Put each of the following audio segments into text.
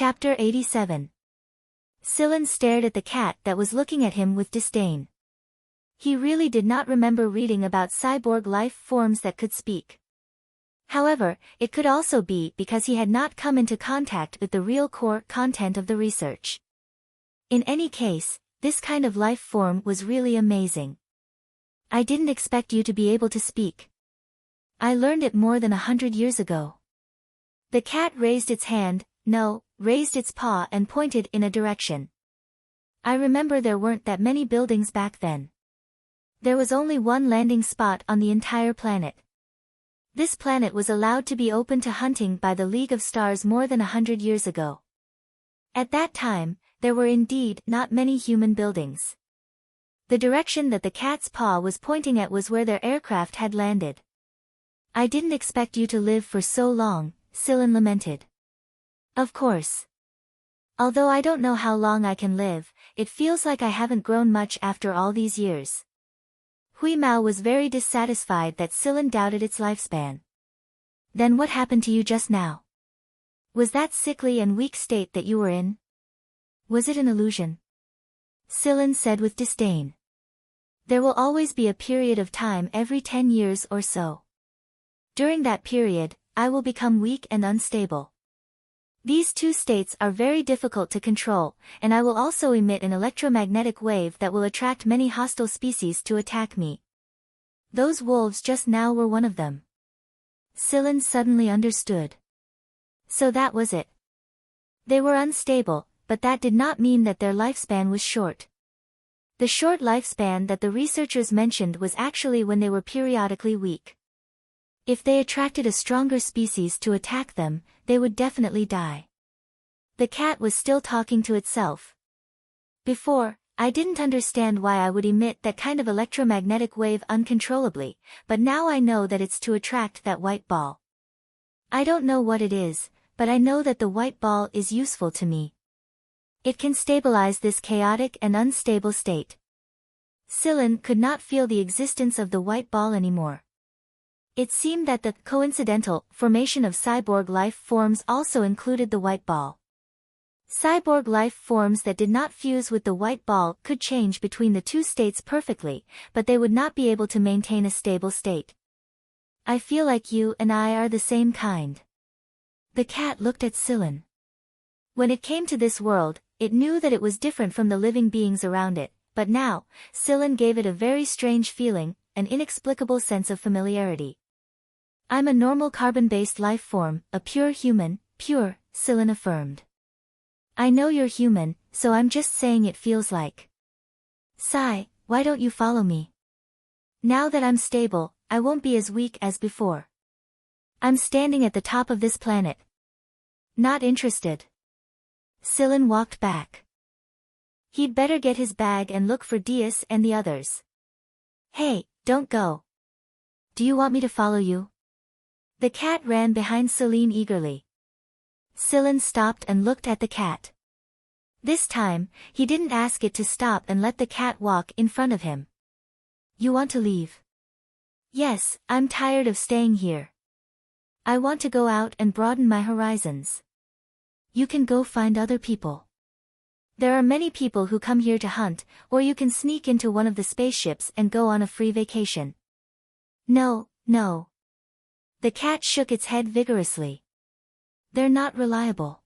Chapter 87. Scylla stared at the cat that was looking at him with disdain. He really did not remember reading about cyborg life forms that could speak. However, it could also be because he had not come into contact with the real core content of the research. In any case, this kind of life form was really amazing. I didn't expect you to be able to speak. I learned it more than 100 years ago. The cat raised its hand, raised its paw and pointed in a direction. I remember there weren't that many buildings back then. There was only one landing spot on the entire planet. This planet was allowed to be open to hunting by the League of Stars more than 100 years ago. At that time, there were indeed not many human buildings. The direction that the cat's paw was pointing at was where their aircraft had landed. I didn't expect you to live for so long, Scylla lamented. Of course. Although I don't know how long I can live, it feels like I haven't grown much after all these years. Hui Mao was very dissatisfied that Scylla doubted its lifespan. Then what happened to you just now? Was that sickly and weak state that you were in? Was it an illusion? Scylla said with disdain. There will always be a period of time every 10 years or so. During that period, I will become weak and unstable. These two states are very difficult to control, and I will also emit an electromagnetic wave that will attract many hostile species to attack me. Those wolves just now were one of them. Scylla suddenly understood. So that was it. They were unstable, but that did not mean that their lifespan was short. The short lifespan that the researchers mentioned was actually when they were periodically weak. If they attracted a stronger species to attack them, they would definitely die. The cat was still talking to itself. Before, I didn't understand why I would emit that kind of electromagnetic wave uncontrollably, but now I know that it's to attract that white ball. I don't know what it is, but I know that the white ball is useful to me. It can stabilize this chaotic and unstable state. Scylla could not feel the existence of the white ball anymore. It seemed that the coincidental formation of cyborg life forms also included the white ball. Cyborg life forms that did not fuse with the white ball could change between the two states perfectly, but they would not be able to maintain a stable state. I feel like you and I are the same kind. The cat looked at Scylla. When it came to this world, it knew that it was different from the living beings around it, but now, Scylla gave it a very strange feeling, an inexplicable sense of familiarity. I'm a normal carbon-based life form, a pure human, pure, Scylla affirmed. I know you're human, so I'm just saying it feels like. Sigh, why don't you follow me? Now that I'm stable, I won't be as weak as before. I'm standing at the top of this planet. Not interested. Scylla walked back. He'd better get his bag and look for Dias and the others. Hey, don't go. Do you want me to follow you? The cat ran behind Scylla eagerly. Scylla stopped and looked at the cat. This time, he didn't ask it to stop and let the cat walk in front of him. You want to leave? Yes, I'm tired of staying here. I want to go out and broaden my horizons. You can go find other people. There are many people who come here to hunt, or you can sneak into one of the spaceships and go on a free vacation. No. The cat shook its head vigorously. They're not reliable.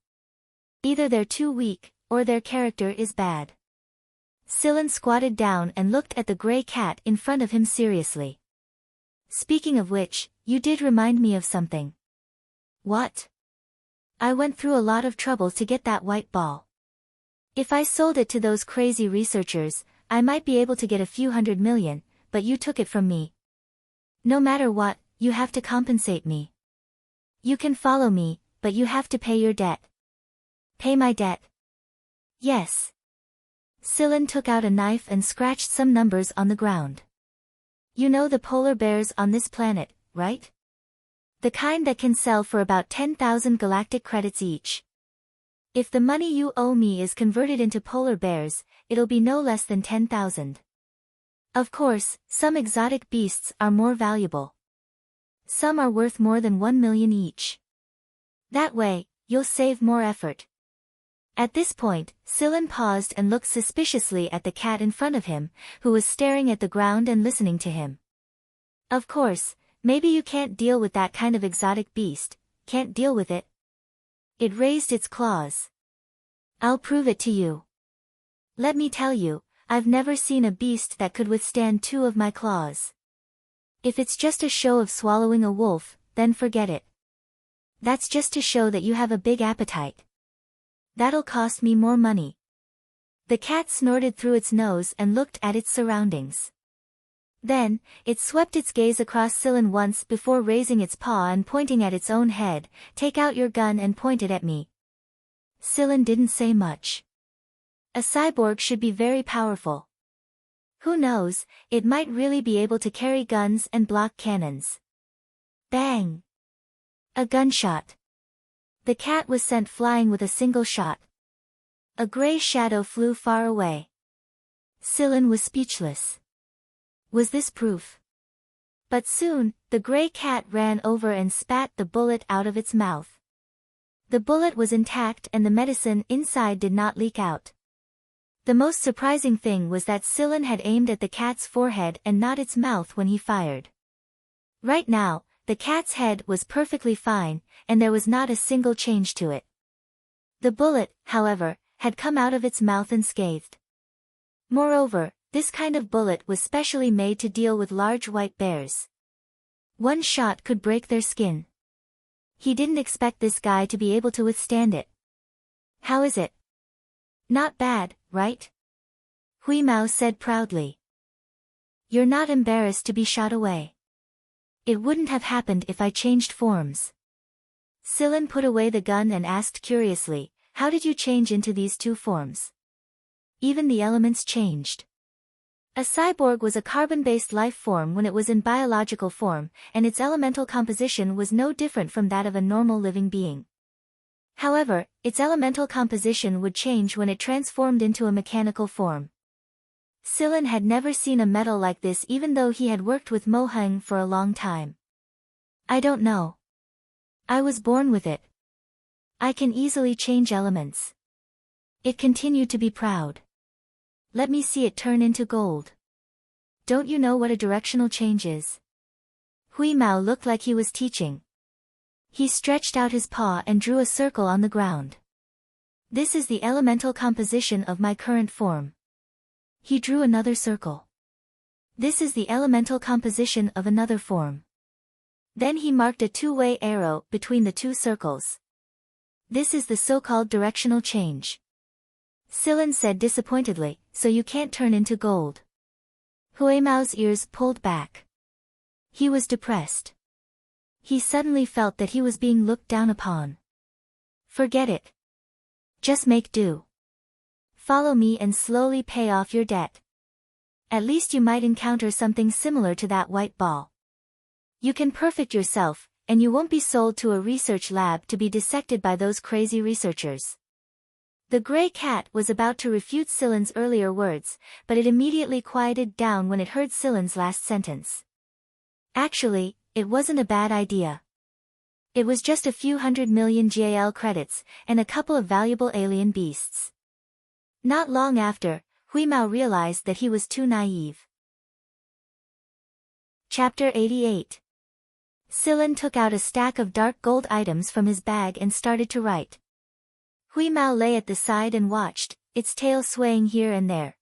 Either they're too weak, or their character is bad. Scylla squatted down and looked at the gray cat in front of him seriously. Speaking of which, you did remind me of something. What? I went through a lot of trouble to get that white ball. If I sold it to those crazy researchers, I might be able to get a few $100 million, but you took it from me. No matter what, you have to compensate me. You can follow me, but you have to pay your debt. Pay my debt? Yes. Scylla took out a knife and scratched some numbers on the ground. You know the polar bears on this planet, right? The kind that can sell for about 10,000 galactic credits each. If the money you owe me is converted into polar bears, it'll be no less than 10,000. Of course, some exotic beasts are more valuable. Some are worth more than 1 million each. That way, you'll save more effort. At this point, Sillin paused and looked suspiciously at the cat in front of him, who was staring at the ground and listening to him. Of course, maybe you can't deal with that kind of exotic beast, can't deal with it. It raised its claws. I'll prove it to you. Let me tell you, I've never seen a beast that could withstand 2 of my claws. If it's just a show of swallowing a wolf, then forget it. That's just to show that you have a big appetite. That'll cost me more money. The cat snorted through its nose and looked at its surroundings. Then, it swept its gaze across Sillin once before raising its paw and pointing at its own head. Take out your gun and point it at me. Sillin didn't say much. A cyborg should be very powerful. Who knows, it might really be able to carry guns and block cannons. Bang! A gunshot. The cat was sent flying with a single shot. A gray shadow flew far away. Sillin was speechless. Was this proof? But soon, the gray cat ran over and spat the bullet out of its mouth. The bullet was intact and the medicine inside did not leak out. The most surprising thing was that Sillin had aimed at the cat's forehead and not its mouth when he fired. Right now, the cat's head was perfectly fine, and there was not a single change to it. The bullet, however, had come out of its mouth unscathed. Moreover, this kind of bullet was specially made to deal with large white bears. One shot could break their skin. He didn't expect this guy to be able to withstand it. How is it? Not bad, right? Huimao said proudly. You're not embarrassed to be shot away. It wouldn't have happened if I changed forms. Sillin put away the gun and asked curiously, how did you change into these 2 forms? Even the elements changed. A cyborg was a carbon-based life form when it was in biological form, and its elemental composition was no different from that of a normal living being. However, its elemental composition would change when it transformed into a mechanical form. Sillin had never seen a metal like this even though he had worked with Mohang for a long time. I don't know. I was born with it. I can easily change elements. It continued to be proud. Let me see it turn into gold. Don't you know what a directional change is? Huimao looked like he was teaching. He stretched out his paw and drew a circle on the ground. This is the elemental composition of my current form. He drew another circle. This is the elemental composition of another form. Then he marked a 2-way arrow between the 2 circles. This is the so-called directional change. Sillin said disappointedly, so you can't turn into gold. Huimao's ears pulled back. He was depressed. He suddenly felt that he was being looked down upon. Forget it. Just make do. Follow me and slowly pay off your debt. At least you might encounter something similar to that white ball. You can perfect yourself, and you won't be sold to a research lab to be dissected by those crazy researchers. The gray cat was about to refute Sillin's earlier words, but it immediately quieted down when it heard Sillin's last sentence. Actually, it wasn't a bad idea. It was just a few 100 million GAL credits, and a couple of valuable alien beasts. Not long after, Huimao realized that he was too naive. Chapter 88. Sillin took out a stack of dark gold items from his bag and started to write. Huimao lay at the side and watched, its tail swaying here and there.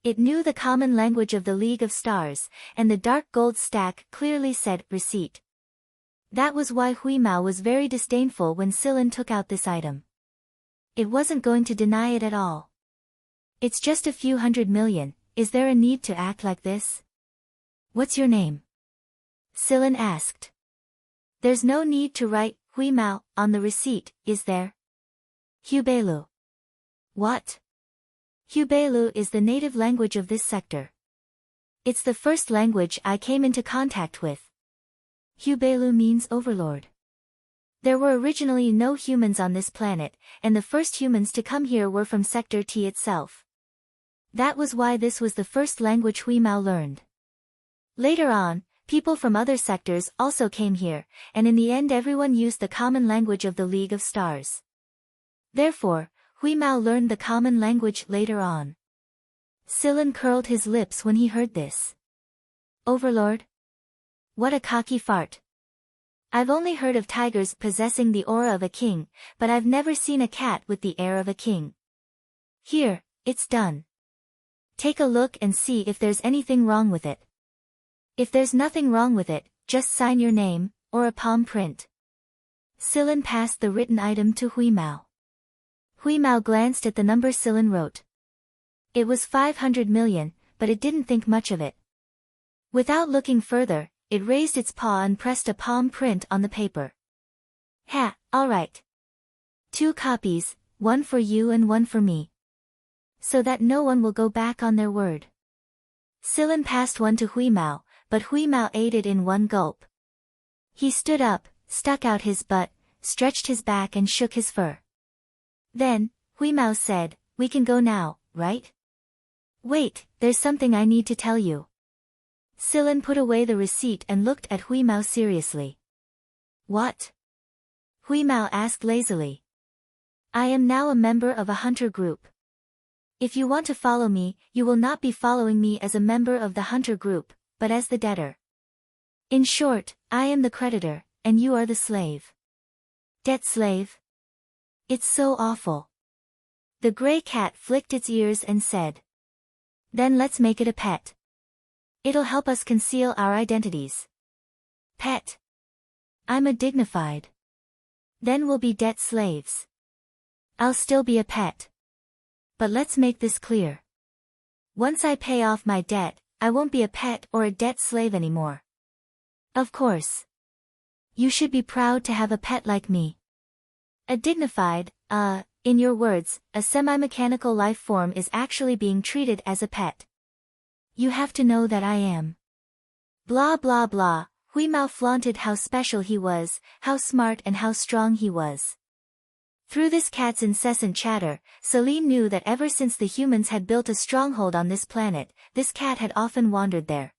It knew the common language of the League of Stars, and the dark gold stack clearly said, receipt. That was why Huimao was very disdainful when Sillin took out this item. It wasn't going to deny it at all. It's just a few 100 million, is there a need to act like this? What's your name? Sillin asked. There's no need to write, Huimao, on the receipt, is there? Hubeilu. What? Hubeilu is the native language of this sector. It's the first language I came into contact with. Hubeilu means overlord. There were originally no humans on this planet, and the first humans to come here were from Sector T itself. That was why this was the first language Huimao learned. Later on, people from other sectors also came here, and in the end everyone used the common language of the League of Stars. Therefore, Hui Mao learned the common language later on. Silen curled his lips when he heard this. Overlord? What a cocky fart. I've only heard of tigers possessing the aura of a king, but I've never seen a cat with the air of a king. Here, it's done. Take a look and see if there's anything wrong with it. If there's nothing wrong with it, just sign your name, or a palm print. Silen passed the written item to Hui Mao. Hui Mao glanced at the number Silen wrote. It was 500 million, but it didn't think much of it. Without looking further, it raised its paw and pressed a palm print on the paper. Ha, all right. 2 copies, one for you and one for me. So that no one will go back on their word. Silen passed one to Hui Mao, but Hui Mao ate it in one gulp. He stood up, stuck out his butt, stretched his back and shook his fur. Then, Hui Mao said, "We can go now, right?" "Wait, there's something I need to tell you." Silen put away the receipt and looked at Hui Mao seriously. "What?" Hui Mao asked lazily. "I am now a member of a hunter group. If you want to follow me, you will not be following me as a member of the hunter group, but as the debtor. In short, I am the creditor, and you are the slave." "Debt slave? It's so awful." The gray cat flicked its ears and said. "Then let's make it a pet. It'll help us conceal our identities." "Pet? I'm a dignified. Then we'll be debt slaves." "I'll still be a pet. But let's make this clear. Once I pay off my debt, I won't be a pet or a debt slave anymore." "Of course. You should be proud to have a pet like me. A dignified, in your words, a semi-mechanical life form is actually being treated as a pet. You have to know that I am." Blah blah blah, Hui Mao flaunted how special he was, how smart and how strong he was. Through this cat's incessant chatter, Celine knew that ever since the humans had built a stronghold on this planet, this cat had often wandered there.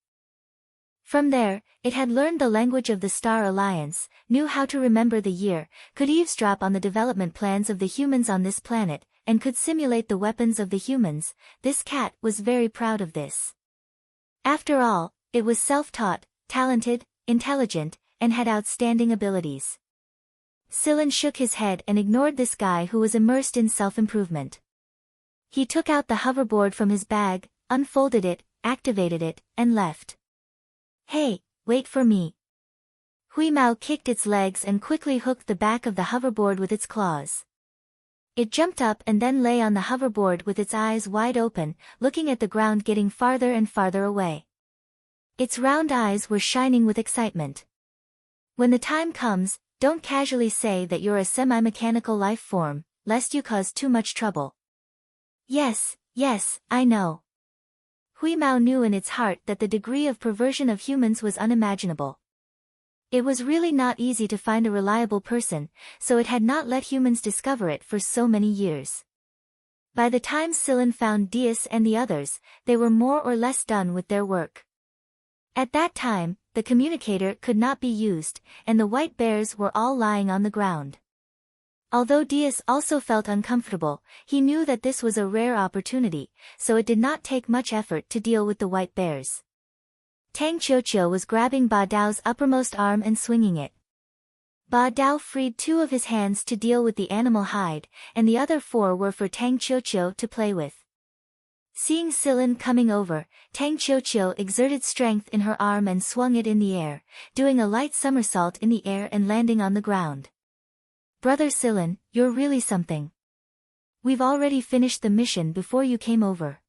From there, it had learned the language of the Star Alliance, knew how to remember the year, could eavesdrop on the development plans of the humans on this planet, and could simulate the weapons of the humans. This cat was very proud of this. After all, it was self-taught, talented, intelligent, and had outstanding abilities. Silen shook his head and ignored this guy who was immersed in self-improvement. He took out the hoverboard from his bag, unfolded it, activated it, and left. "Hey, wait for me." Hui Mao kicked its legs and quickly hooked the back of the hoverboard with its claws. It jumped up and then lay on the hoverboard with its eyes wide open, looking at the ground getting farther and farther away. Its round eyes were shining with excitement. When the time comes, don't casually say that you're a semi-mechanical life form, lest you cause too much trouble. Yes, I know. Hui Mao knew in its heart that the degree of perversion of humans was unimaginable. It was really not easy to find a reliable person, so it had not let humans discover it for so many years. By the time Silen found Dias and the others, they were more or less done with their work. At that time, the communicator could not be used, and the white bears were all lying on the ground. Although Dias also felt uncomfortable, he knew that this was a rare opportunity, so it did not take much effort to deal with the white bears. Tang Qiuqiu was grabbing Ba Dao's uppermost arm and swinging it. Ba Dao freed 2 of his hands to deal with the animal hide, and the other 4 were for Tang Qiuqiu to play with. Seeing Silen coming over, Tang Qiuqiu exerted strength in her arm and swung it in the air, doing a light somersault in the air and landing on the ground. "Brother Silen, you're really something. We've already finished the mission before you came over."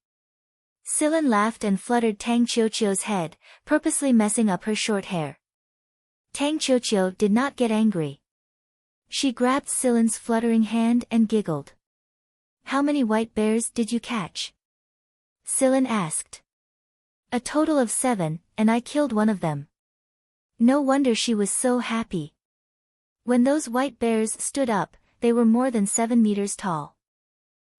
Silen laughed and fluttered Tang Qiuqiu's head, purposely messing up her short hair. Tang Qiuqiu did not get angry. She grabbed Silen's fluttering hand and giggled. "How many white bears did you catch?" Silen asked. "A total of 7, and I killed one of them." No wonder she was so happy. When those white bears stood up, they were more than 7 meters tall.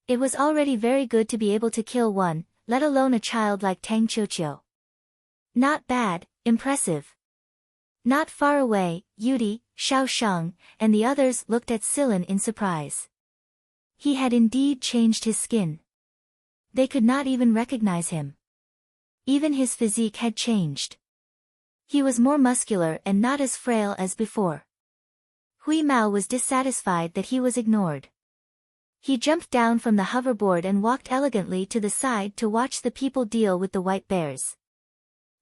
It was already very good to be able to kill one, let alone a child like Tang Qiuqiu. Not bad, impressive. Not far away, Yudi, Xiao Sheng, and the others looked at Silen in surprise. He had indeed changed his skin. They could not even recognize him. Even his physique had changed. He was more muscular and not as frail as before. Hui Mao was dissatisfied that he was ignored. He jumped down from the hoverboard and walked elegantly to the side to watch the people deal with the white bears.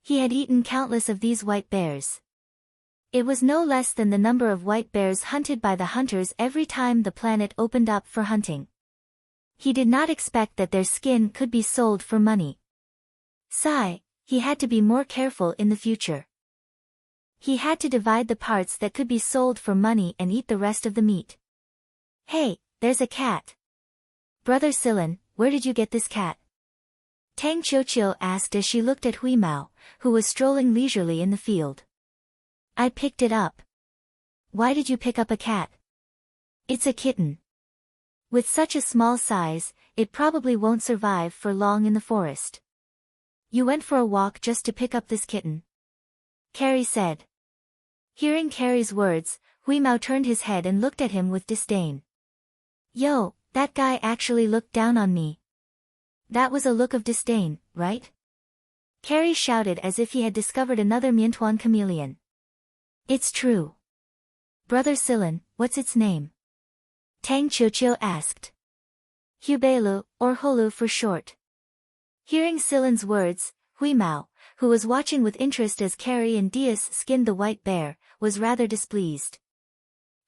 He had eaten countless of these white bears. It was no less than the number of white bears hunted by the hunters every time the planet opened up for hunting. He did not expect that their skin could be sold for money. Sigh, he had to be more careful in the future. He had to divide the parts that could be sold for money and eat the rest of the meat. Hey, there's a cat. Brother Silan, where did you get this cat? Tang Qiuqiu asked as she looked at Hui Mao, who was strolling leisurely in the field. I picked it up. Why did you pick up a cat? It's a kitten. With such a small size, it probably won't survive for long in the forest. You went for a walk just to pick up this kitten? Carrie said. Hearing Carrie's words, Hui Mao turned his head and looked at him with disdain. Yo, that guy actually looked down on me. That was a look of disdain, right? Carrie shouted as if he had discovered another Miantuan chameleon. It's true. Brother Silan, what's its name? Tang Qiuqiu asked. Hubeilu, or Holu for short. Hearing Silan's words, Hui Mao, who was watching with interest as Carrie and Dias skinned the white bear, was rather displeased.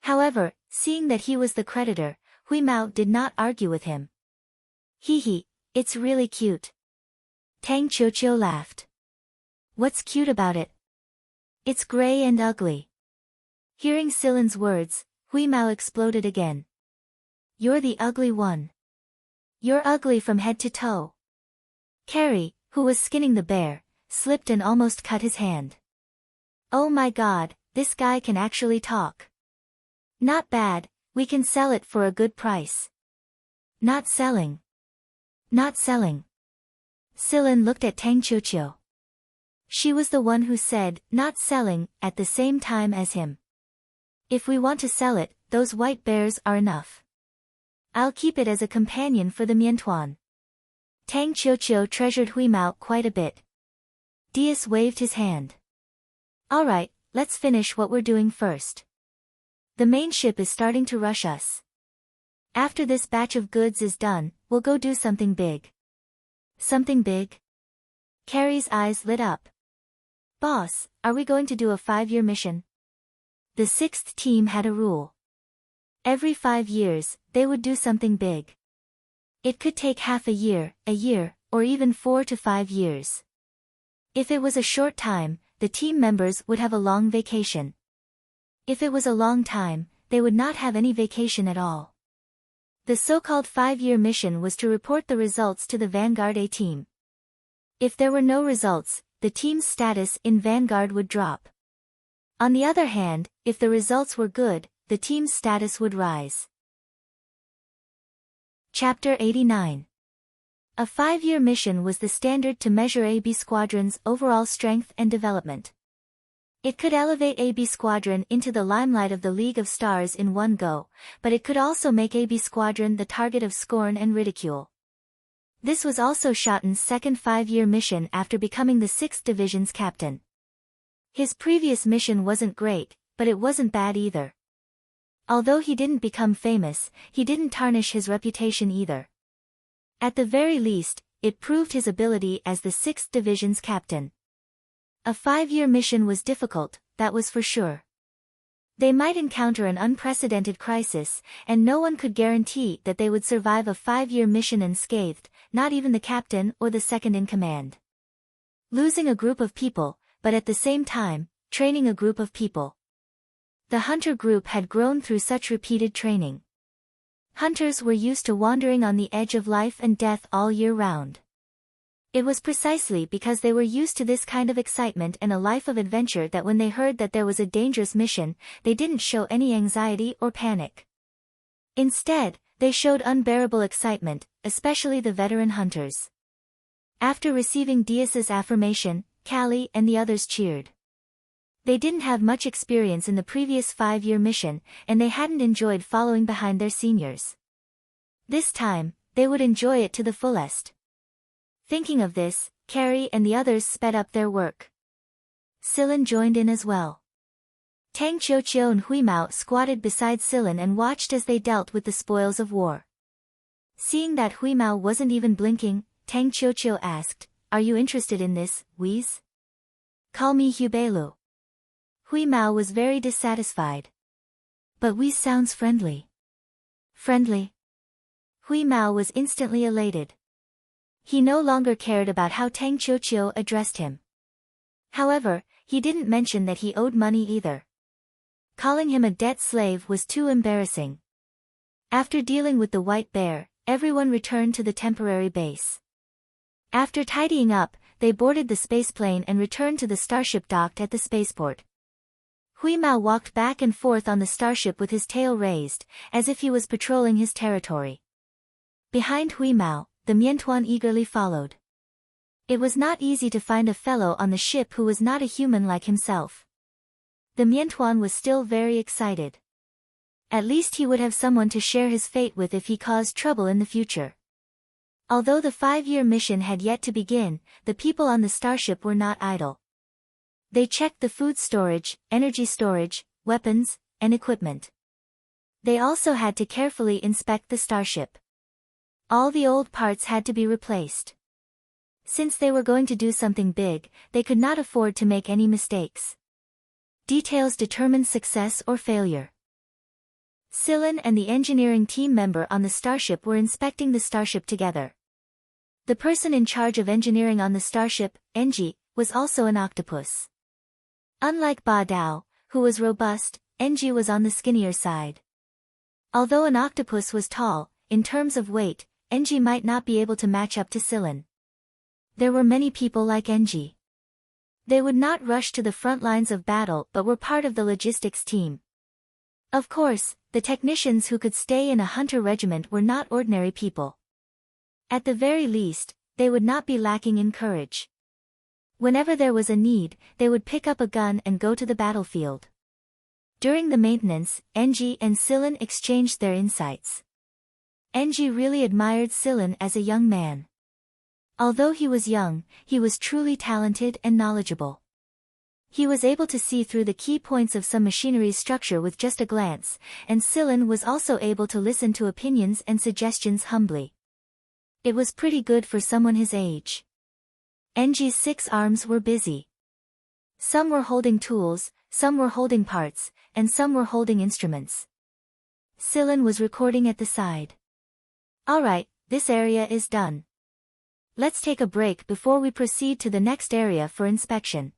However, seeing that he was the creditor, Hui Mao did not argue with him. Hee, it's really cute. Tang Qiuqiu laughed. What's cute about it? It's gray and ugly. Hearing Silan's words, Hui Mao exploded again. You're the ugly one. You're ugly from head to toe. Carrie, who was skinning the bear, slipped and almost cut his hand. Oh my god, this guy can actually talk. Not bad, we can sell it for a good price. Not selling. Not selling. Silan looked at Tang Qiuqiu. She was the one who said, not selling, at the same time as him. If we want to sell it, those white bears are enough. I'll keep it as a companion for the Miantuan. Tang Qiuqiu treasured Hui Mao quite a bit. Dias waved his hand. Alright, let's finish what we're doing first. The main ship is starting to rush us. After this batch of goods is done, we'll go do something big. Something big? Carrie's eyes lit up. Boss, are we going to do a 5-year mission? The 6th team had a rule. Every 5 years, they would do something big. It could take half a year, or even 4 to 5 years. If it was a short time, the team members would have a long vacation. If it was a long time, they would not have any vacation at all. The so-called 5-year mission was to report the results to the Vanguard A team. If there were no results, the team's status in Vanguard would drop. On the other hand, if the results were good, the team's status would rise. Chapter 89. A 5-year mission was the standard to measure AB Squadron's overall strength and development. It could elevate AB Squadron into the limelight of the League of Stars in one go, but it could also make AB Squadron the target of scorn and ridicule. This was also Shoten's second 5-year mission after becoming the 6th Division's captain. His previous mission wasn't great, but it wasn't bad either. Although he didn't become famous, he didn't tarnish his reputation either. At the very least, it proved his ability as the 6th Division's captain. A 5-year mission was difficult, that was for sure. They might encounter an unprecedented crisis, and no one could guarantee that they would survive a 5-year mission unscathed, not even the captain or the second-in-command. Losing a group of people, but at the same time, training a group of people. The hunter group had grown through such repeated training. Hunters were used to wandering on the edge of life and death all year round. It was precisely because they were used to this kind of excitement and a life of adventure that when they heard that there was a dangerous mission, they didn't show any anxiety or panic. Instead, they showed unbearable excitement, especially the veteran hunters. After receiving Dias's affirmation, Callie and the others cheered. They didn't have much experience in the previous 5-year mission, and they hadn't enjoyed following behind their seniors. This time, they would enjoy it to the fullest. Thinking of this, Carrie and the others sped up their work. Sillin joined in as well. Tang Qiuqiu and Hui Mao squatted beside Sillin and watched as they dealt with the spoils of war. Seeing that Hui Mao wasn't even blinking, Tang Qiuqiu asked, "Are you interested in this, Hui's? Call me Hubeilu." Hui Mao was very dissatisfied. "But Hui sounds friendly." "Friendly?" Hui Mao was instantly elated. He no longer cared about how Tang Qiuqiu addressed him. However, he didn't mention that he owed money either. Calling him a debt slave was too embarrassing. After dealing with the white bear, everyone returned to the temporary base. After tidying up, they boarded the spaceplane and returned to the starship docked at the spaceport. Hui Mao walked back and forth on the starship with his tail raised, as if he was patrolling his territory. Behind Hui Mao, the Miantuan eagerly followed. It was not easy to find a fellow on the ship who was not a human like himself. The Miantuan was still very excited. At least he would have someone to share his fate with if he caused trouble in the future. Although the 5-year mission had yet to begin, the people on the starship were not idle. They checked the food storage, energy storage, weapons, and equipment. They also had to carefully inspect the starship. All the old parts had to be replaced. Since they were going to do something big, they could not afford to make any mistakes. Details determined success or failure. Sillin and the engineering team member on the starship were inspecting the starship together. The person in charge of engineering on the starship, Enji, was also an octopus. Unlike Ba Dao, who was robust, Enji was on the skinnier side. Although an octopus was tall, in terms of weight, Enji might not be able to match up to Sillin. There were many people like Enji. They would not rush to the front lines of battle but were part of the logistics team. Of course, the technicians who could stay in a hunter regiment were not ordinary people. At the very least, they would not be lacking in courage. Whenever there was a need, they would pick up a gun and go to the battlefield. During the maintenance, Enji and Sillin exchanged their insights. Enji really admired Sillin as a young man. Although he was young, he was truly talented and knowledgeable. He was able to see through the key points of some machinery's structure with just a glance, and Sillin was also able to listen to opinions and suggestions humbly. It was pretty good for someone his age. Enji's 6 arms were busy. Some were holding tools, some were holding parts, and some were holding instruments. Sillin was recording at the side. "Alright, this area is done. Let's take a break before we proceed to the next area for inspection."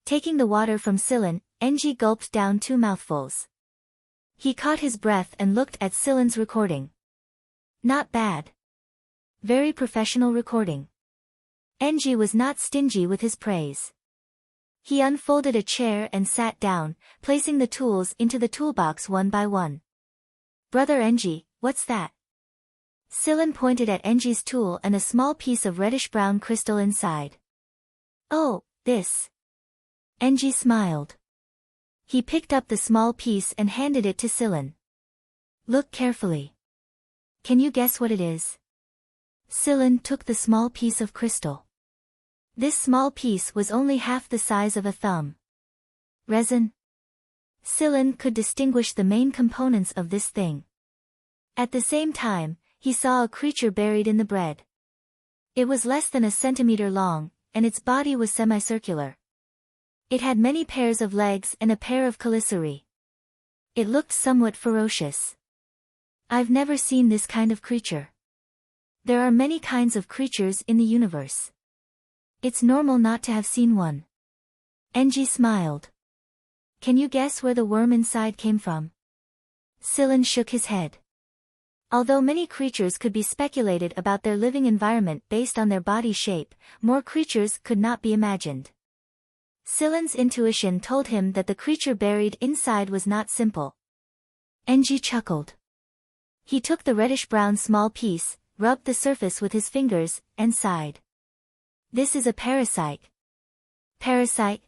Taking the water from Sillin, Enji gulped down 2 mouthfuls. He caught his breath and looked at Sillin's recording. Not bad. Very professional recording. Enji was not stingy with his praise. He unfolded a chair and sat down, placing the tools into the toolbox one by one. "Brother Enji, what's that?" Sillin pointed at Enji's tool and a small piece of reddish-brown crystal inside. "Oh, this." Enji smiled. He picked up the small piece and handed it to Sillin. "Look carefully. Can you guess what it is?" Sillin took the small piece of crystal. This small piece was only half the size of a thumb. Resin? Sillin could distinguish the main components of this thing. At the same time, he saw a creature buried in the bread. It was less than a centimeter long, and its body was semicircular. It had many pairs of legs and a pair of chelicerae. It looked somewhat ferocious. "I've never seen this kind of creature. There are many kinds of creatures in the universe. It's normal not to have seen one." Enji smiled. "Can you guess where the worm inside came from?" Sillin shook his head. Although many creatures could be speculated about their living environment based on their body shape, more creatures could not be imagined. Sillin's intuition told him that the creature buried inside was not simple. Enji chuckled. He took the reddish-brown small piece, rubbed the surface with his fingers, and sighed. "This is a parasite." "Parasite?"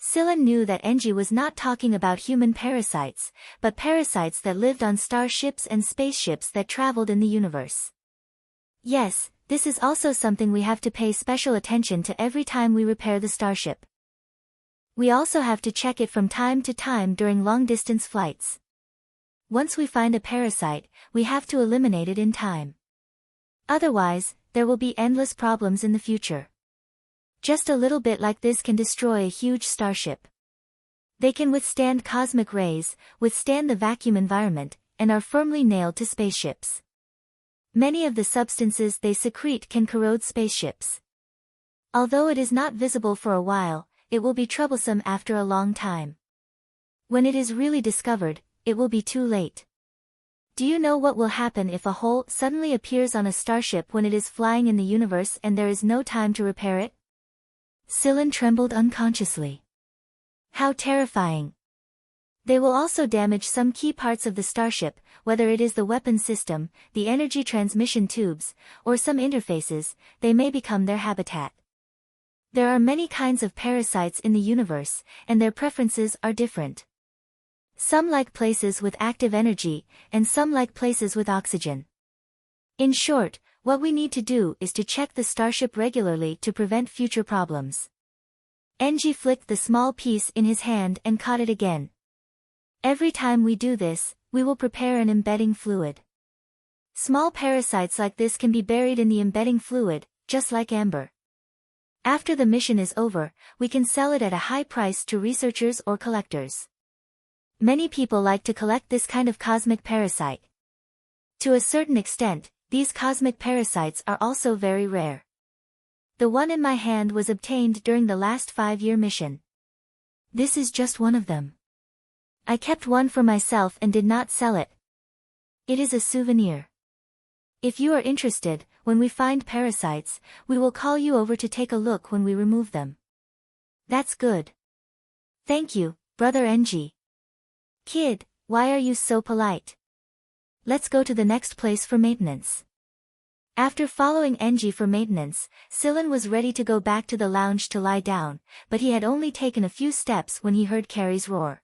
Scylla knew that Enji was not talking about human parasites, but parasites that lived on starships and spaceships that traveled in the universe. Yes, this is also something we have to pay special attention to every time we repair the starship. We also have to check it from time to time during long-distance flights. Once we find a parasite, we have to eliminate it in time. Otherwise, there will be endless problems in the future. Just a little bit like this can destroy a huge starship. They can withstand cosmic rays, withstand the vacuum environment, and are firmly nailed to spaceships. Many of the substances they secrete can corrode spaceships. Although it is not visible for a while, it will be troublesome after a long time. When it is really discovered, it will be too late. Do you know what will happen if a hole suddenly appears on a starship when it is flying in the universe and there is no time to repair it? Scylla trembled unconsciously. How terrifying. They will also damage some key parts of the starship, whether it is the weapon system, the energy transmission tubes, or some interfaces. They may become their habitat. There are many kinds of parasites in the universe, and their preferences are different. Some like places with active energy, and some like places with oxygen. In short, what we need to do is to check the starship regularly to prevent future problems. Enji flicked the small piece in his hand and caught it again. Every time we do this, we will prepare an embedding fluid. Small parasites like this can be buried in the embedding fluid, just like amber. After the mission is over, we can sell it at a high price to researchers or collectors. Many people like to collect this kind of cosmic parasite. To a certain extent, these cosmic parasites are also very rare. The one in my hand was obtained during the last 5-year mission. This is just one of them. I kept one for myself and did not sell it. It is a souvenir. If you are interested, when we find parasites, we will call you over to take a look when we remove them. That's good. Thank you, Brother Enji. Kid, why are you so polite? Let's go to the next place for maintenance. After following Enji for maintenance, Scylla was ready to go back to the lounge to lie down, but he had only taken a few steps when he heard Carrie's roar.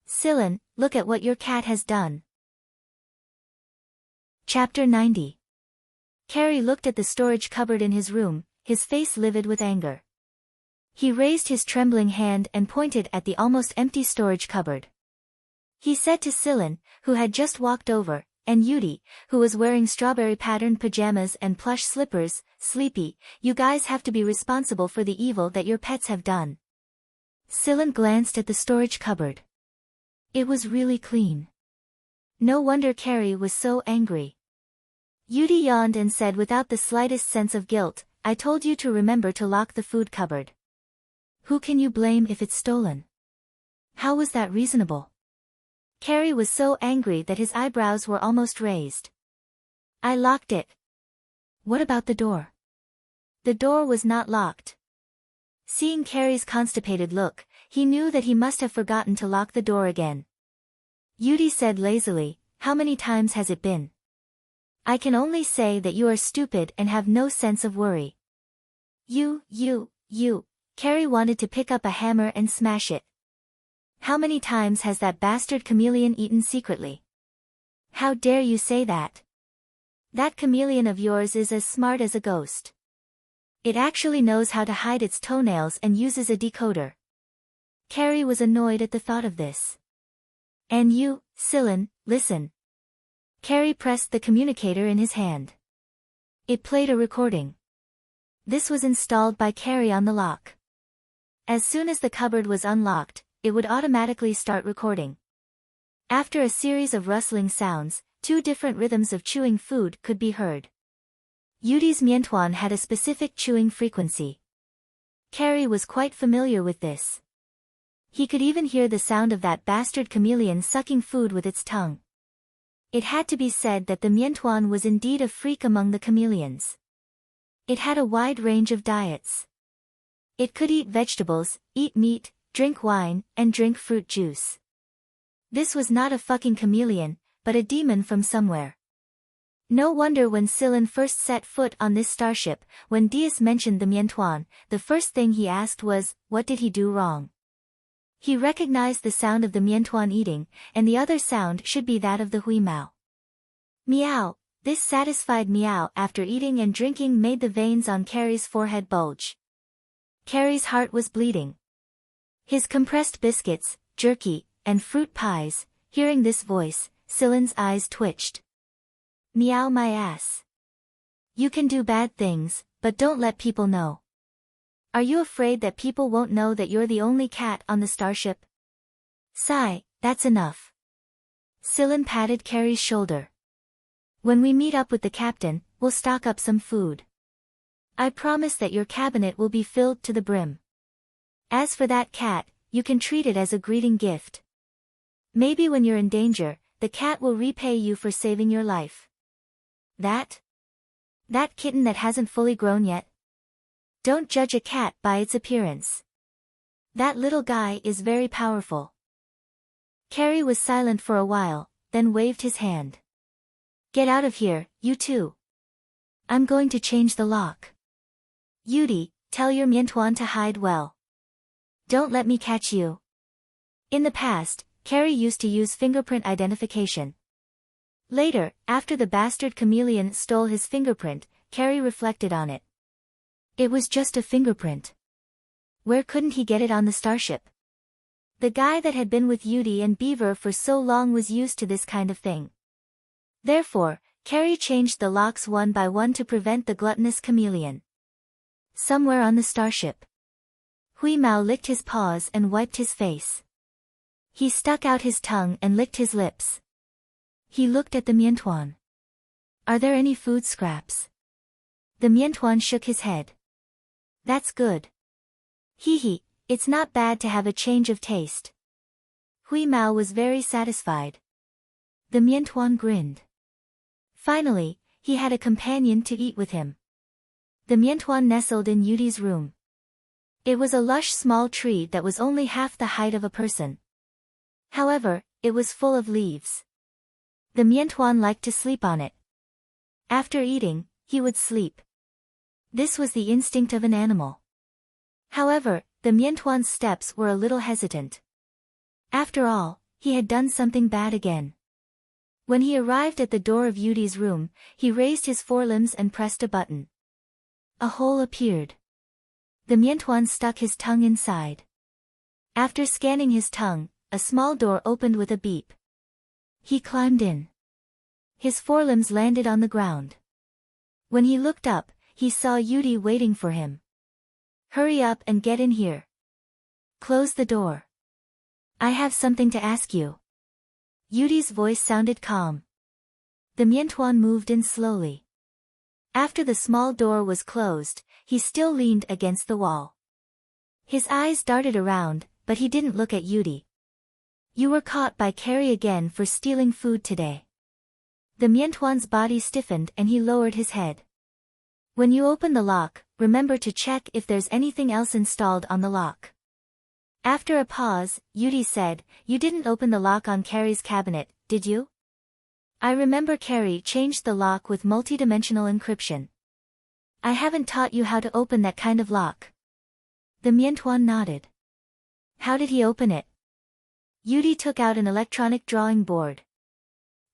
Scylla, look at what your cat has done. Chapter 90. Carrie looked at the storage cupboard in his room, his face livid with anger. He raised his trembling hand and pointed at the almost empty storage cupboard. He said to Scylla, who had just walked over, and Yudi, who was wearing strawberry-patterned pajamas and plush slippers, "Sleepy, you guys have to be responsible for the evil that your pets have done." Scylla glanced at the storage cupboard. It was really clean. No wonder Carrie was so angry. Yudi yawned and said without the slightest sense of guilt, "I told you to remember to lock the food cupboard. Who can you blame if it's stolen? How was that reasonable?" Carrie was so angry that his eyebrows were almost raised. "I locked it." "What about the door?" The door was not locked. Seeing Carrie's constipated look, he knew that he must have forgotten to lock the door again. Yudi said lazily, "How many times has it been? I can only say that you are stupid and have no sense of worry." You. Carrie wanted to pick up a hammer and smash it. "How many times has that bastard chameleon eaten secretly? How dare you say that? That chameleon of yours is as smart as a ghost. It actually knows how to hide its toenails and uses a decoder." Carrie was annoyed at the thought of this. "And you, Scylla, listen." Carrie pressed the communicator in his hand. It played a recording. This was installed by Carrie on the lock. As soon as the cupboard was unlocked, it would automatically start recording. After a series of rustling sounds, 2 different rhythms of chewing food could be heard. Yudi's miantuan had a specific chewing frequency. Carrie was quite familiar with this. He could even hear the sound of that bastard chameleon sucking food with its tongue. It had to be said that the miantuan was indeed a freak among the chameleons. It had a wide range of diets. It could eat vegetables, eat meat, drink wine, and drink fruit juice. This was not a fucking chameleon, but a demon from somewhere. No wonder when Scylla first set foot on this starship, when Diaz mentioned the miantuan, the first thing he asked was, what did he do wrong? He recognized the sound of the Miantuan eating, and the other sound should be that of the Hui Mao. Meow. This satisfied meow after eating and drinking made the veins on Carrie's forehead bulge. Carrie's heart was bleeding. His compressed biscuits, jerky, and fruit pies. Hearing this voice, Silen's eyes twitched. Meow my ass. You can do bad things, but don't let people know. Are you afraid that people won't know that you're the only cat on the starship? Sigh, that's enough. Silen patted Carrie's shoulder. When we meet up with the captain, we'll stock up some food. I promise that your cabinet will be filled to the brim. As for that cat, you can treat it as a greeting gift. Maybe when you're in danger, the cat will repay you for saving your life. That kitten that hasn't fully grown yet? Don't judge a cat by its appearance. That little guy is very powerful. Carrie was silent for a while, then waved his hand. Get out of here, you two. I'm going to change the lock. Yudi, tell your Miantuan to hide well. Don't let me catch you. In the past, Carrie used to use fingerprint identification. Later, after the bastard chameleon stole his fingerprint, Carrie reflected on it. It was just a fingerprint. Where couldn't he get it on the starship? The guy that had been with Yudi and Beaver for so long was used to this kind of thing. Therefore, Carrie changed the locks one by one to prevent the gluttonous chameleon. Somewhere on the starship. Hui Mao licked his paws and wiped his face. He stuck out his tongue and licked his lips. He looked at the Miantuan. Are there any food scraps? The Miantuan shook his head. That's good. Hee hee, it's not bad to have a change of taste. Hui Mao was very satisfied. The Miantuan grinned. Finally, he had a companion to eat with him. The Miantuan nestled in Yudi's room. It was a lush small tree that was only half the height of a person. However, it was full of leaves. The Miantuan liked to sleep on it. After eating, he would sleep. This was the instinct of an animal. However, the Miantuan's steps were a little hesitant. After all, he had done something bad again. When he arrived at the door of Yudi's room, he raised his forelimbs and pressed a button. A hole appeared. The Miantuan stuck his tongue inside. After scanning his tongue, a small door opened with a beep. He climbed in. His forelimbs landed on the ground. When he looked up, he saw Yudi waiting for him. Hurry up and get in here. Close the door. I have something to ask you. Yudi's voice sounded calm. The Miantuan moved in slowly. After the small door was closed, he still leaned against the wall. His eyes darted around, but he didn't look at Yudi. You were caught by Carrie again for stealing food today. The Miantuan's body stiffened and he lowered his head. When you open the lock, remember to check if there's anything else installed on the lock. After a pause, Yudi said, You didn't open the lock on Carrie's cabinet, did you? I remember Carrie changed the lock with multidimensional encryption. I haven't taught you how to open that kind of lock. The Miantuan nodded. How did he open it? Yudi took out an electronic drawing board.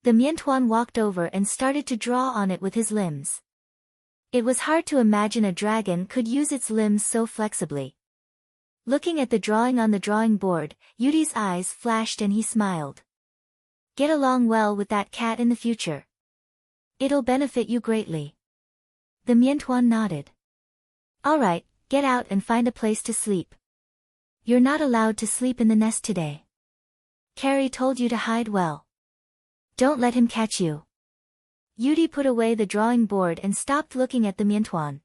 The Miantuan walked over and started to draw on it with his limbs. It was hard to imagine a dragon could use its limbs so flexibly. Looking at the drawing on the drawing board, Yudi's eyes flashed and he smiled. Get along well with that cat in the future. It'll benefit you greatly. The Miantuan nodded. Alright, get out and find a place to sleep. You're not allowed to sleep in the nest today. Carrie told you to hide well. Don't let him catch you. Yudi put away the drawing board and stopped looking at the Miantuan.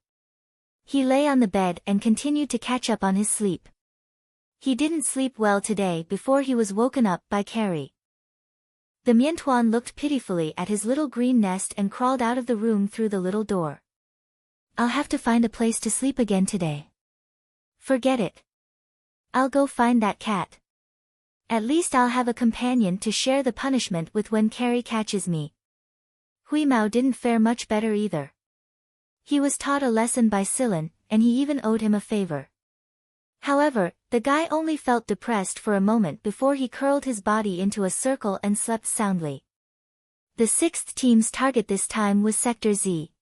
He lay on the bed and continued to catch up on his sleep. He didn't sleep well today before he was woken up by Carrie. The Miantuan looked pitifully at his little green nest and crawled out of the room through the little door. I'll have to find a place to sleep again today. Forget it. I'll go find that cat. At least I'll have a companion to share the punishment with when Carrie catches me. Hui Mao didn't fare much better either. He was taught a lesson by Silen, and he even owed him a favor. However, the guy only felt depressed for a moment before he curled his body into a circle and slept soundly. The sixth team's target this time was Sector Z.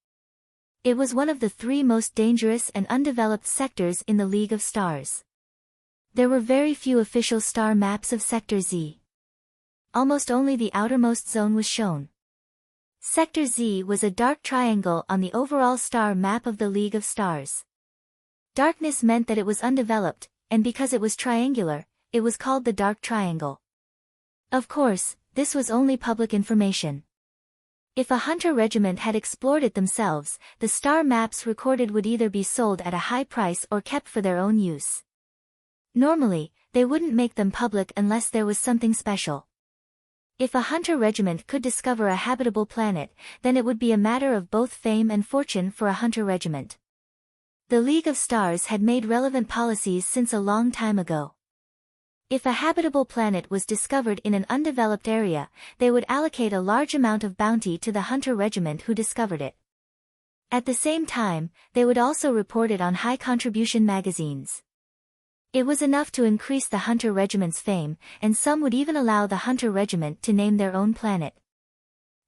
It was one of the 3 most dangerous and undeveloped sectors in the League of Stars. There were very few official star maps of Sector Z. Almost only the outermost zone was shown. Sector Z was a dark triangle on the overall star map of the League of Stars. Darkness meant that it was undeveloped, and because it was triangular, it was called the Dark Triangle. Of course, this was only public information. If a hunter regiment had explored it themselves, the star maps recorded would either be sold at a high price or kept for their own use. Normally, they wouldn't make them public unless there was something special. If a hunter regiment could discover a habitable planet, then it would be a matter of both fame and fortune for a hunter regiment. The League of Stars had made relevant policies since a long time ago. If a habitable planet was discovered in an undeveloped area, they would allocate a large amount of bounty to the hunter regiment who discovered it. At the same time, they would also report it on high-contribution magazines. It was enough to increase the hunter regiment's fame, and some would even allow the hunter regiment to name their own planet.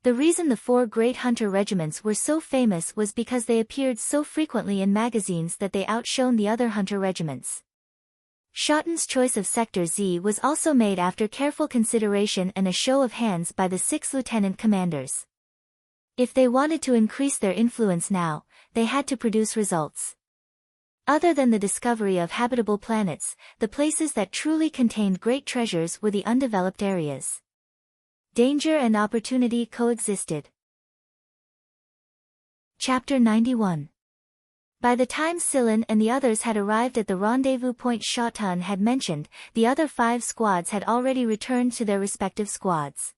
The reason the 4 great hunter regiments were so famous was because they appeared so frequently in magazines that they outshone the other hunter regiments. Shotton's choice of Sector Z was also made after careful consideration and a show of hands by the 6 lieutenant commanders. If they wanted to increase their influence now, they had to produce results. Other than the discovery of habitable planets, the places that truly contained great treasures were the undeveloped areas. Danger and opportunity coexisted. Chapter 91. By the time Sillin and the others had arrived at the rendezvous point Shotton had mentioned, the other 5 squads had already returned to their respective squads.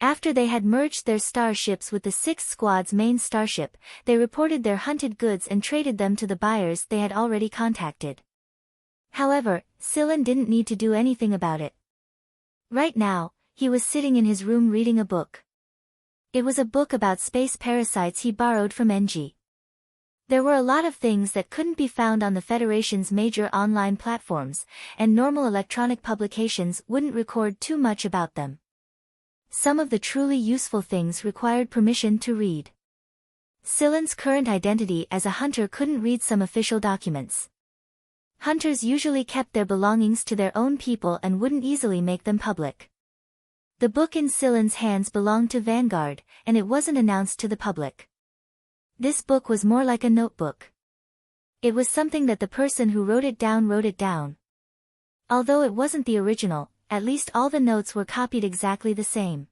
After they had merged their starships with the 6th squad's main starship, they reported their hunted goods and traded them to the buyers they had already contacted. However, Sillin didn't need to do anything about it. Right now, he was sitting in his room reading a book. It was a book about space parasites he borrowed from NG. There were a lot of things that couldn't be found on the Federation's major online platforms, and normal electronic publications wouldn't record too much about them. Some of the truly useful things required permission to read. Sillin's current identity as a hunter couldn't read some official documents. Hunters usually kept their belongings to their own people and wouldn't easily make them public. The book in Sillin's hands belonged to Vanguard, and it wasn't announced to the public. This book was more like a notebook. It was something that the person who wrote it down. Although it wasn't the original, at least all the notes were copied exactly the same.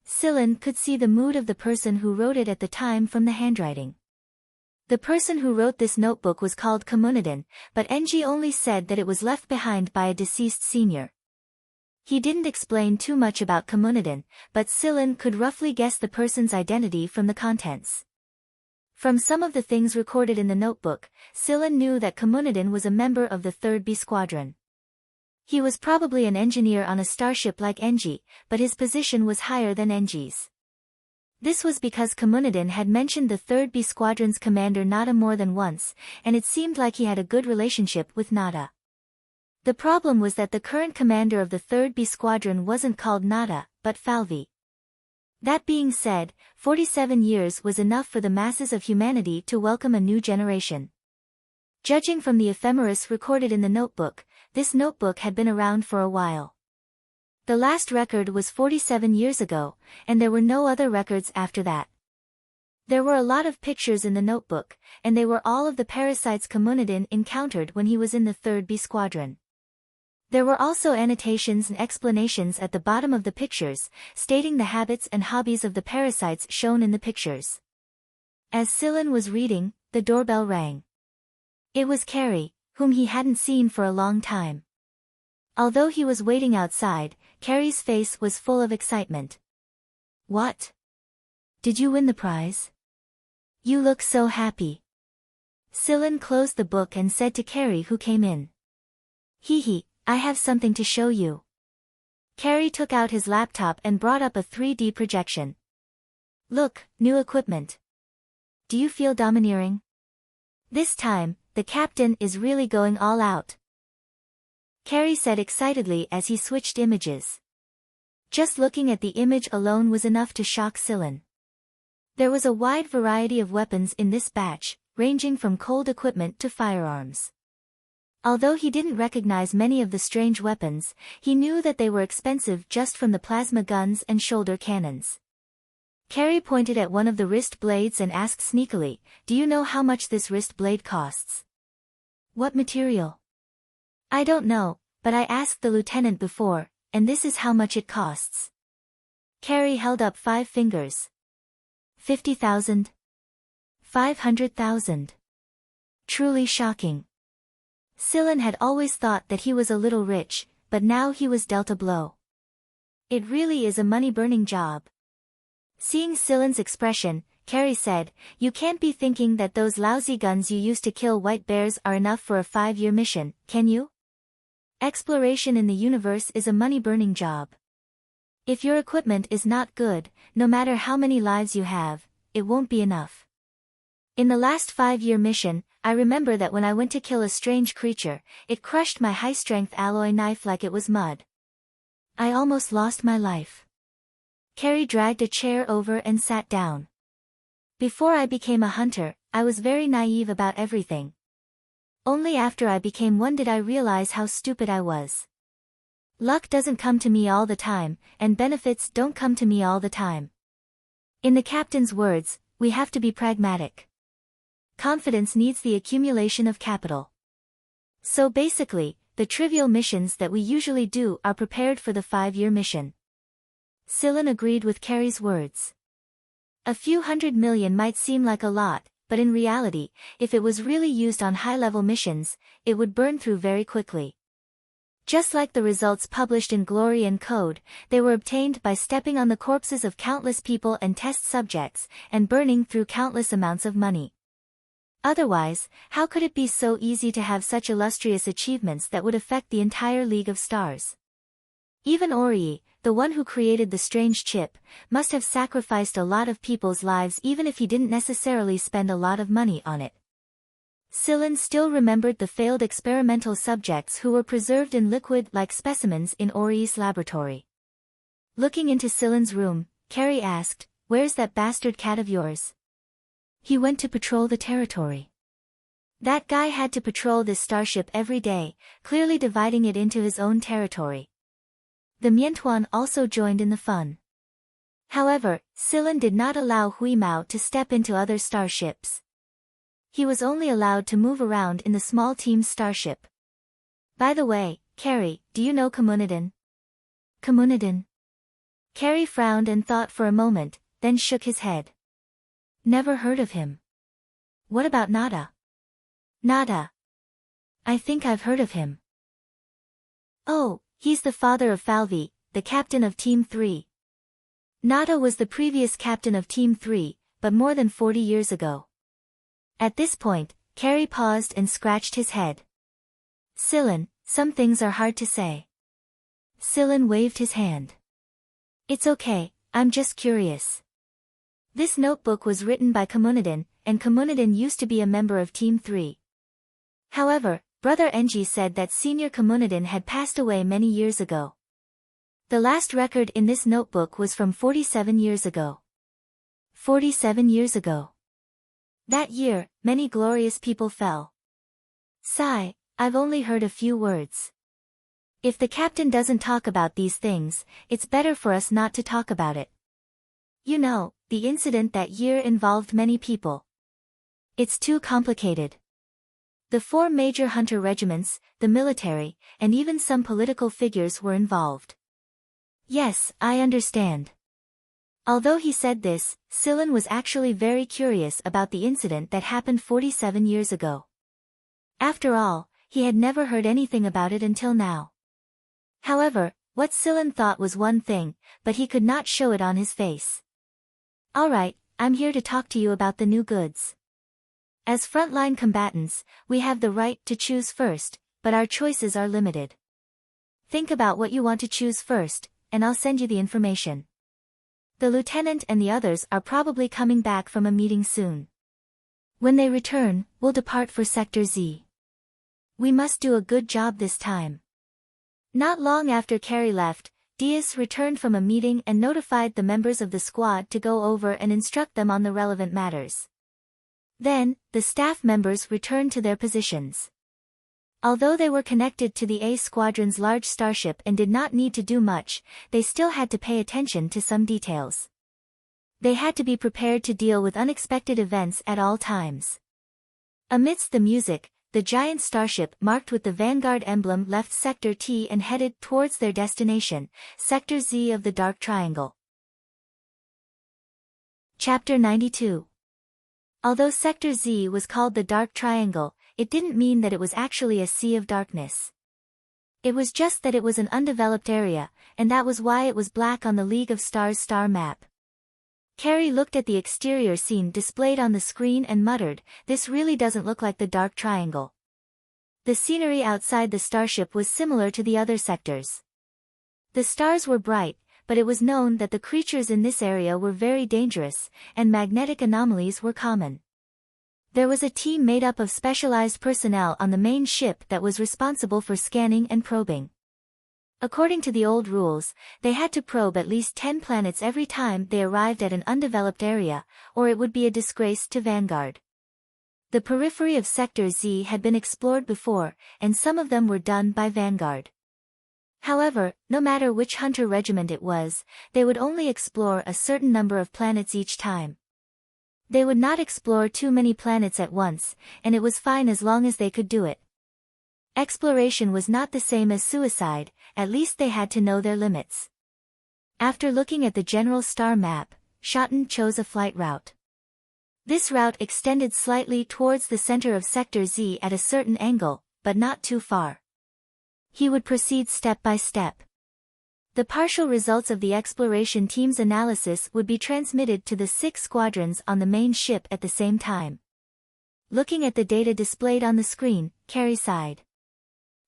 Sillin could see the mood of the person who wrote it at the time from the handwriting. The person who wrote this notebook was called Komunidin, but NG only said that it was left behind by a deceased senior. He didn't explain too much about Komunidin, but Sillin could roughly guess the person's identity from the contents. From some of the things recorded in the notebook, Sillin knew that Komunidin was a member of the 3rd B Squadron. He was probably an engineer on a starship like NG, but his position was higher than NG's. This was because Komunidin had mentioned the 3rd B Squadron's commander Nada more than once, and it seemed like he had a good relationship with Nada. The problem was that the current commander of the 3rd B Squadron wasn't called Nada, but Falvi. That being said, 47 years was enough for the masses of humanity to welcome a new generation. Judging from the ephemeris recorded in the notebook, this notebook had been around for a while. The last record was 47 years ago, and there were no other records after that. There were a lot of pictures in the notebook, and they were all of the parasites Komunidin encountered when he was in the 3rd B Squadron. There were also annotations and explanations at the bottom of the pictures, stating the habits and hobbies of the parasites shown in the pictures. As Sillin was reading, the doorbell rang. It was Carrie, whom he hadn't seen for a long time. Although he was waiting outside, Carrie's face was full of excitement. "What? Did you win the prize? You look so happy." Sillin closed the book and said to Carrie who came in. "Hee, I have something to show you." Carrie took out his laptop and brought up a 3D projection. "Look, new equipment. Do you feel domineering?" This time, the captain is really going all out," Carrie said excitedly as he switched images. Just looking at the image alone was enough to shock Sillin. There was a wide variety of weapons in this batch, ranging from cold equipment to firearms. Although he didn't recognize many of the strange weapons, he knew that they were expensive just from the plasma guns and shoulder cannons. Carrie pointed at one of the wrist blades and asked sneakily, "Do you know how much this wrist blade costs?" "What material?" "I don't know, but I asked the lieutenant before, and this is how much it costs." Carrie held up 5 fingers. 50,000. 500,000. Truly shocking. Sillin had always thought that he was a little rich, but now he was dealt a blow. It really is a money-burning job. Seeing Sillin's expression, Carrie said, "You can't be thinking that those lousy guns you used to kill white bears are enough for a 5-year mission, can you? Exploration in the universe is a money-burning job. If your equipment is not good, no matter how many lives you have, it won't be enough. In the last 5-year mission, I remember that when I went to kill a strange creature, it crushed my high-strength alloy knife like it was mud. I almost lost my life." Carrie dragged a chair over and sat down. "Before I became a hunter, I was very naive about everything. Only after I became one did I realize how stupid I was. Luck doesn't come to me all the time, and benefits don't come to me all the time. In the captain's words, we have to be pragmatic. Confidence needs the accumulation of capital. So basically, the trivial missions that we usually do are prepared for the 5-year mission." Sillin agreed with Carrie's words. A few $100 million might seem like a lot, but in reality, if it was really used on high-level missions, it would burn through very quickly. Just like the results published in Glory and Code, they were obtained by stepping on the corpses of countless people and test subjects, and burning through countless amounts of money. Otherwise, how could it be so easy to have such illustrious achievements that would affect the entire League of Stars? Even Ori, the one who created the strange chip, must have sacrificed a lot of people's lives even if he didn't necessarily spend a lot of money on it. Sillin still remembered the failed experimental subjects who were preserved in liquid-like specimens in Ori's laboratory. Looking into Sillin's room, Carrie asked, "Where's that bastard cat of yours?" "He went to patrol the territory." That guy had to patrol this starship every day, clearly dividing it into his own territory. The Miantuan also joined in the fun. However, Sillin did not allow Huimao to step into other starships. He was only allowed to move around in the small team's starship. "By the way, Carrie, do you know Komunidin?" "Komunidin?" Carrie frowned and thought for a moment, then shook his head. "Never heard of him." "What about Nada?" "Nada. I think I've heard of him." "Oh, he's the father of Falvi, the captain of Team 3. Nada was the previous captain of Team 3, but more than 40 years ago." At this point, Carrie paused and scratched his head. "Sillin, some things are hard to say." Sillin waved his hand. "It's okay, I'm just curious." This notebook was written by Komunidin, and Komunidin used to be a member of Team 3. However, Brother Enji said that Senior Komunidin had passed away many years ago. The last record in this notebook was from 47 years ago. 47 years ago. That year, many glorious people fell. Sigh, I've only heard a few words. If the captain doesn't talk about these things, it's better for us not to talk about it. You know, the incident that year involved many people. It's too complicated. The 4 major hunter regiments, the military, and even some political figures were involved. Yes, I understand. Although he said this, Sillin was actually very curious about the incident that happened 47 years ago. After all, he had never heard anything about it until now. However, what Sillin thought was one thing, but he could not show it on his face. "Alright, I'm here to talk to you about the new goods. As frontline combatants, we have the right to choose first, but our choices are limited. Think about what you want to choose first, and I'll send you the information. The lieutenant and the others are probably coming back from a meeting soon." When they return, we'll depart for Sector Z. We must do a good job this time. Not long after Carrie left, Diaz returned from a meeting and notified the members of the squad to go over and instruct them on the relevant matters. Then, the staff members returned to their positions. Although they were connected to the A Squadron's large starship and did not need to do much, they still had to pay attention to some details. They had to be prepared to deal with unexpected events at all times. Amidst the music, the giant starship marked with the Vanguard emblem left Sector T and headed towards their destination, Sector Z of the Dark Triangle. Chapter 92. Although Sector Z was called the Dark Triangle, it didn't mean that it was actually a sea of darkness. It was just that it was an undeveloped area, and that was why it was black on the League of Stars star map. Carrie looked at the exterior scene displayed on the screen and muttered, "This really doesn't look like the Dark Triangle." The scenery outside the starship was similar to the other sectors. The stars were bright, but it was known that the creatures in this area were very dangerous, and magnetic anomalies were common. There was a team made up of specialized personnel on the main ship that was responsible for scanning and probing. According to the old rules, they had to probe at least 10 planets every time they arrived at an undeveloped area, or it would be a disgrace to Vanguard. The periphery of Sector Z had been explored before, and some of them were done by Vanguard. However, no matter which hunter regiment it was, they would only explore a certain number of planets each time. They would not explore too many planets at once, and it was fine as long as they could do it. Exploration was not the same as suicide, at least they had to know their limits. After looking at the general star map, Shotten chose a flight route. This route extended slightly towards the center of Sector Z at a certain angle, but not too far. He would proceed step by step. The partial results of the exploration team's analysis would be transmitted to the 6 squadrons on the main ship at the same time. Looking at the data displayed on the screen, Carrie sighed.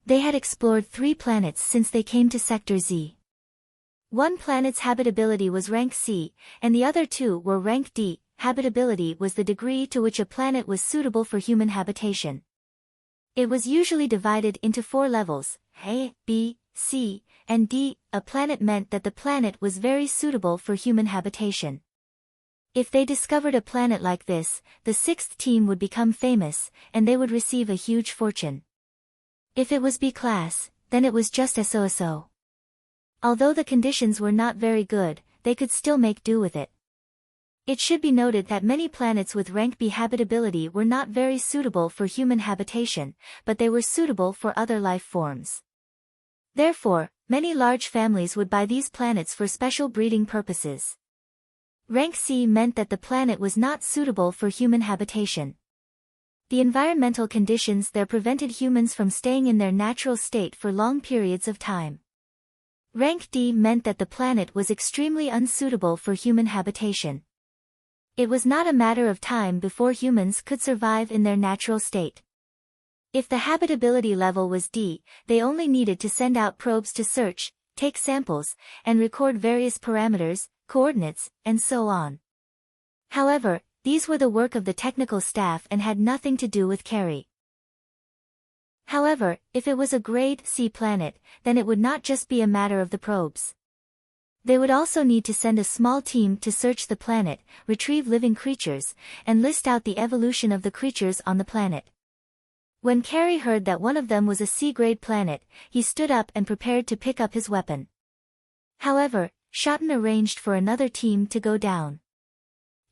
They had explored 3 planets since they came to Sector Z. One planet's habitability was rank C, and the other 2 were rank D. Habitability was the degree to which a planet was suitable for human habitation. It was usually divided into 4 levels, A, B, C, and D. A planet meant that the planet was very suitable for human habitation. If they discovered a planet like this, the 6th team would become famous, and they would receive a huge fortune. If it was B class, then it was just SOSO. Although the conditions were not very good, they could still make do with it. It should be noted that many planets with rank B habitability were not very suitable for human habitation, but they were suitable for other life forms. Therefore, many large families would buy these planets for special breeding purposes. Rank C meant that the planet was not suitable for human habitation. The environmental conditions there prevented humans from staying in their natural state for long periods of time. Rank D meant that the planet was extremely unsuitable for human habitation. It was not a matter of time before humans could survive in their natural state. If the habitability level was D, they only needed to send out probes to search, take samples, and record various parameters, coordinates, and so on. However, these were the work of the technical staff and had nothing to do with Carrie. However, if it was a grade C planet, then it would not just be a matter of the probes. They would also need to send a small team to search the planet, retrieve living creatures, and list out the evolution of the creatures on the planet. When Carrie heard that one of them was a C-grade planet, he stood up and prepared to pick up his weapon. However, Shotten arranged for another team to go down.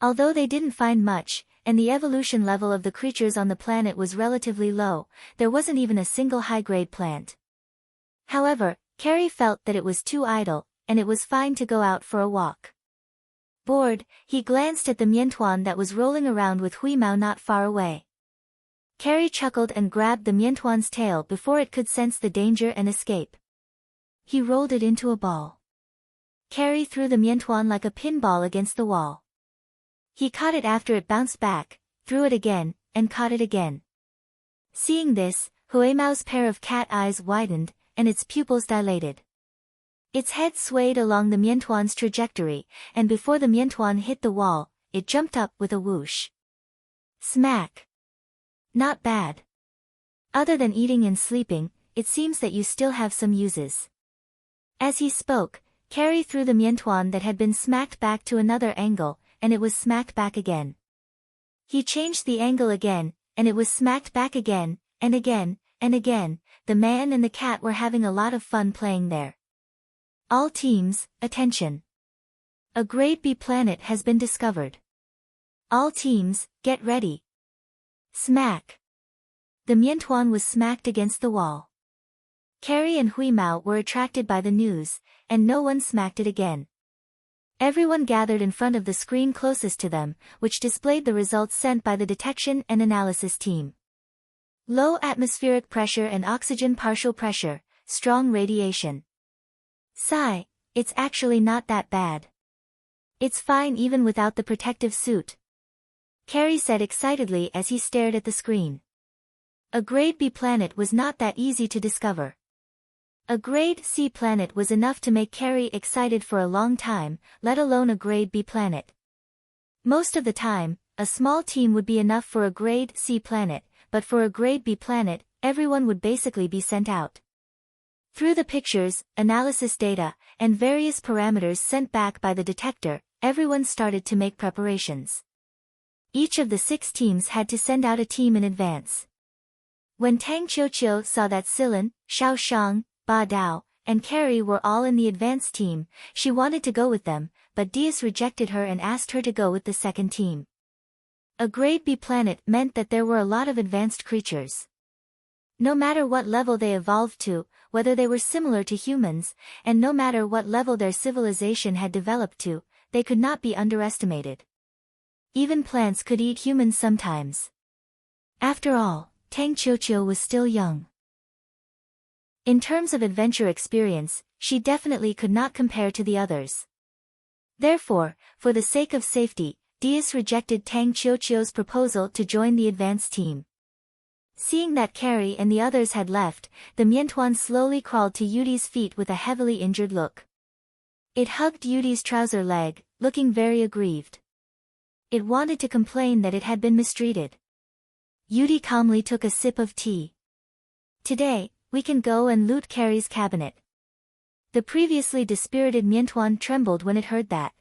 Although they didn't find much, and the evolution level of the creatures on the planet was relatively low, there wasn't even a single high-grade plant. However, Carrie felt that it was too idle, and it was fine to go out for a walk. Bored, he glanced at the Miantuan that was rolling around with Huimao not far away. Carrie chuckled and grabbed the Miantuan's tail before it could sense the danger and escape. He rolled it into a ball. Carrie threw the Miantuan like a pinball against the wall. He caught it after it bounced back, threw it again, and caught it again. Seeing this, Huimao's pair of cat eyes widened, and its pupils dilated. Its head swayed along the Miantuan's trajectory, and before the Miantuan hit the wall, it jumped up with a whoosh. Smack. Not bad. Other than eating and sleeping, it seems that you still have some uses. As he spoke, Carrie threw the miantuan that had been smacked back to another angle, and it was smacked back again. He changed the angle again, and it was smacked back again, and again, and again. The man and the cat were having a lot of fun playing there. All teams, attention. A grade B planet has been discovered. All teams, get ready. Smack. The miantuan was smacked against the wall. Carrie and Huimao were attracted by the news, and no one smacked it again. Everyone gathered in front of the screen closest to them, which displayed the results sent by the detection and analysis team. Low atmospheric pressure and oxygen partial pressure, strong radiation. Sigh, it's actually not that bad. It's fine even without the protective suit. Carrie said excitedly as he stared at the screen. A grade B planet was not that easy to discover. A grade C planet was enough to make Carrie excited for a long time, let alone a grade B planet. Most of the time, a small team would be enough for a grade C planet, but for a grade B planet, everyone would basically be sent out. Through the pictures, analysis data, and various parameters sent back by the detector, everyone started to make preparations. Each of the 6 teams had to send out a team in advance. When Tang Qiuqiu saw that Silin, Xiao Shang, Ba Dao, and Carrie were all in the advanced team, she wanted to go with them, but Diaz rejected her and asked her to go with the second team. A grade B planet meant that there were a lot of advanced creatures. No matter what level they evolved to, whether they were similar to humans, and no matter what level their civilization had developed to, they could not be underestimated. Even plants could eat humans sometimes. After all, Tang Qiuqiu was still young. In terms of adventure experience, she definitely could not compare to the others. Therefore, for the sake of safety, Diaz rejected Tang Qiuqiu's proposal to join the advanced team. Seeing that Carrie and the others had left, the miantuan slowly crawled to Yudi's feet with a heavily injured look. It hugged Yudi's trouser leg, looking very aggrieved. It wanted to complain that it had been mistreated. Yudi calmly took a sip of tea. Today, we can go and loot Carrie's cabinet. The previously dispirited miantuan trembled when it heard that.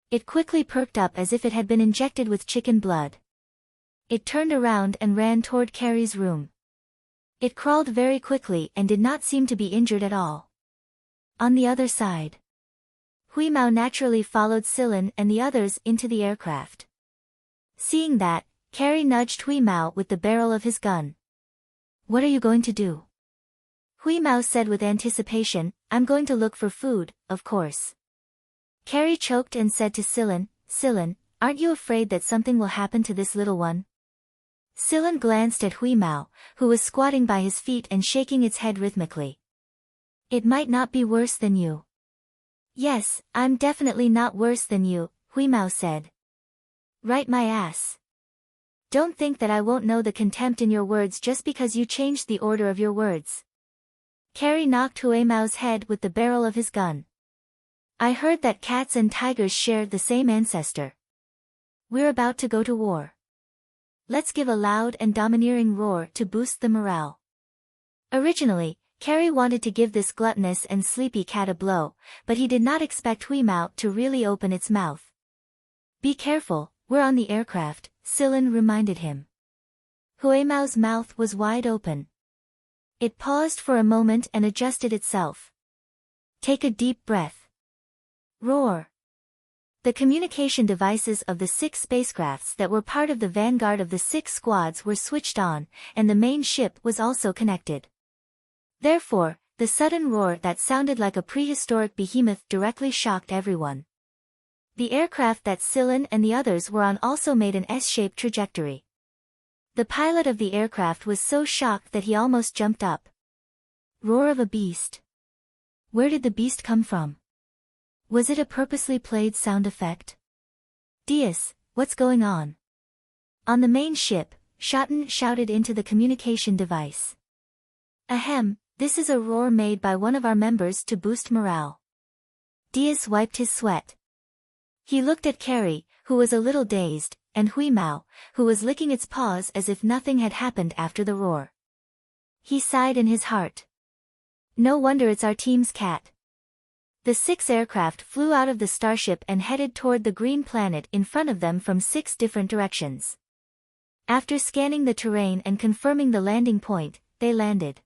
It quickly perked up as if it had been injected with chicken blood. It turned around and ran toward Carrie's room. It crawled very quickly and did not seem to be injured at all. On the other side, Huimao naturally followed Silin and the others into the aircraft. Seeing that, Carrie nudged Huimao with the barrel of his gun. What are you going to do? Huimao said with anticipation, I'm going to look for food, of course. Carrie choked and said to Silin, Silin, aren't you afraid that something will happen to this little one? Silin glanced at Huimao, who was squatting by his feet and shaking its head rhythmically. It might not be worse than you. Yes, I'm definitely not worse than you, Huimao said. Right my ass. Don't think that I won't know the contempt in your words just because you changed the order of your words. Carrie knocked Huimao's head with the barrel of his gun. I heard that cats and tigers shared the same ancestor. We're about to go to war. Let's give a loud and domineering roar to boost the morale. Originally, Carrie wanted to give this gluttonous and sleepy cat a blow, but he did not expect Huimao to really open its mouth. Be careful, we're on the aircraft, Silin reminded him. Huimao's mouth was wide open. It paused for a moment and adjusted itself. Take a deep breath. Roar. The communication devices of the 6 spacecrafts that were part of the vanguard of the 6 squads were switched on, and the main ship was also connected. Therefore, the sudden roar that sounded like a prehistoric behemoth directly shocked everyone. The aircraft that Silin and the others were on also made an S-shaped trajectory. The pilot of the aircraft was so shocked that he almost jumped up. Roar of a beast. Where did the beast come from? Was it a purposely played sound effect? Diaz, what's going on? On the main ship, Shotten shouted into the communication device. Ahem, this is a roar made by one of our members to boost morale. Diaz wiped his sweat. He looked at Carrie, who was a little dazed, and Hui Mao, who was licking its paws as if nothing had happened after the roar. He sighed in his heart. No wonder it's our team's cat. The 6 aircraft flew out of the starship and headed toward the green planet in front of them from 6 different directions. After scanning the terrain and confirming the landing point, they landed.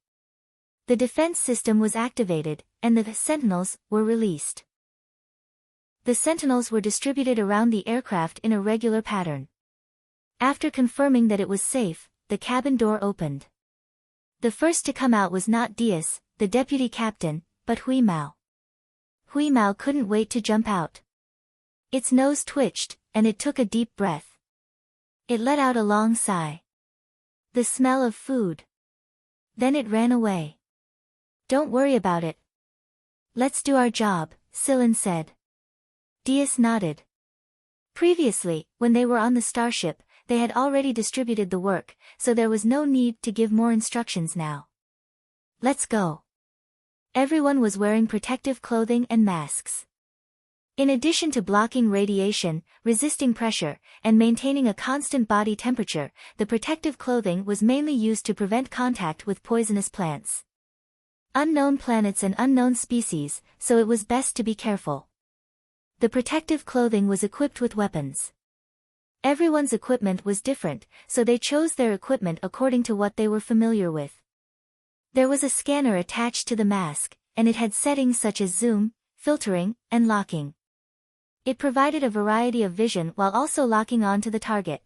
The defense system was activated, and the sentinels were released. The sentinels were distributed around the aircraft in a regular pattern. After confirming that it was safe, the cabin door opened. The first to come out was not Diaz, the deputy captain, but Hui Mao. Hui Mao couldn't wait to jump out. Its nose twitched, and it took a deep breath. It let out a long sigh. The smell of food. Then it ran away. Don't worry about it. Let's do our job, Silen said. Diaz nodded. Previously, when they were on the starship, they had already distributed the work, so there was no need to give more instructions now. Let's go. Everyone was wearing protective clothing and masks. In addition to blocking radiation, resisting pressure, and maintaining a constant body temperature, the protective clothing was mainly used to prevent contact with poisonous plants. Unknown planets and unknown species, so it was best to be careful. The protective clothing was equipped with weapons. Everyone's equipment was different, so they chose their equipment according to what they were familiar with. There was a scanner attached to the mask, and it had settings such as zoom, filtering, and locking. It provided a variety of vision while also locking on to the target.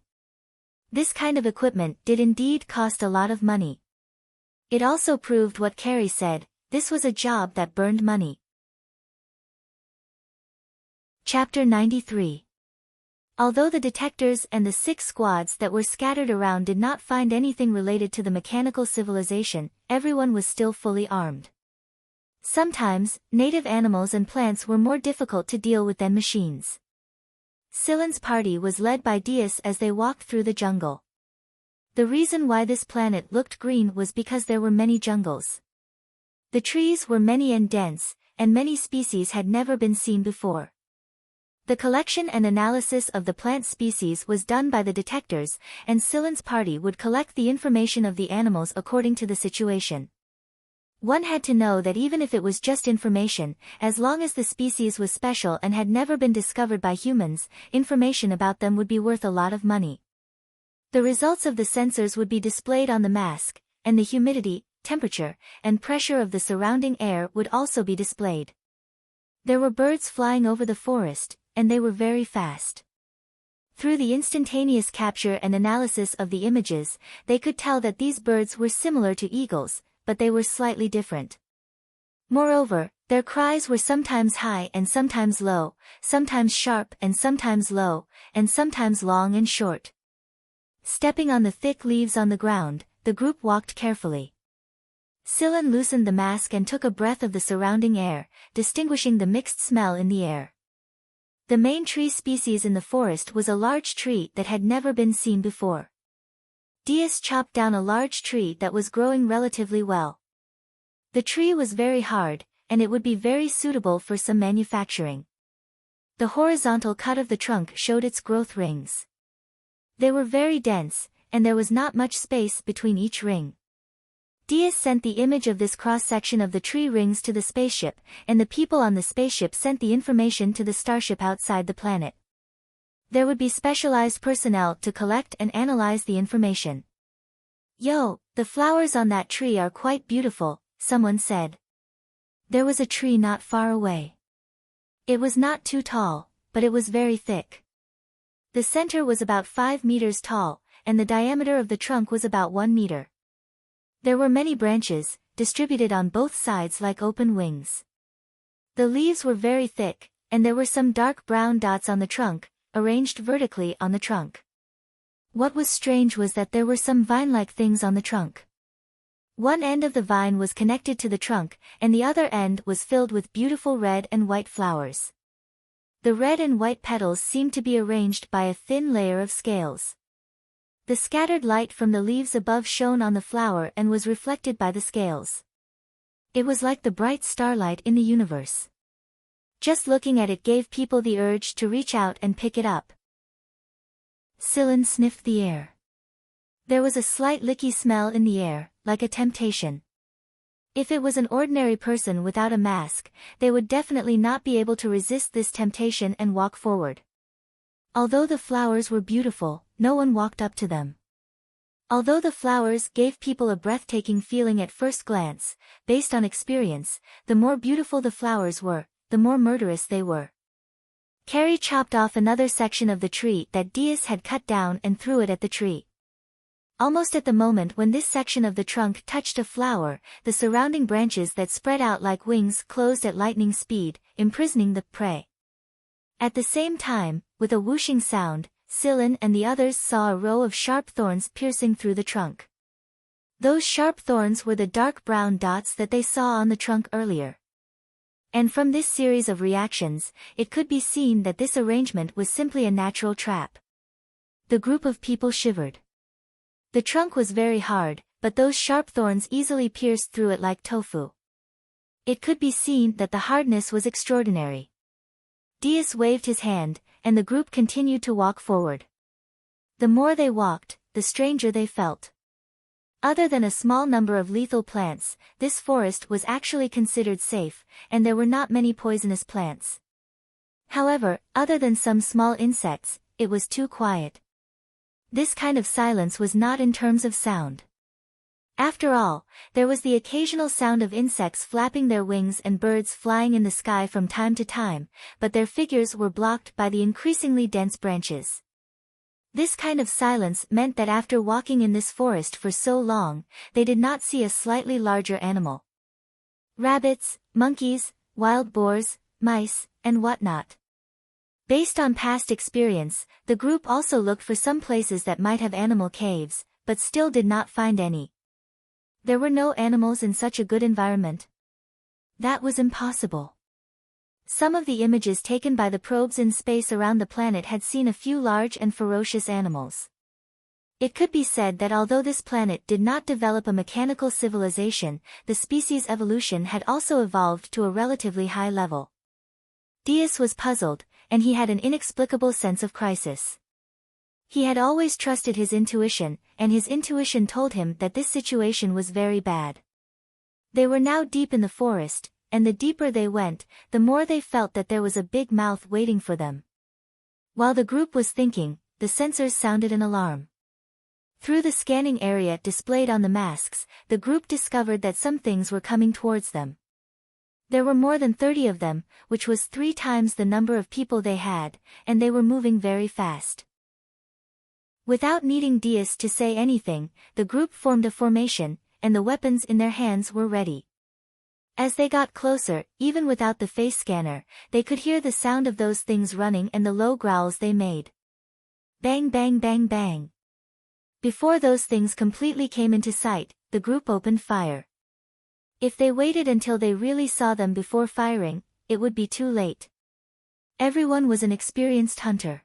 This kind of equipment did indeed cost a lot of money. It also proved what Carrie said, this was a job that burned money. Chapter 93. Although the detectors and the 6 squads that were scattered around did not find anything related to the mechanical civilization, everyone was still fully armed. Sometimes, native animals and plants were more difficult to deal with than machines. Silen's party was led by Diaz as they walked through the jungle. The reason why this planet looked green was because there were many jungles. The trees were many and dense, and many species had never been seen before. The collection and analysis of the plant species was done by the detectors, and Silen's party would collect the information of the animals according to the situation. One had to know that even if it was just information, as long as the species was special and had never been discovered by humans, information about them would be worth a lot of money. The results of the sensors would be displayed on the mask, and the humidity, temperature, and pressure of the surrounding air would also be displayed. There were birds flying over the forest, and they were very fast. Through the instantaneous capture and analysis of the images, they could tell that these birds were similar to eagles, but they were slightly different. Moreover, their cries were sometimes high and sometimes low, sometimes sharp and sometimes low, and sometimes long and short. Stepping on the thick leaves on the ground, the group walked carefully. Silen loosened the mask and took a breath of the surrounding air, distinguishing the mixed smell in the air. The main tree species in the forest was a large tree that had never been seen before. Diaz chopped down a large tree that was growing relatively well. The tree was very hard, and it would be very suitable for some manufacturing. The horizontal cut of the trunk showed its growth rings. They were very dense, and there was not much space between each ring. Diaz sent the image of this cross-section of the tree rings to the spaceship, and the people on the spaceship sent the information to the starship outside the planet. There would be specialized personnel to collect and analyze the information. "Yo, the flowers on that tree are quite beautiful," someone said. There was a tree not far away. It was not too tall, but it was very thick. The center was about 5 meters tall, and the diameter of the trunk was about 1 meter. There were many branches, distributed on both sides like open wings. The leaves were very thick, and there were some dark brown dots on the trunk, arranged vertically on the trunk. What was strange was that there were some vine-like things on the trunk. One end of the vine was connected to the trunk, and the other end was filled with beautiful red and white flowers. The red and white petals seemed to be arranged by a thin layer of scales. The scattered light from the leaves above shone on the flower and was reflected by the scales. It was like the bright starlight in the universe. Just looking at it gave people the urge to reach out and pick it up. Scylla sniffed the air. There was a slight licky smell in the air, like a temptation. If it was an ordinary person without a mask, they would definitely not be able to resist this temptation and walk forward. Although the flowers were beautiful, no one walked up to them. Although the flowers gave people a breathtaking feeling at first glance, based on experience, the more beautiful the flowers were, the more murderous they were. Carrie chopped off another section of the tree that Diaz had cut down and threw it at the tree. Almost at the moment when this section of the trunk touched a flower, the surrounding branches that spread out like wings closed at lightning speed, imprisoning the prey. At the same time, with a whooshing sound, Scylla and the others saw a row of sharp thorns piercing through the trunk. Those sharp thorns were the dark brown dots that they saw on the trunk earlier. And from this series of reactions, it could be seen that this arrangement was simply a natural trap. The group of people shivered. The trunk was very hard, but those sharp thorns easily pierced through it like tofu. It could be seen that the hardness was extraordinary. Diaz waved his hand, and the group continued to walk forward. The more they walked, the stranger they felt. Other than a small number of lethal plants, this forest was actually considered safe, and there were not many poisonous plants. However, other than some small insects, it was too quiet. This kind of silence was not in terms of sound. After all, there was the occasional sound of insects flapping their wings and birds flying in the sky from time to time, but their figures were blocked by the increasingly dense branches. This kind of silence meant that after walking in this forest for so long, they did not see a slightly larger animal. Rabbits, monkeys, wild boars, mice, and whatnot. Based on past experience, the group also looked for some places that might have animal caves, but still did not find any. There were no animals in such a good environment. That was impossible. Some of the images taken by the probes in space around the planet had seen a few large and ferocious animals. It could be said that although this planet did not develop a mechanical civilization, the species evolution had also evolved to a relatively high level. Diaz was puzzled, and he had an inexplicable sense of crisis. He had always trusted his intuition, and his intuition told him that this situation was very bad. They were now deep in the forest, and the deeper they went, the more they felt that there was a big mouth waiting for them. While the group was thinking, the sensors sounded an alarm. Through the scanning area displayed on the masks, the group discovered that some things were coming towards them. There were more than 30 of them, which was 3 times the number of people they had, and they were moving very fast. Without needing Diaz to say anything, the group formed a formation, and the weapons in their hands were ready. As they got closer, even without the face scanner, they could hear the sound of those things running and the low growls they made. Bang bang bang bang. Before those things completely came into sight, the group opened fire. If they waited until they really saw them before firing, it would be too late. Everyone was an experienced hunter.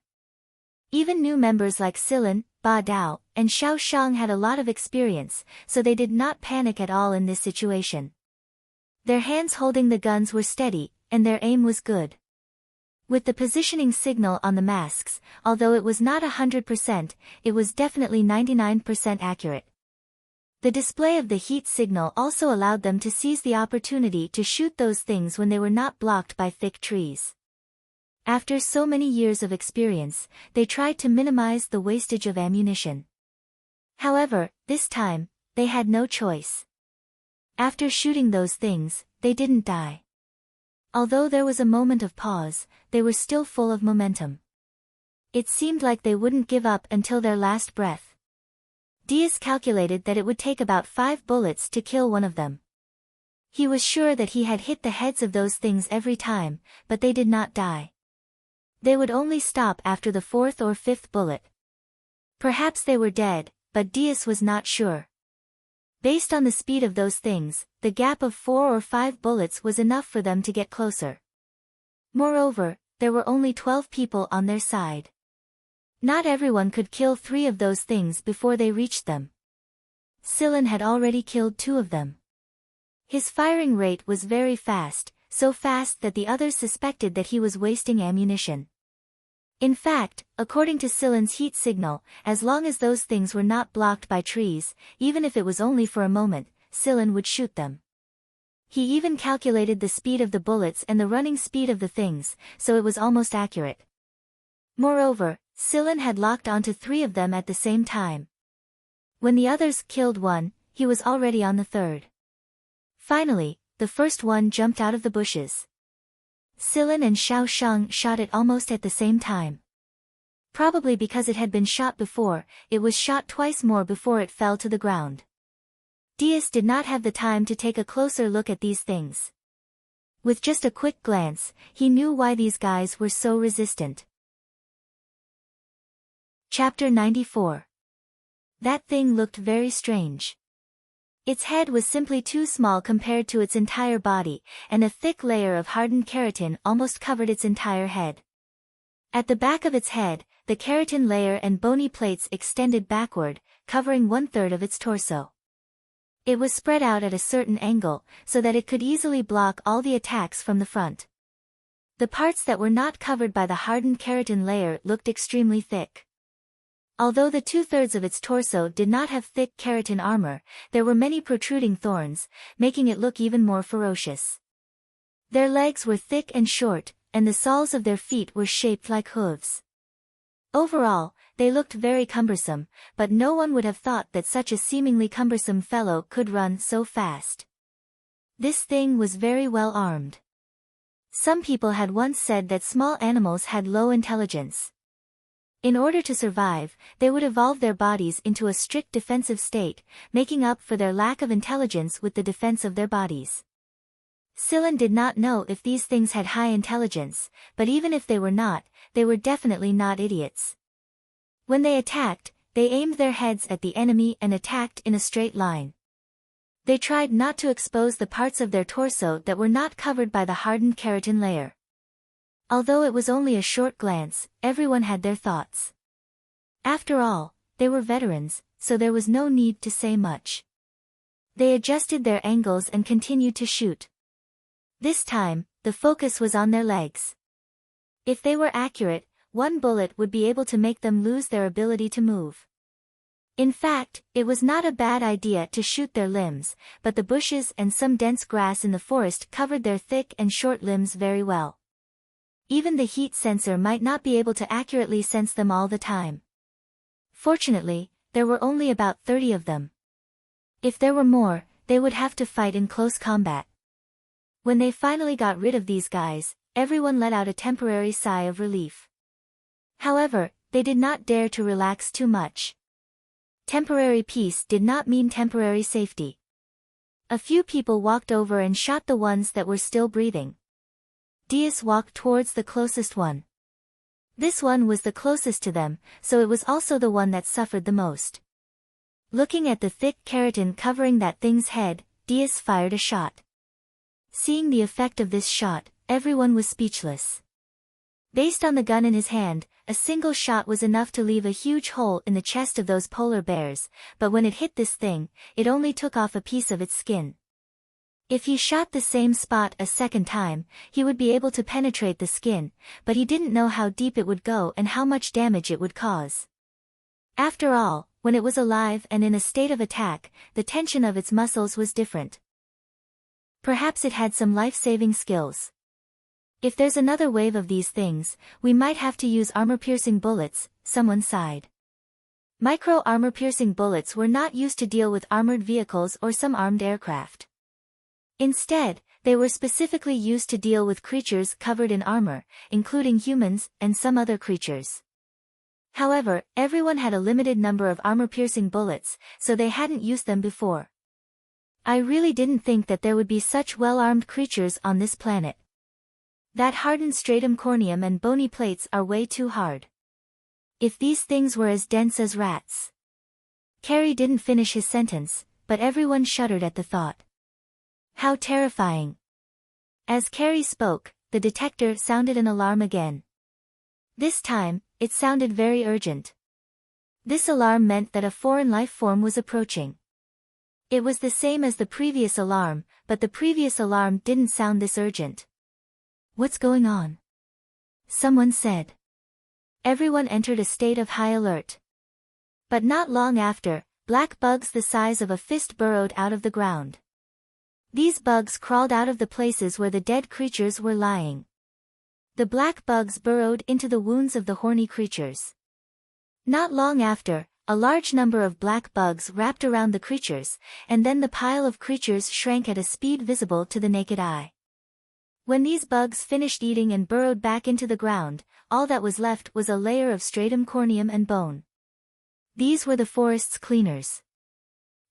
Even new members like Scylla, Ba Dao, and Xiao Shang had a lot of experience, so they did not panic at all in this situation. Their hands holding the guns were steady, and their aim was good. With the positioning signal on the masks, although it was not 100%, it was definitely 99% accurate. The display of the heat signal also allowed them to seize the opportunity to shoot those things when they were not blocked by thick trees. After so many years of experience, they tried to minimize the wastage of ammunition. However, this time, they had no choice. After shooting those things, they didn't die. Although there was a moment of pause, they were still full of momentum. It seemed like they wouldn't give up until their last breath. Diaz calculated that it would take about 5 bullets to kill one of them. He was sure that he had hit the heads of those things every time, but they did not die. They would only stop after the 4th or 5th bullet. Perhaps they were dead, but Diaz was not sure. Based on the speed of those things, the gap of 4 or 5 bullets was enough for them to get closer. Moreover, there were only 12 people on their side. Not everyone could kill 3 of those things before they reached them. Scylla had already killed 2 of them. His firing rate was very fast, so fast that the others suspected that he was wasting ammunition. In fact, according to Silen's heat signal, as long as those things were not blocked by trees, even if it was only for a moment, Silen would shoot them. He even calculated the speed of the bullets and the running speed of the things, so it was almost accurate. Moreover, Silen had locked onto 3 of them at the same time. When the others killed one, he was already on the third. Finally, the first one jumped out of the bushes. Silen and Xiao Sheng shot it almost at the same time. Probably because it had been shot before, it was shot twice more before it fell to the ground. Diaz did not have the time to take a closer look at these things. With just a quick glance, he knew why these guys were so resistant. Chapter 94. That thing looked very strange. Its head was simply too small compared to its entire body, and a thick layer of hardened keratin almost covered its entire head. At the back of its head, the keratin layer and bony plates extended backward, covering 1/3 of its torso. It was spread out at a certain angle, so that it could easily block all the attacks from the front. The parts that were not covered by the hardened keratin layer looked extremely thick. Although the 2/3 of its torso did not have thick keratin armor, there were many protruding thorns, making it look even more ferocious. Their legs were thick and short, and the soles of their feet were shaped like hooves. Overall, they looked very cumbersome, but no one would have thought that such a seemingly cumbersome fellow could run so fast. This thing was very well armed. Some people had once said that small animals had low intelligence. In order to survive, they would evolve their bodies into a strict defensive state, making up for their lack of intelligence with the defense of their bodies. Silen did not know if these things had high intelligence, but even if they were not, they were definitely not idiots. When they attacked, they aimed their heads at the enemy and attacked in a straight line. They tried not to expose the parts of their torso that were not covered by the hardened keratin layer. Although it was only a short glance, everyone had their thoughts. After all, they were veterans, so there was no need to say much. They adjusted their angles and continued to shoot. This time, the focus was on their legs. If they were accurate, one bullet would be able to make them lose their ability to move. In fact, it was not a bad idea to shoot their limbs, but the bushes and some dense grass in the forest covered their thick and short limbs very well. Even the heat sensor might not be able to accurately sense them all the time. Fortunately, there were only about 30 of them. If there were more, they would have to fight in close combat. When they finally got rid of these guys, everyone let out a temporary sigh of relief. However, they did not dare to relax too much. Temporary peace did not mean temporary safety. A few people walked over and shot the ones that were still breathing. Diaz walked towards the closest one. This one was the closest to them, so it was also the one that suffered the most. Looking at the thick keratin covering that thing's head, Diaz fired a shot. Seeing the effect of this shot, everyone was speechless. Based on the gun in his hand, a single shot was enough to leave a huge hole in the chest of those polar bears, but when it hit this thing, it only took off a piece of its skin. If he shot the same spot a second time, he would be able to penetrate the skin, but he didn't know how deep it would go and how much damage it would cause. After all, when it was alive and in a state of attack, the tension of its muscles was different. Perhaps it had some life-saving skills. If there's another wave of these things, we might have to use armor-piercing bullets, someone sighed. Micro-armor-piercing bullets were not used to deal with armored vehicles or some armed aircraft. Instead, they were specifically used to deal with creatures covered in armor, including humans and some other creatures. However, everyone had a limited number of armor-piercing bullets, so they hadn't used them before. I really didn't think that there would be such well-armed creatures on this planet. That hardened stratum corneum and bony plates are way too hard. If these things were as dense as rats. Carrie didn't finish his sentence, but everyone shuddered at the thought. How terrifying. As Carrie spoke, the detector sounded an alarm again. This time, it sounded very urgent. This alarm meant that a foreign life form was approaching. It was the same as the previous alarm, but the previous alarm didn't sound this urgent. What's going on? Someone said. Everyone entered a state of high alert. But not long after, black bugs the size of a fist burrowed out of the ground. These bugs crawled out of the places where the dead creatures were lying. The black bugs burrowed into the wounds of the horny creatures. Not long after, a large number of black bugs wrapped around the creatures, and then the pile of creatures shrank at a speed visible to the naked eye. When these bugs finished eating and burrowed back into the ground, all that was left was a layer of stratum corneum and bone. These were the forest's cleaners.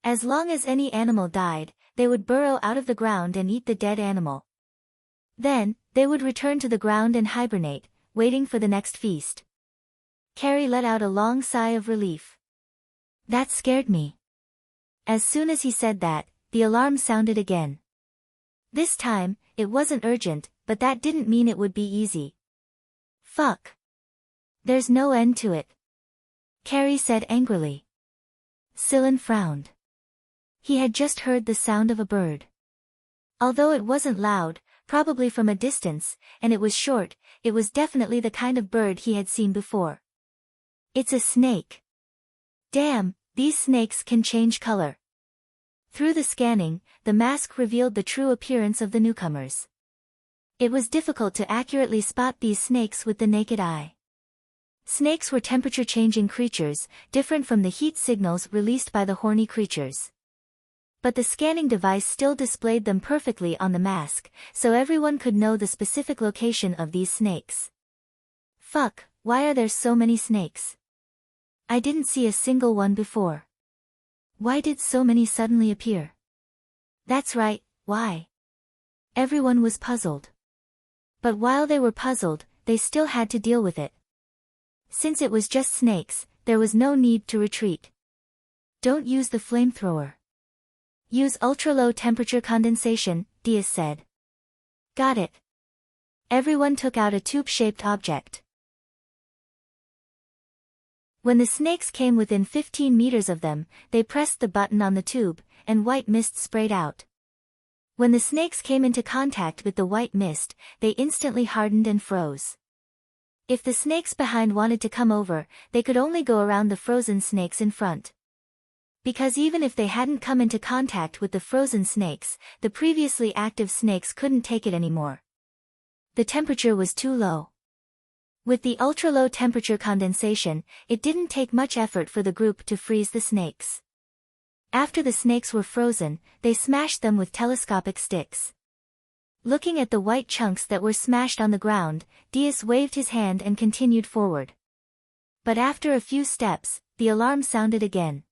As long as any animal died, they would burrow out of the ground and eat the dead animal. Then, they would return to the ground and hibernate, waiting for the next feast. Carrie let out a long sigh of relief. That scared me. As soon as he said that, the alarm sounded again. This time, it wasn't urgent, but that didn't mean it would be easy. Fuck. There's no end to it. Carrie said angrily. Sillin frowned. He had just heard the sound of a bird. Although it wasn't loud, probably from a distance, and it was short, it was definitely the kind of bird he had seen before. It's a snake. Damn, these snakes can change color. Through the scanning, the mask revealed the true appearance of the newcomers. It was difficult to accurately spot these snakes with the naked eye. Snakes were temperature-changing creatures, different from the heat signals released by the horny creatures. But the scanning device still displayed them perfectly on the mask, so everyone could know the specific location of these snakes. Fuck, why are there so many snakes? I didn't see a single one before. Why did so many suddenly appear? That's right, why? Everyone was puzzled. But while they were puzzled, they still had to deal with it. Since it was just snakes, there was no need to retreat. Don't use the flamethrower. Use ultra-low temperature condensation, Diaz said. Got it. Everyone took out a tube-shaped object. When the snakes came within 15 meters of them, they pressed the button on the tube, and white mist sprayed out. When the snakes came into contact with the white mist, they instantly hardened and froze. If the snakes behind wanted to come over, they could only go around the frozen snakes in front. Because even if they hadn't come into contact with the frozen snakes, the previously active snakes couldn't take it anymore. The temperature was too low. With the ultra-low temperature condensation, it didn't take much effort for the group to freeze the snakes. After the snakes were frozen, they smashed them with telescopic sticks. Looking at the white chunks that were smashed on the ground, Diaz waved his hand and continued forward. But after a few steps, the alarm sounded again.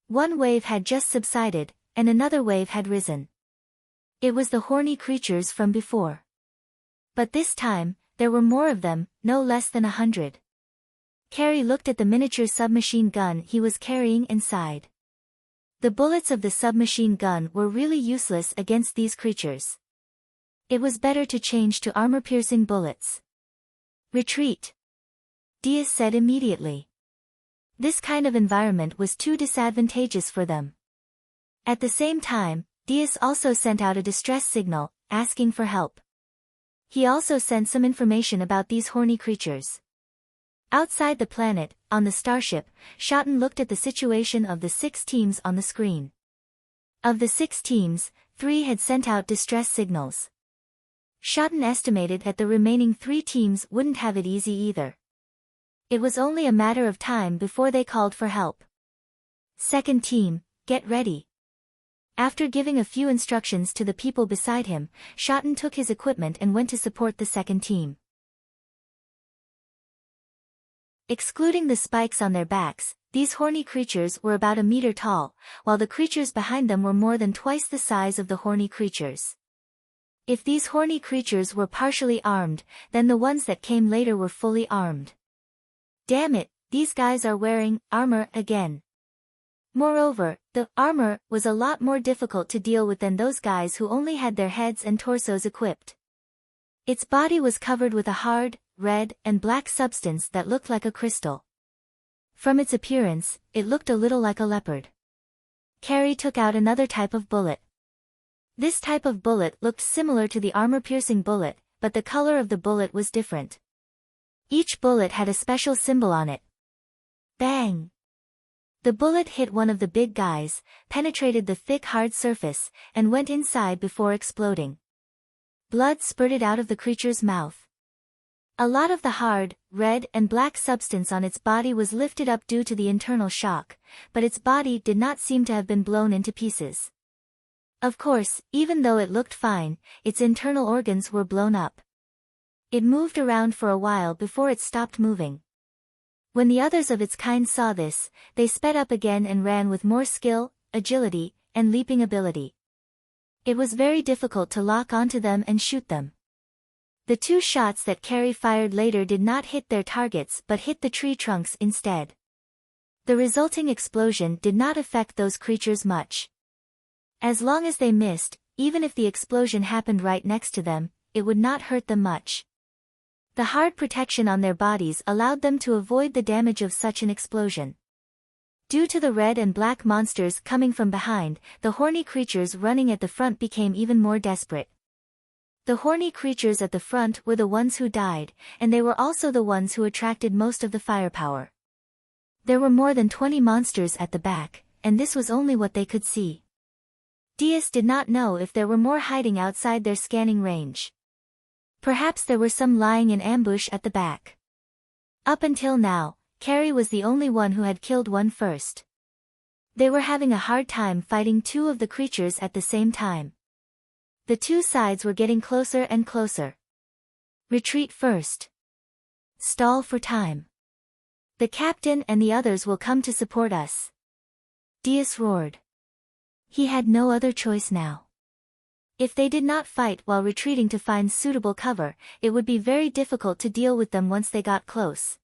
One wave had just subsided, and another wave had risen. It was the horny creatures from before. But this time, there were more of them, no less than 100. Carrie looked at the miniature submachine gun he was carrying and sighed. The bullets of the submachine gun were really useless against these creatures. It was better to change to armor-piercing bullets. Retreat, Diaz said immediately. This kind of environment was too disadvantageous for them. At the same time, Diaz also sent out a distress signal, asking for help. He also sent some information about these horny creatures. Outside the planet, on the starship, Schotten looked at the situation of the 6 teams on the screen. Of the 6 teams, 3 had sent out distress signals. Schotten estimated that the remaining 3 teams wouldn't have it easy either. It was only a matter of time before they called for help. Second team, get ready. After giving a few instructions to the people beside him, Schotten took his equipment and went to support the second team. Excluding the spikes on their backs, these horny creatures were about a meter tall, while the creatures behind them were more than twice the size of the horny creatures. If these horny creatures were partially armed, then the ones that came later were fully armed. Damn it, these guys are wearing armor again. Moreover, the armor was a lot more difficult to deal with than those guys who only had their heads and torsos equipped. Its body was covered with a hard, red, and black substance that looked like a crystal. From its appearance, it looked a little like a leopard. Carrie took out another type of bullet. This type of bullet looked similar to the armor-piercing bullet, but the color of the bullet was different. Each bullet had a special symbol on it. Bang! The bullet hit one of the big guys, penetrated the thick hard surface, and went inside before exploding. Blood spurted out of the creature's mouth. A lot of the hard, red and black substance on its body was lifted up due to the internal shock, but its body did not seem to have been blown into pieces. Of course, even though it looked fine, its internal organs were blown up. It moved around for a while before it stopped moving. When the others of its kind saw this, they sped up again and ran with more skill, agility, and leaping ability. It was very difficult to lock onto them and shoot them. The two shots that Carrie fired later did not hit their targets but hit the tree trunks instead. The resulting explosion did not affect those creatures much. As long as they missed, even if the explosion happened right next to them, it would not hurt them much. The hard protection on their bodies allowed them to avoid the damage of such an explosion. Due to the red and black monsters coming from behind, the horny creatures running at the front became even more desperate. The horny creatures at the front were the ones who died, and they were also the ones who attracted most of the firepower. There were more than 20 monsters at the back, and this was only what they could see. Diaz did not know if there were more hiding outside their scanning range. Perhaps there were some lying in ambush at the back. Up until now, Carrie was the only one who had killed one first. They were having a hard time fighting two of the creatures at the same time. The two sides were getting closer and closer. Retreat first. Stall for time. The captain and the others will come to support us. Diaz roared. He had no other choice now. If they did not fight while retreating to find suitable cover, it would be very difficult to deal with them once they got close.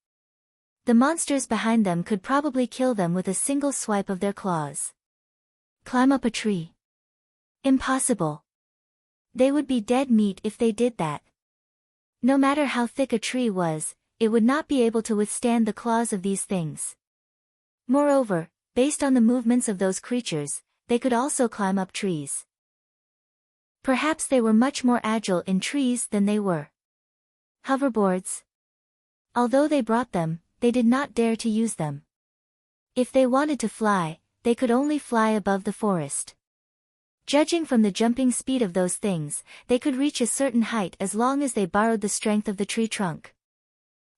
The monsters behind them could probably kill them with a single swipe of their claws. Climb up a tree. Impossible. They would be dead meat if they did that. No matter how thick a tree was, it would not be able to withstand the claws of these things. Moreover, based on the movements of those creatures, they could also climb up trees. Perhaps they were much more agile in trees than they were. Hoverboards. Although they brought them, they did not dare to use them. If they wanted to fly, they could only fly above the forest. Judging from the jumping speed of those things, they could reach a certain height as long as they borrowed the strength of the tree trunk.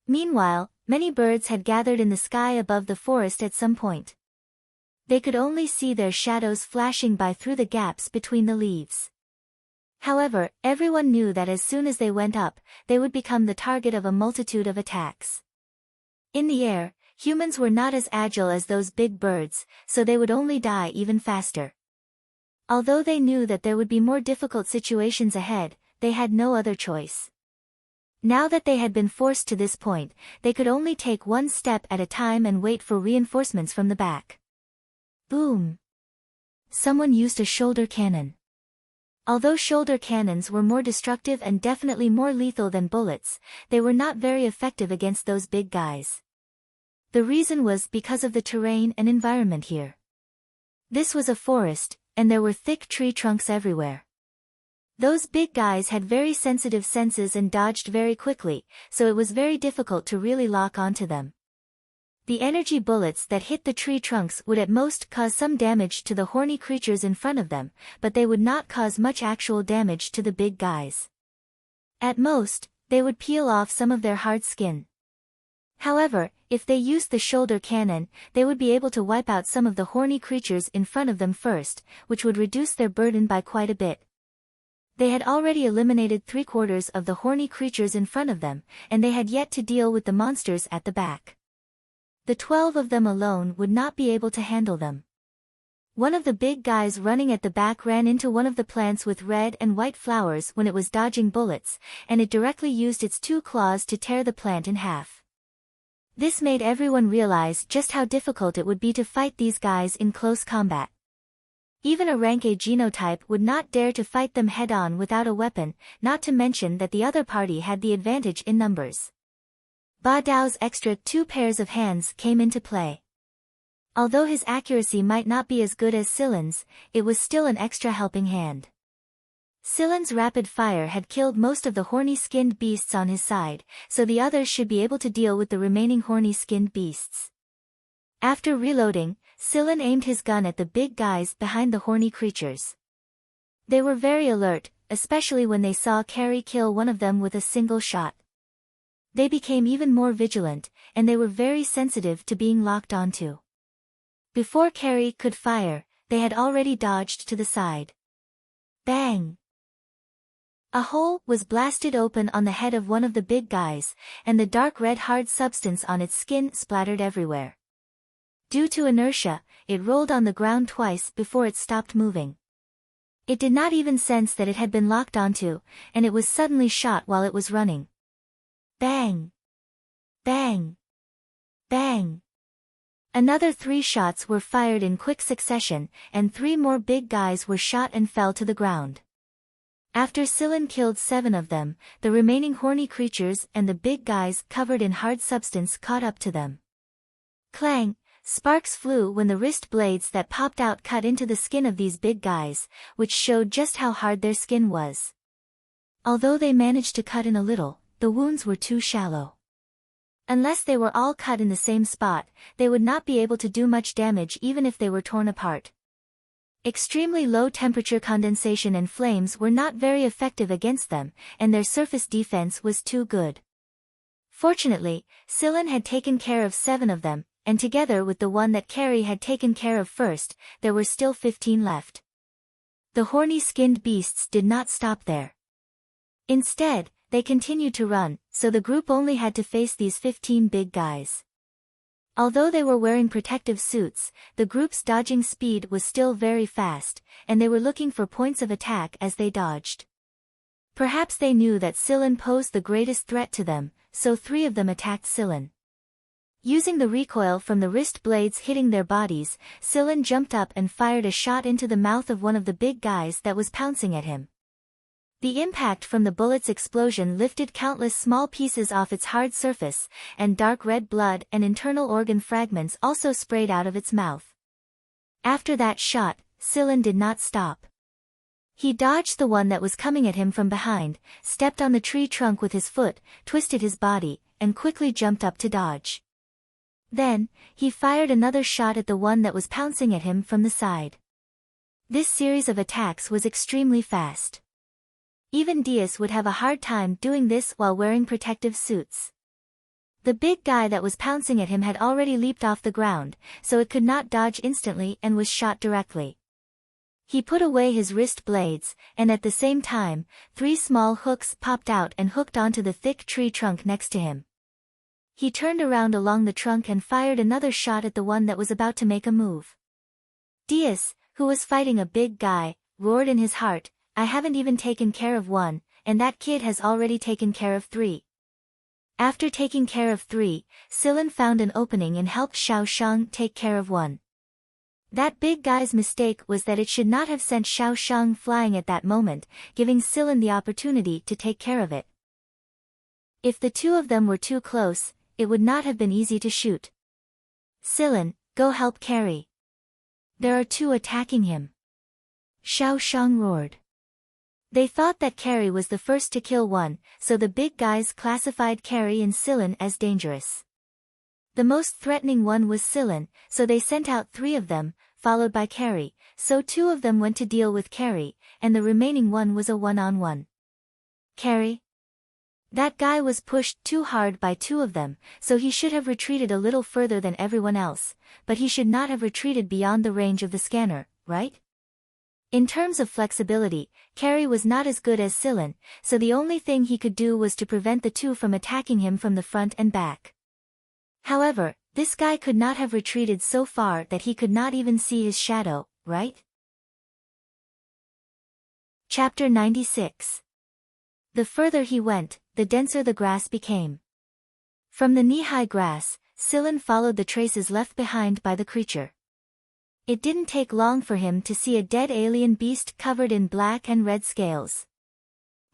Meanwhile, many birds had gathered in the sky above the forest at some point. They could only see their shadows flashing by through the gaps between the leaves. However, everyone knew that as soon as they went up, they would become the target of a multitude of attacks. In the air, humans were not as agile as those big birds, so they would only die even faster. Although they knew that there would be more difficult situations ahead, they had no other choice. Now that they had been forced to this point, they could only take one step at a time and wait for reinforcements from the back. Boom! Someone used a shoulder cannon. Although shoulder cannons were more destructive and definitely more lethal than bullets, they were not very effective against those big guys. The reason was because of the terrain and environment here. This was a forest, and there were thick tree trunks everywhere. Those big guys had very sensitive senses and dodged very quickly, so it was very difficult to really lock onto them. The energy bullets that hit the tree trunks would at most cause some damage to the horny creatures in front of them, but they would not cause much actual damage to the big guys. At most, they would peel off some of their hard skin. However, if they used the shoulder cannon, they would be able to wipe out some of the horny creatures in front of them first, which would reduce their burden by quite a bit. They had already eliminated 3/4 of the horny creatures in front of them, and they had yet to deal with the monsters at the back. The 12 of them alone would not be able to handle them. One of the big guys running at the back ran into one of the plants with red and white flowers when it was dodging bullets, and it directly used its 2 claws to tear the plant in half. This made everyone realize just how difficult it would be to fight these guys in close combat. Even a rank A genotype would not dare to fight them head-on without a weapon, not to mention that the other party had the advantage in numbers. Ba Dao's extra 2 pairs of hands came into play. Although his accuracy might not be as good as Silen's, it was still an extra helping hand. Silen's rapid fire had killed most of the horny-skinned beasts on his side, so the others should be able to deal with the remaining horny-skinned beasts. After reloading, Silen aimed his gun at the big guys behind the horny creatures. They were very alert, especially when they saw Carrie kill one of them with a single shot. They became even more vigilant, and they were very sensitive to being locked onto. Before Carrie could fire, they had already dodged to the side. Bang! A hole was blasted open on the head of one of the big guys, and the dark red hard substance on its skin splattered everywhere. Due to inertia, it rolled on the ground twice before it stopped moving. It did not even sense that it had been locked onto, and it was suddenly shot while it was running. Bang! Bang! Bang! Another 3 shots were fired in quick succession, and 3 more big guys were shot and fell to the ground. After Silen killed 7 of them, the remaining horny creatures and the big guys covered in hard substance caught up to them. Clang! Sparks flew when the wrist blades that popped out cut into the skin of these big guys, which showed just how hard their skin was. Although they managed to cut in a little, the wounds were too shallow. Unless they were all cut in the same spot, they would not be able to do much damage even if they were torn apart. Extremely low temperature condensation and flames were not very effective against them, and their surface defense was too good. Fortunately, Silen had taken care of 7 of them, and together with the one that Carrie had taken care of first, there were still 15 left. The horny-skinned beasts did not stop there. Instead, they continued to run, so the group only had to face these 15 big guys. Although they were wearing protective suits, the group's dodging speed was still very fast, and they were looking for points of attack as they dodged. Perhaps they knew that Silen posed the greatest threat to them, so 3 of them attacked Silen. Using the recoil from the wrist blades hitting their bodies, Silen jumped up and fired a shot into the mouth of one of the big guys that was pouncing at him. The impact from the bullet's explosion lifted countless small pieces off its hard surface, and dark red blood and internal organ fragments also sprayed out of its mouth. After that shot, Silen did not stop. He dodged the one that was coming at him from behind, stepped on the tree trunk with his foot, twisted his body, and quickly jumped up to dodge. Then, he fired another shot at the one that was pouncing at him from the side. This series of attacks was extremely fast. Even Diaz would have a hard time doing this while wearing protective suits. The big guy that was pouncing at him had already leaped off the ground, so it could not dodge instantly and was shot directly. He put away his wrist blades, and at the same time, 3 small hooks popped out and hooked onto the thick tree trunk next to him. He turned around along the trunk and fired another shot at the one that was about to make a move. Diaz, who was fighting a big guy, roared in his heart, "I haven't even taken care of one, and that kid has already taken care of 3. After taking care of 3, Silen found an opening and helped Xiao Shang take care of 1. That big guy's mistake was that it should not have sent Xiao Shang flying at that moment, giving Silen the opportunity to take care of it. If the 2 of them were too close, it would not have been easy to shoot. "Silen, go help Carrie. There are 2 attacking him," Xiao Shang roared. They thought that Carrie was the first to kill one, so the big guys classified Carrie and Silen as dangerous. The most threatening one was Silen, so they sent out 3 of them, followed by Carrie, so 2 of them went to deal with Carrie, and the remaining one was a one-on-one. Carrie? That guy was pushed too hard by 2 of them, so he should have retreated a little further than everyone else, but he should not have retreated beyond the range of the scanner, right? In terms of flexibility, Carrie was not as good as Silen, so the only thing he could do was to prevent the 2 from attacking him from the front and back. However, this guy could not have retreated so far that he could not even see his shadow, right? Chapter 96. The further he went, the denser the grass became. From the knee-high grass, Silen followed the traces left behind by the creature. It didn't take long for him to see a dead alien beast covered in black and red scales.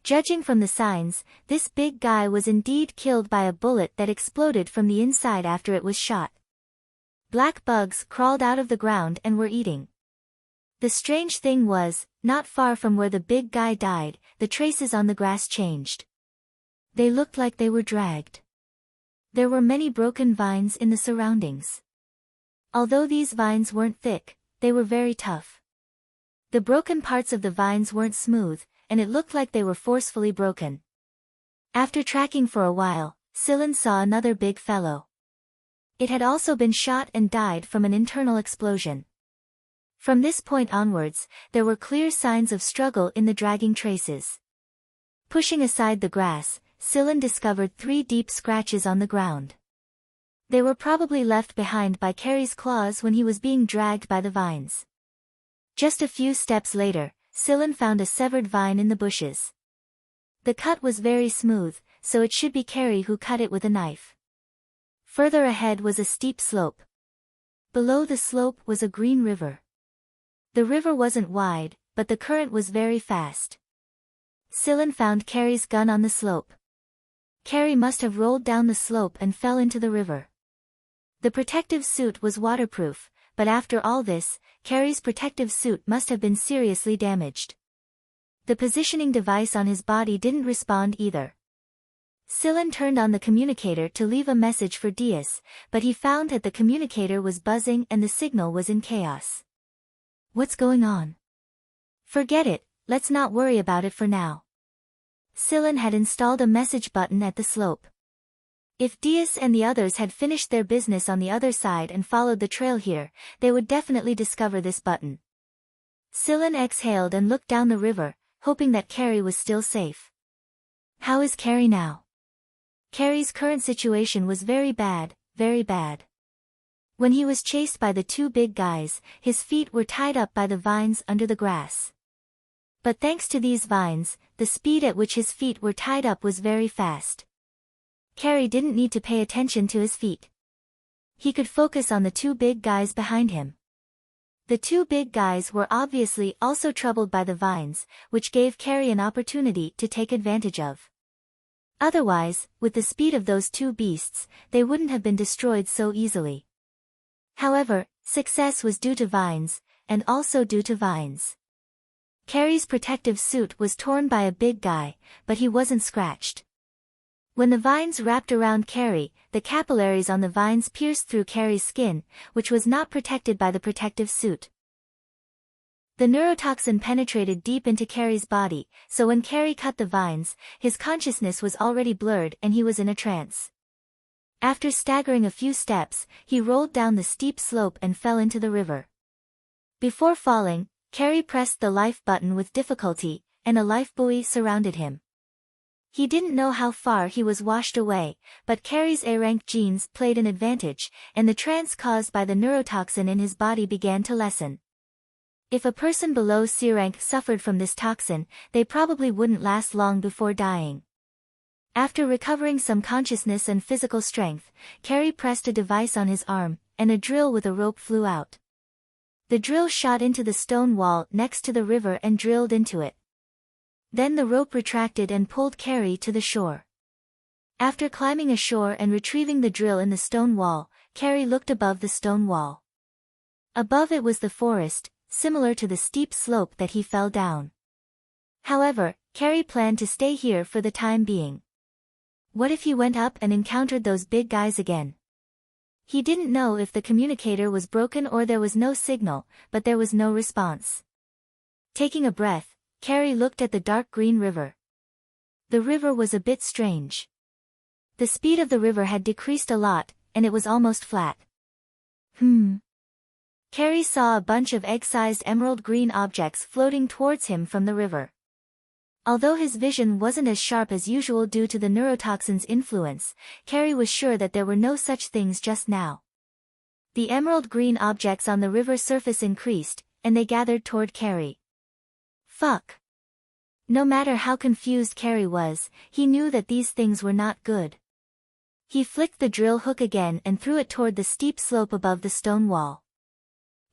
Judging from the signs, this big guy was indeed killed by a bullet that exploded from the inside after it was shot. Black bugs crawled out of the ground and were eating. The strange thing was, not far from where the big guy died, the traces on the grass changed. They looked like they were dragged. There were many broken vines in the surroundings. Although these vines weren't thick, they were very tough. The broken parts of the vines weren't smooth, and it looked like they were forcefully broken. After tracking for a while, Silen saw another big fellow. It had also been shot and died from an internal explosion. From this point onwards, there were clear signs of struggle in the dragging traces. Pushing aside the grass, Silen discovered 3 deep scratches on the ground. They were probably left behind by Carrie's claws when he was being dragged by the vines. Just a few steps later, Silen found a severed vine in the bushes. The cut was very smooth, so it should be Carrie who cut it with a knife. Further ahead was a steep slope. Below the slope was a green river. The river wasn't wide, but the current was very fast. Silen found Carrie's gun on the slope. Carrie must have rolled down the slope and fell into the river. The protective suit was waterproof, but after all this, Carrie's protective suit must have been seriously damaged. The positioning device on his body didn't respond either. Silen turned on the communicator to leave a message for Diaz, but he found that the communicator was buzzing and the signal was in chaos. What's going on? Forget it, let's not worry about it for now. Silen had installed a message button at the slope. If Diaz and the others had finished their business on the other side and followed the trail here, they would definitely discover this button. Silen exhaled and looked down the river, hoping that Carrie was still safe. How is Carrie now? Carrie's current situation was very bad, very bad. When he was chased by the 2 big guys, his feet were tied up by the vines under the grass. But thanks to these vines, the speed at which his feet were tied up was very fast. Carrie didn't need to pay attention to his feet. He could focus on the 2 big guys behind him. The 2 big guys were obviously also troubled by the vines, which gave Carrie an opportunity to take advantage of. Otherwise, with the speed of those 2 beasts, they wouldn't have been destroyed so easily. However, success was due to vines, and also due to vines. Carrie's protective suit was torn by a big guy, but he wasn't scratched. When the vines wrapped around Carrie, the capillaries on the vines pierced through Carrie's skin, which was not protected by the protective suit. The neurotoxin penetrated deep into Carrie's body, so when Carrie cut the vines, his consciousness was already blurred and he was in a trance. After staggering a few steps, he rolled down the steep slope and fell into the river. Before falling, Carrie pressed the life button with difficulty, and a life buoy surrounded him. He didn't know how far he was washed away, but Carrie's A-rank genes played an advantage, and the trance caused by the neurotoxin in his body began to lessen. If a person below C-rank suffered from this toxin, they probably wouldn't last long before dying. After recovering some consciousness and physical strength, Carrie pressed a device on his arm, and a drill with a rope flew out. The drill shot into the stone wall next to the river and drilled into it. Then the rope retracted and pulled Carrie to the shore. After climbing ashore and retrieving the drill in the stone wall, Carrie looked above the stone wall. Above it was the forest, similar to the steep slope that he fell down. However, Carrie planned to stay here for the time being. What if he went up and encountered those big guys again? He didn't know if the communicator was broken or there was no signal, but there was no response. Taking a breath, Carrie looked at the dark green river. The river was a bit strange. The speed of the river had decreased a lot, and it was almost flat. Carrie saw a bunch of egg-sized emerald green objects floating towards him from the river. Although his vision wasn't as sharp as usual due to the neurotoxin's influence, Carrie was sure that there were no such things just now. The emerald green objects on the river surface increased, and they gathered toward Carrie. Fuck. No matter how confused Carrie was, he knew that these things were not good. He flicked the drill hook again and threw it toward the steep slope above the stone wall.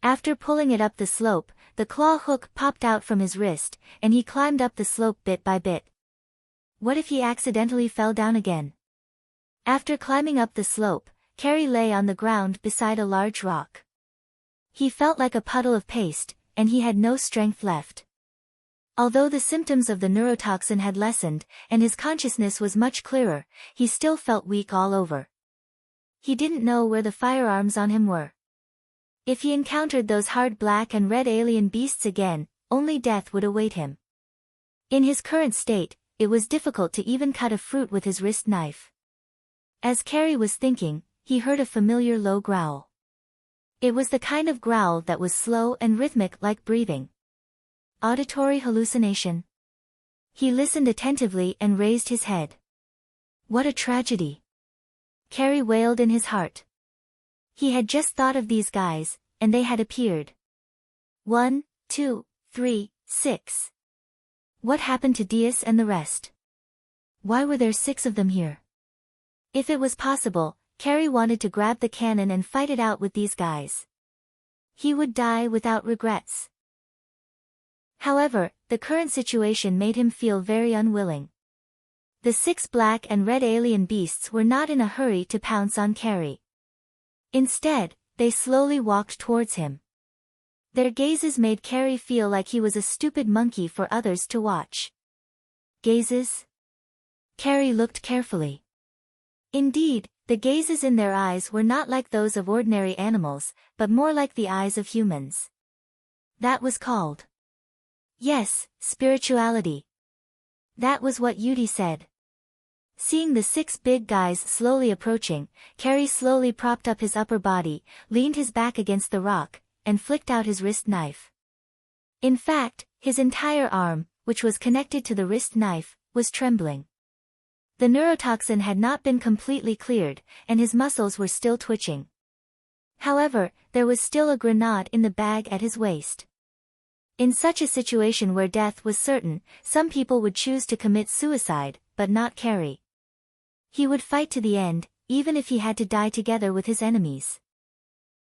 After pulling it up the slope, the claw hook popped out from his wrist, and he climbed up the slope bit by bit. What if he accidentally fell down again? After climbing up the slope, Carrie lay on the ground beside a large rock. He felt like a puddle of paste, and he had no strength left. Although the symptoms of the neurotoxin had lessened, and his consciousness was much clearer, he still felt weak all over. He didn't know where the firearms on him were. If he encountered those hard black and red alien beasts again, only death would await him. In his current state, it was difficult to even cut a fruit with his wrist knife. As Carrie was thinking, he heard a familiar low growl. It was the kind of growl that was slow and rhythmic like breathing. Auditory hallucination. He listened attentively and raised his head. What a tragedy! Carrie wailed in his heart. He had just thought of these guys, and they had appeared. 1, 2, 3, 6. What happened to Diaz and the rest? Why were there 6 of them here? If it was possible, Carrie wanted to grab the cannon and fight it out with these guys. He would die without regrets. However, the current situation made him feel very unwilling. The 6 black and red alien beasts were not in a hurry to pounce on Carrie. Instead, they slowly walked towards him. Their gazes made Carrie feel like he was a stupid monkey for others to watch. Gazes? Carrie looked carefully. Indeed, the gazes in their eyes were not like those of ordinary animals, but more like the eyes of humans. That was called. Yes, spirituality. That was what Yudi said. Seeing the 6 big guys slowly approaching, Carrie slowly propped up his upper body, leaned his back against the rock, and flicked out his wrist knife. In fact, his entire arm, which was connected to the wrist knife, was trembling. The neurotoxin had not been completely cleared, and his muscles were still twitching. However, there was still a grenade in the bag at his waist. In such a situation where death was certain, some people would choose to commit suicide, but not Carrie. He would fight to the end, even if he had to die together with his enemies.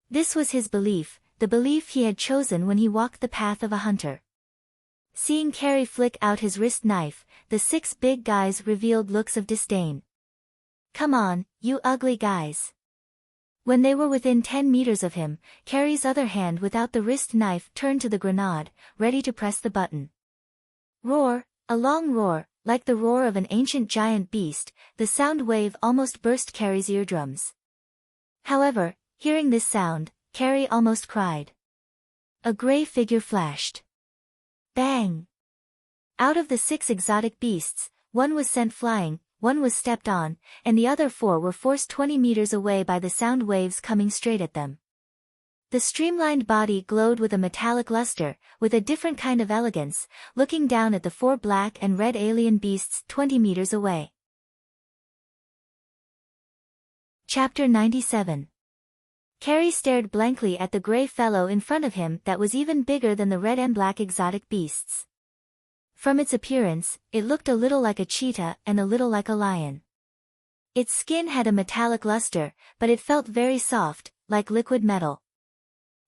This was his belief, the belief he had chosen when he walked the path of a hunter. Seeing Carrie flick out his wrist knife, the 6 big guys revealed looks of disdain. Come on, you ugly guys. When they were within 10 meters of him, Carrie's other hand without the wrist knife turned to the grenade, ready to press the button. Roar, a long roar, like the roar of an ancient giant beast, the sound wave almost burst Carrie's eardrums. However, hearing this sound, Carrie almost cried. A gray figure flashed. Bang! Out of the 6 exotic beasts, 1 was sent flying, 1 was stepped on, and the other 4 were forced 20 meters away by the sound waves coming straight at them. The streamlined body glowed with a metallic luster, with a different kind of elegance, looking down at the 4 black and red alien beasts 20 meters away. Chapter 97. Carrie stared blankly at the gray fellow in front of him that was even bigger than the red and black exotic beasts. From its appearance, it looked a little like a cheetah and a little like a lion. Its skin had a metallic luster, but it felt very soft, like liquid metal.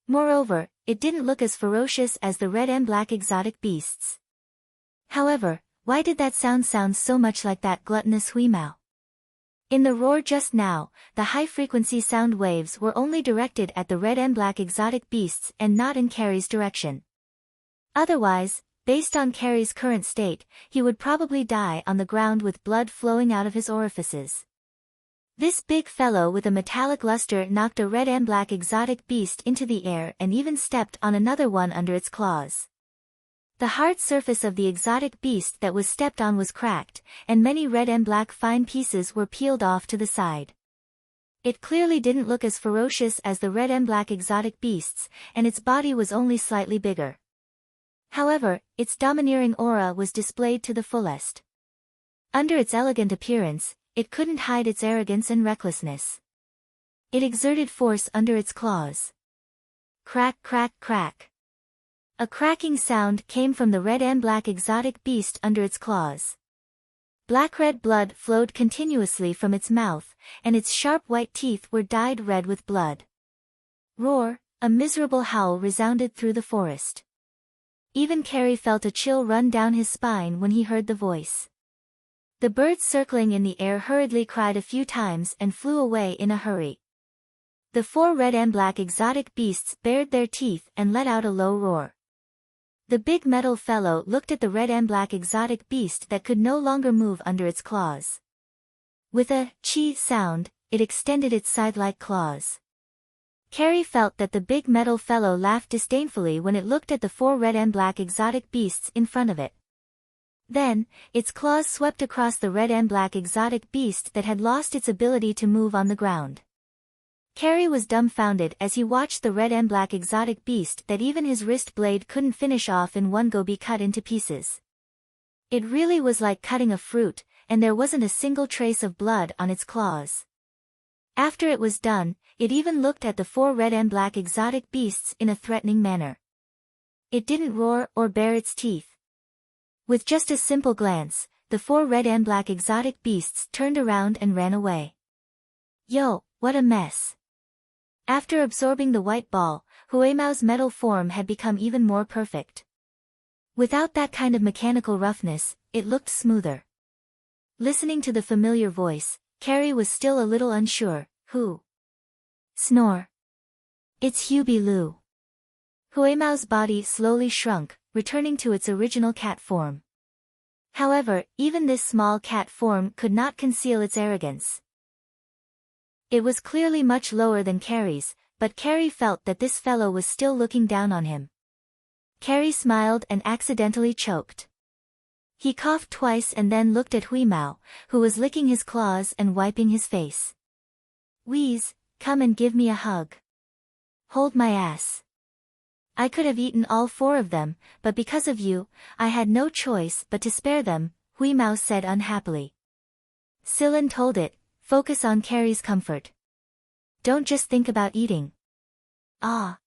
Moreover, it didn't look as ferocious as the red and black exotic beasts. However, why did that sound so much like that gluttonous Huimao? In the roar just now, the high-frequency sound waves were only directed at the red and black exotic beasts and not in Carrie's direction. Otherwise, based on Carrie's current state, he would probably die on the ground with blood flowing out of his orifices. This big fellow with a metallic luster knocked a red and black exotic beast into the air and even stepped on another one under its claws. The hard surface of the exotic beast that was stepped on was cracked, and many red and black fine pieces were peeled off to the side. It clearly didn't look as ferocious as the red and black exotic beasts, and its body was only slightly bigger. However, its domineering aura was displayed to the fullest. Under its elegant appearance, it couldn't hide its arrogance and recklessness. It exerted force under its claws. Crack, crack, crack. A cracking sound came from the red and black exotic beast under its claws. Black-red blood flowed continuously from its mouth, and its sharp white teeth were dyed red with blood. Roar, a miserable howl resounded through the forest. Even Carrie felt a chill run down his spine when he heard the voice. The birds circling in the air hurriedly cried a few times and flew away in a hurry. The 4 red and black exotic beasts bared their teeth and let out a low roar. The big metal fellow looked at the red and black exotic beast that could no longer move under its claws. With a "chee" sound, it extended its side-like claws. Carrie felt that the big metal fellow laughed disdainfully when it looked at the 4 red and black exotic beasts in front of it. Then, its claws swept across the red and black exotic beast that had lost its ability to move on the ground. Carrie was dumbfounded as he watched the red and black exotic beast that even his wrist blade couldn't finish off in one go be cut into pieces. It really was like cutting a fruit, and there wasn't a single trace of blood on its claws. After it was done, it even looked at the 4 red and black exotic beasts in a threatening manner. It didn't roar or bare its teeth. With just a simple glance, the 4 red and black exotic beasts turned around and ran away. Yo, what a mess! After absorbing the white ball, Huemao's metal form had become even more perfect. Without that kind of mechanical roughness, it looked smoother. Listening to the familiar voice, Carrie was still a little unsure. Who? Snore. It's Hubie Lu. Huemao's body slowly shrunk, returning to its original cat form. However, even this small cat form could not conceal its arrogance. It was clearly much lower than Carrie's, but Carrie felt that this fellow was still looking down on him. Carrie smiled and accidentally choked. He coughed twice and then looked at Huimao, who was licking his claws and wiping his face. Wheeze, come and give me a hug. Hold my ass. I could have eaten all 4 of them, but because of you, I had no choice but to spare them, Huimao said unhappily. Sillin told it, focus on Carrie's comfort. Don't just think about eating. Ah.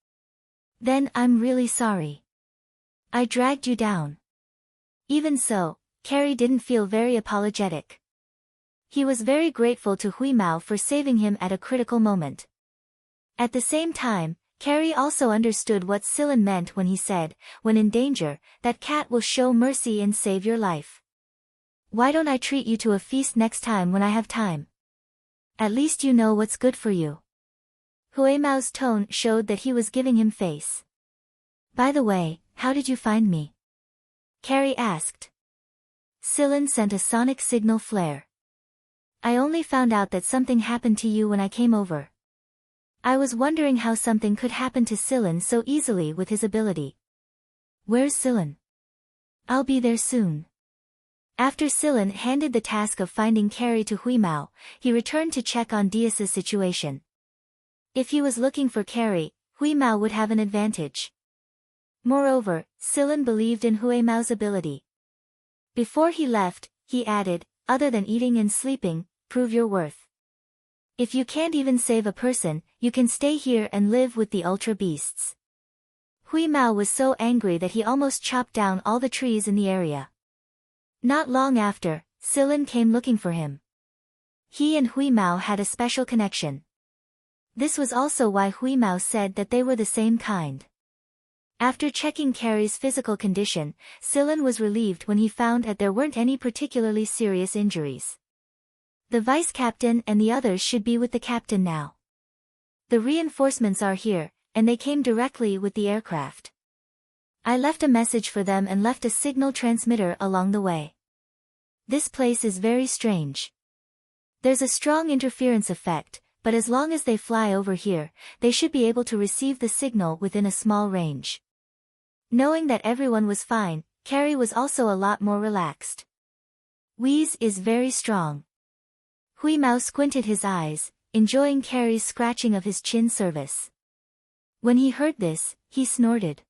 Then I'm really sorry. I dragged you down. Even so, Carrie didn't feel very apologetic. He was very grateful to Huimao for saving him at a critical moment. At the same time, Carrie also understood what Sillin meant when he said, when in danger, that cat will show mercy and save your life. Why don't I treat you to a feast next time when I have time? At least you know what's good for you. Huimao's tone showed that he was giving him face. By the way, how did you find me? Carrie asked. Sillin sent a sonic signal flare. I only found out that something happened to you when I came over. I was wondering how something could happen to Sillin so easily with his ability. Where's Sillin? I'll be there soon. After Sillin handed the task of finding Carrie to Huimao, he returned to check on Dias's situation. If he was looking for Carrie, Huimao would have an advantage. Moreover, Sillin believed in Huimao's ability. Before he left, he added, other than eating and sleeping, prove your worth. If you can't even save a person, you can stay here and live with the ultra beasts. Huimao was so angry that he almost chopped down all the trees in the area. Not long after, Sillin came looking for him. He and Huimao had a special connection. This was also why Huimao said that they were the same kind. After checking Carrie's physical condition, Sillin was relieved when he found that there weren't any particularly serious injuries. The vice captain and the others should be with the captain now. The reinforcements are here, and they came directly with the aircraft. I left a message for them and left a signal transmitter along the way. This place is very strange. There's a strong interference effect, but as long as they fly over here, they should be able to receive the signal within a small range. Knowing that everyone was fine, Carrie was also a lot more relaxed. Wheeze is very strong. Huimao squinted his eyes, enjoying Carrie's scratching of his chin surface. When he heard this, he snorted.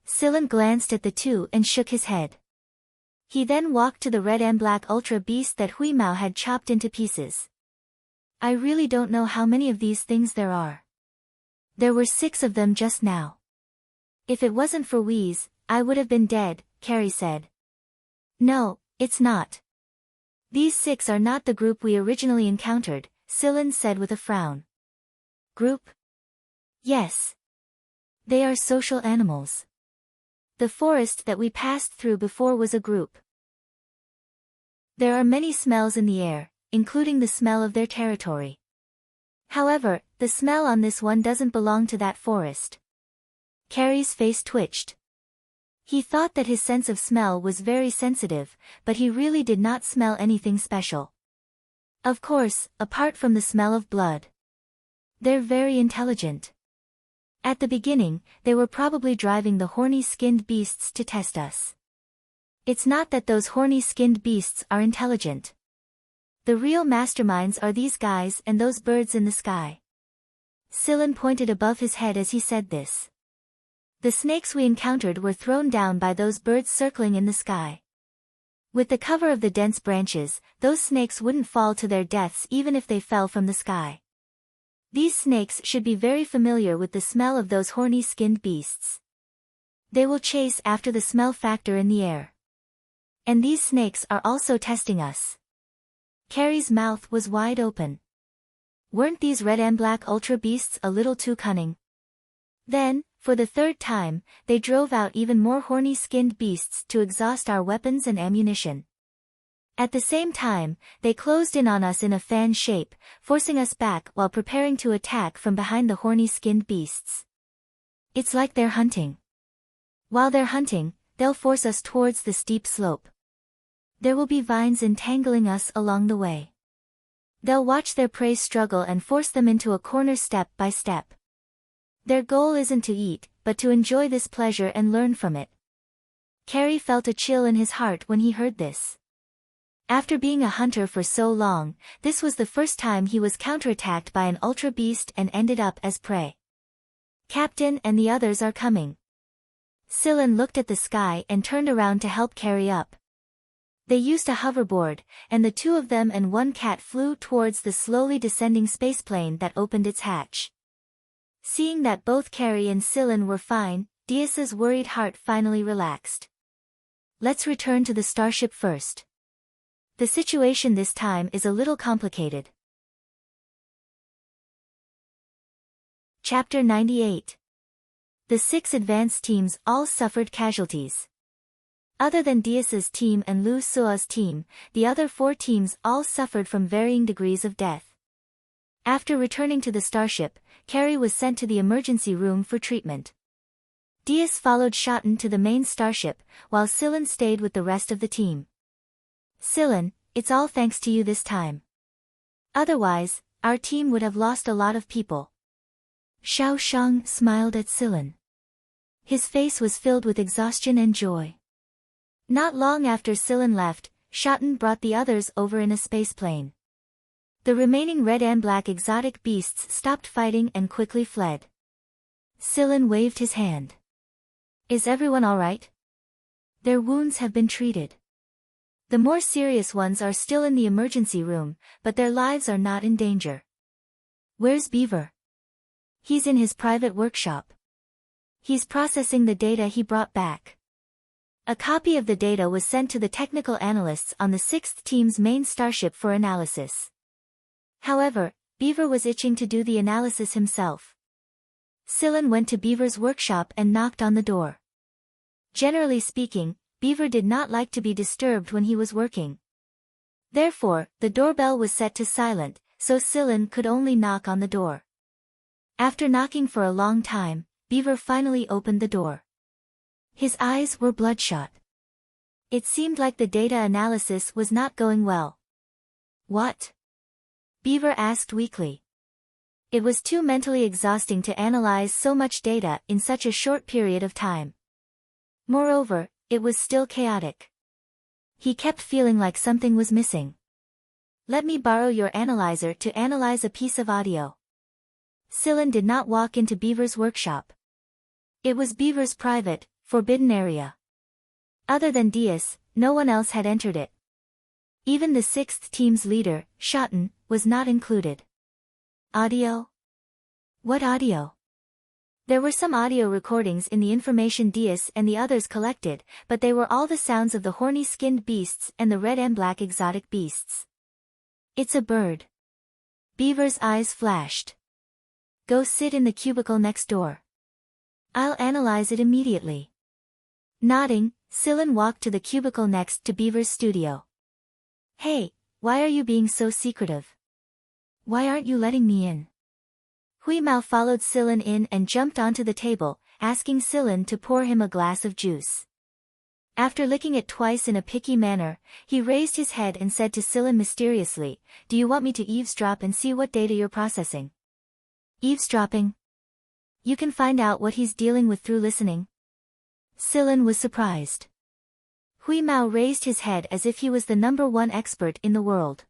Sillin glanced at the two and shook his head. He then walked to the red and black ultra beast that Huimao had chopped into pieces. I really don't know how many of these things there are. There were 6 of them just now. If it wasn't for Wheeze, I would have been dead, Carrie said. No, it's not. These 6 are not the group we originally encountered, Sillin said with a frown. Group? Yes. They are social animals. The forest that we passed through before was a group. There are many smells in the air, including the smell of their territory. However, the smell on this one doesn't belong to that forest. Carrie's face twitched. He thought that his sense of smell was very sensitive, but he really did not smell anything special. Of course, apart from the smell of blood. They're very intelligent. At the beginning, they were probably driving the horny-skinned beasts to test us. It's not that those horny-skinned beasts are intelligent. The real masterminds are these guys and those birds in the sky. Scylla pointed above his head as he said this. The snakes we encountered were thrown down by those birds circling in the sky. With the cover of the dense branches, those snakes wouldn't fall to their deaths even if they fell from the sky. These snakes should be very familiar with the smell of those horny-skinned beasts. They will chase after the smell factor in the air. And these snakes are also testing us. Carrie's mouth was wide open. Weren't these red and black ultra beasts a little too cunning? Then, for the third time, they drove out even more horny-skinned beasts to exhaust our weapons and ammunition. At the same time, they closed in on us in a fan shape, forcing us back while preparing to attack from behind the horny-skinned beasts. It's like they're hunting. While they're hunting, they'll force us towards the steep slope. There will be vines entangling us along the way. They'll watch their prey struggle and force them into a corner step by step. Their goal isn't to eat, but to enjoy this pleasure and learn from it. Carrie felt a chill in his heart when he heard this. After being a hunter for so long, this was the first time he was counterattacked by an ultra beast and ended up as prey. Captain and the others are coming. Scylla looked at the sky and turned around to help Carrie up. They used a hoverboard, and the two of them and one cat flew towards the slowly descending spaceplane that opened its hatch. Seeing that both Carrie and Scylla were fine, Dias's worried heart finally relaxed. Let's return to the starship first. The situation this time is a little complicated. Chapter 98. The 6 advance teams all suffered casualties. Other than Dias's team and Lu Sua's team, the other 4 teams all suffered from varying degrees of death. After returning to the starship, Carrie was sent to the emergency room for treatment. Dias followed Shotten to the main starship, while Scylla stayed with the rest of the team. Scylla, it's all thanks to you this time. Otherwise, our team would have lost a lot of people. Xiao Shang smiled at Scylla. His face was filled with exhaustion and joy. Not long after Scylla left, Shotten brought the others over in a spaceplane. The remaining red and black exotic beasts stopped fighting and quickly fled. Scylla waved his hand. Is everyone all right? Their wounds have been treated. The more serious ones are still in the emergency room, but their lives are not in danger. Where's Beaver? He's in his private workshop. He's processing the data he brought back. A copy of the data was sent to the technical analysts on the 6th team's main starship for analysis. However, Beaver was itching to do the analysis himself. Scylla went to Beaver's workshop and knocked on the door. Generally speaking, Beaver did not like to be disturbed when he was working. Therefore, the doorbell was set to silent, so Scylla could only knock on the door. After knocking for a long time, Beaver finally opened the door. His eyes were bloodshot. It seemed like the data analysis was not going well. What? Beaver asked weakly. It was too mentally exhausting to analyze so much data in such a short period of time. Moreover, it was still chaotic. He kept feeling like something was missing. Let me borrow your analyzer to analyze a piece of audio. Scylla did not walk into Beaver's workshop. It was Beaver's private, forbidden area. Other than Dias, no one else had entered it. Even the 6th team's leader, Shotten, was not included. Audio? What audio? There were some audio recordings in the information Dias and the others collected, but they were all the sounds of the horny-skinned beasts and the red and black exotic beasts. It's a bird. Beaver's eyes flashed. Go sit in the cubicle next door. I'll analyze it immediately. Nodding, Scylla walked to the cubicle next to Beaver's studio. Hey, why are you being so secretive? Why aren't you letting me in? Hui Mao followed Scylla in and jumped onto the table, asking Scylla to pour him a glass of juice. After licking it twice in a picky manner, he raised his head and said to Silen mysteriously, "Do you want me to eavesdrop and see what data you're processing?" Eavesdropping? You can find out what he's dealing with through listening. Silen was surprised. Hui Mao raised his head as if he was the #1 expert in the world.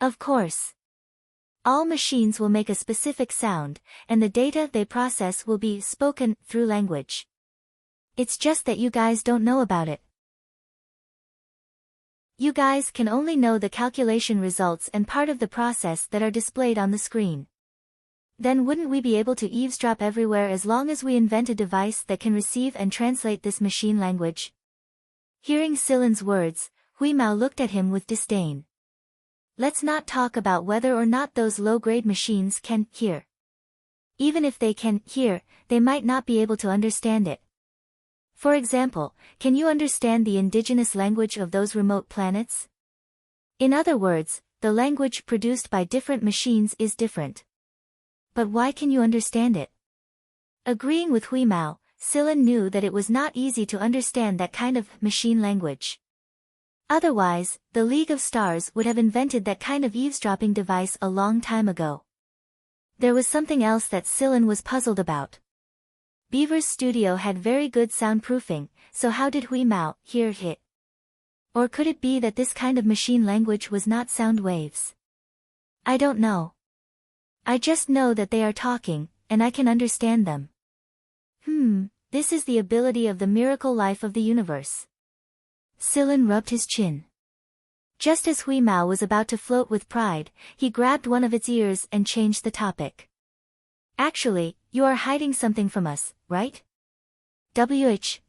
Of course. All machines will make a specific sound, and the data they process will be spoken through language. It's just that you guys don't know about it. You guys can only know the calculation results and part of the process that are displayed on the screen. Then wouldn't we be able to eavesdrop everywhere as long as we invent a device that can receive and translate this machine language? Hearing Silen's words, Hui Mao looked at him with disdain. Let's not talk about whether or not those low-grade machines can hear. Even if they can hear, they might not be able to understand it. For example, can you understand the indigenous language of those remote planets? In other words, the language produced by different machines is different. But why can you understand it? Agreeing with Hui Mao, Silen knew that it was not easy to understand that kind of machine language. Otherwise, the League of Stars would have invented that kind of eavesdropping device a long time ago. There was something else that Silen was puzzled about. Beaver's studio had very good soundproofing, so how did Hui Mao hear it? Or could it be that this kind of machine language was not sound waves? I don't know. I just know that they are talking, and I can understand them. This is the ability of the miracle life of the universe. Silen rubbed his chin. Just as Hui Mao was about to float with pride, he grabbed one of its ears and changed the topic. Actually, you are hiding something from us, right?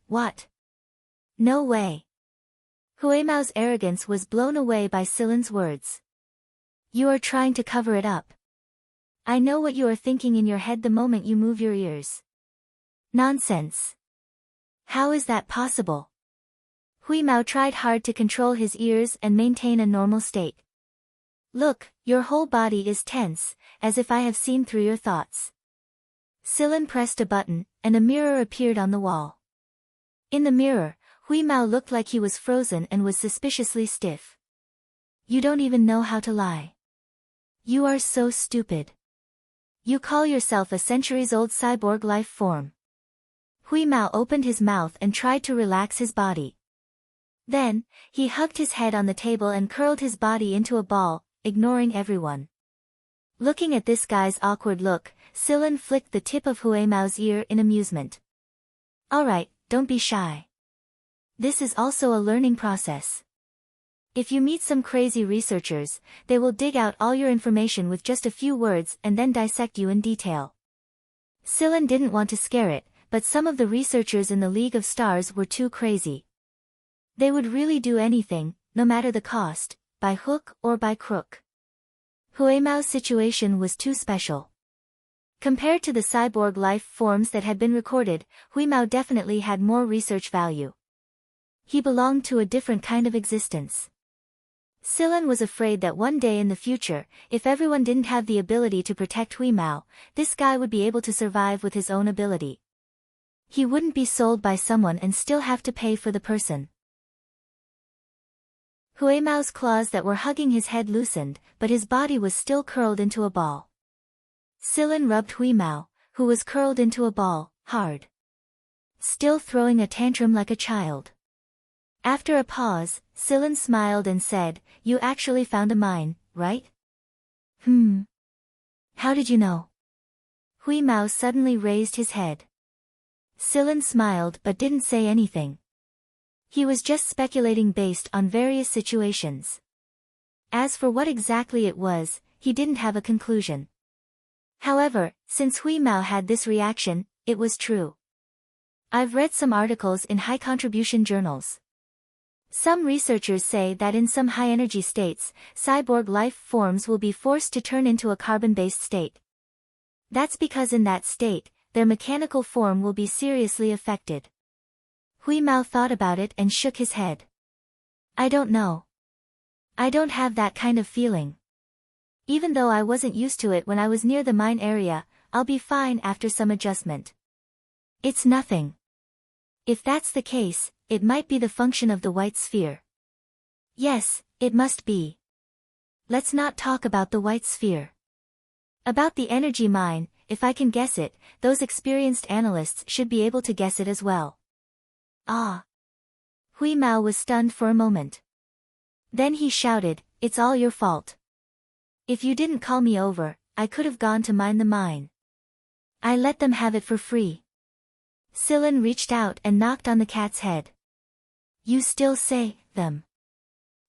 What? No way. Hui Mao's arrogance was blown away by Silen's words. You are trying to cover it up. I know what you are thinking in your head the moment you move your ears. Nonsense. How is that possible? Hui Mao tried hard to control his ears and maintain a normal state. Look, your whole body is tense, as if I have seen through your thoughts. Silen pressed a button, and a mirror appeared on the wall. In the mirror, Hui Mao looked like he was frozen and was suspiciously stiff. You don't even know how to lie. You are so stupid. You call yourself a centuries-old cyborg life form. Hui Mao opened his mouth and tried to relax his body. Then, he hugged his head on the table and curled his body into a ball, ignoring everyone. Looking at this guy's awkward look, Silen flicked the tip of Hui Mao's ear in amusement. Alright, don't be shy. This is also a learning process. If you meet some crazy researchers, they will dig out all your information with just a few words and then dissect you in detail. Silen didn't want to scare it, but some of the researchers in the League of Stars were too crazy. They would really do anything, no matter the cost, by hook or by crook. Hui Mao's situation was too special. Compared to the cyborg life forms that had been recorded, Hui Mao definitely had more research value. He belonged to a different kind of existence. Silen was afraid that one day in the future, if everyone didn't have the ability to protect Hui Mao, this guy would be able to survive with his own ability. He wouldn't be sold by someone and still have to pay for the person. Hui Mao's claws that were hugging his head loosened, but his body was still curled into a ball. Silen rubbed Hui Mao, who was curled into a ball, hard. Still throwing a tantrum like a child. After a pause, Silen smiled and said, You actually found a mine, right? How did you know? Hui Mao suddenly raised his head. Silen smiled but didn't say anything. He was just speculating based on various situations. As for what exactly it was, he didn't have a conclusion. However, since Hui Mao had this reaction, it was true. I've read some articles in high-contribution journals. Some researchers say that in some high-energy states, cyborg life forms will be forced to turn into a carbon-based state. That's because in that state, their mechanical form will be seriously affected. Hui Mao thought about it and shook his head. I don't know. I don't have that kind of feeling. Even though I wasn't used to it when I was near the mine area, I'll be fine after some adjustment. It's nothing. If that's the case, it might be the function of the white sphere. Yes, it must be. Let's not talk about the white sphere. About the energy mine, if I can guess it, those experienced analysts should be able to guess it as well. Ah. Hui Mao was stunned for a moment. Then he shouted, "It's all your fault. If you didn't call me over, I could have gone to mine the mine. I let them have it for free." Sillin reached out and knocked on the cat's head. "You still say, them.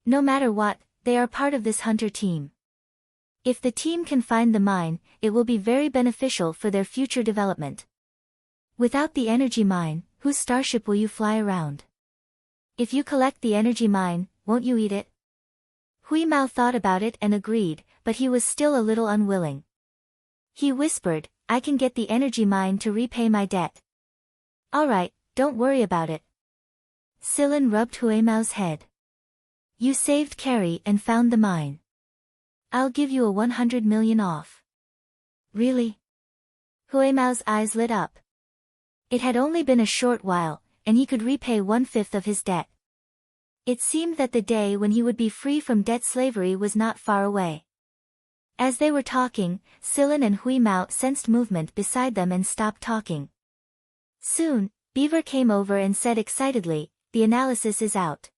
No matter what, they are part of this hunter team. If the team can find the mine, it will be very beneficial for their future development. Without the energy mine, whose starship will you fly around? If you collect the energy mine, won't you eat it?" Hui Mao thought about it and agreed, but he was still a little unwilling. He whispered, "I can get the energy mine to repay my debt." "Alright, don't worry about it." Sillin rubbed Hui Mao's head. "You saved Carrie and found the mine. I'll give you a 100 million off." "Really?" Hui Mao's eyes lit up. It had only been a short while, and he could repay 1/5 of his debt. It seemed that the day when he would be free from debt slavery was not far away. As they were talking, Sillin and Hui Mao sensed movement beside them and stopped talking. Soon, Beaver came over and said excitedly, "The analysis is out.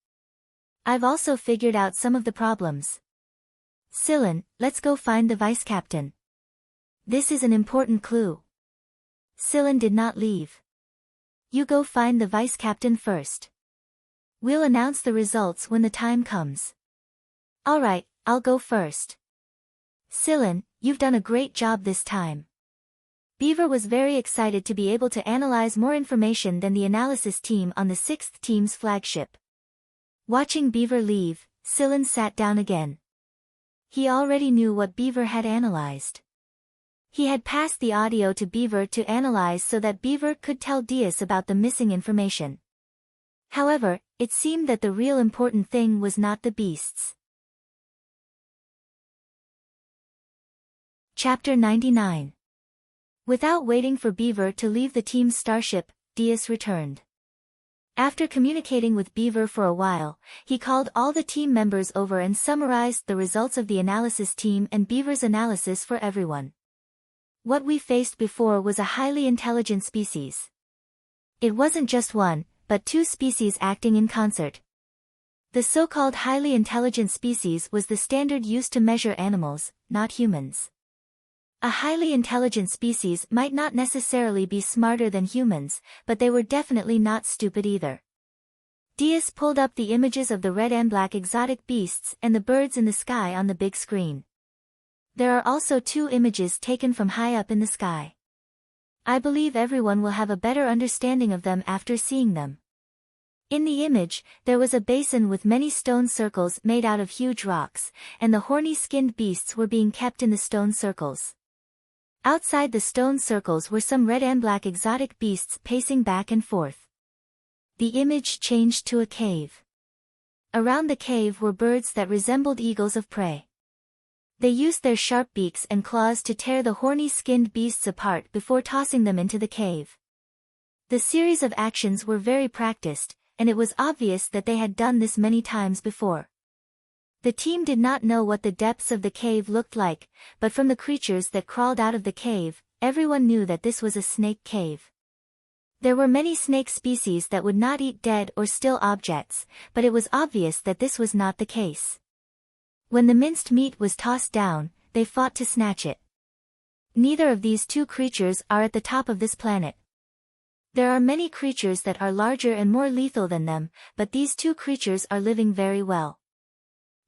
I've also figured out some of the problems. Sillin, let's go find the vice captain. This is an important clue." Sillin did not leave. "You go find the vice captain first. We'll announce the results when the time comes." "Alright, I'll go first." "Sillin, you've done a great job this time." Beaver was very excited to be able to analyze more information than the analysis team on the 6th team's flagship. Watching Beaver leave, Sillin sat down again. He already knew what Beaver had analyzed. He had passed the audio to Beaver to analyze so that Beaver could tell Diaz about the missing information. However, it seemed that the real important thing was not the beasts. Chapter 99. Without waiting for Beaver to leave the team's starship, Diaz returned. After communicating with Beaver for a while, he called all the team members over and summarized the results of the analysis team and Beaver's analysis for everyone. What we faced before was a highly intelligent species. It wasn't just one, but two species acting in concert. The so-called highly intelligent species was the standard used to measure animals, not humans. A highly intelligent species might not necessarily be smarter than humans, but they were definitely not stupid either. Diaz pulled up the images of the red and black exotic beasts and the birds in the sky on the big screen. There are also 2 images taken from high up in the sky. I believe everyone will have a better understanding of them after seeing them. In the image, there was a basin with many stone circles made out of huge rocks, and the horny-skinned beasts were being kept in the stone circles. Outside the stone circles were some red and black exotic beasts pacing back and forth. The image changed to a cave. Around the cave were birds that resembled eagles of prey. They used their sharp beaks and claws to tear the horny-skinned beasts apart before tossing them into the cave. The series of actions were very practiced, and it was obvious that they had done this many times before. The team did not know what the depths of the cave looked like, but from the creatures that crawled out of the cave, everyone knew that this was a snake cave. There were many snake species that would not eat dead or still objects, but it was obvious that this was not the case. When the minced meat was tossed down, they fought to snatch it. Neither of these 2 creatures are at the top of this planet. There are many creatures that are larger and more lethal than them, but these 2 creatures are living very well.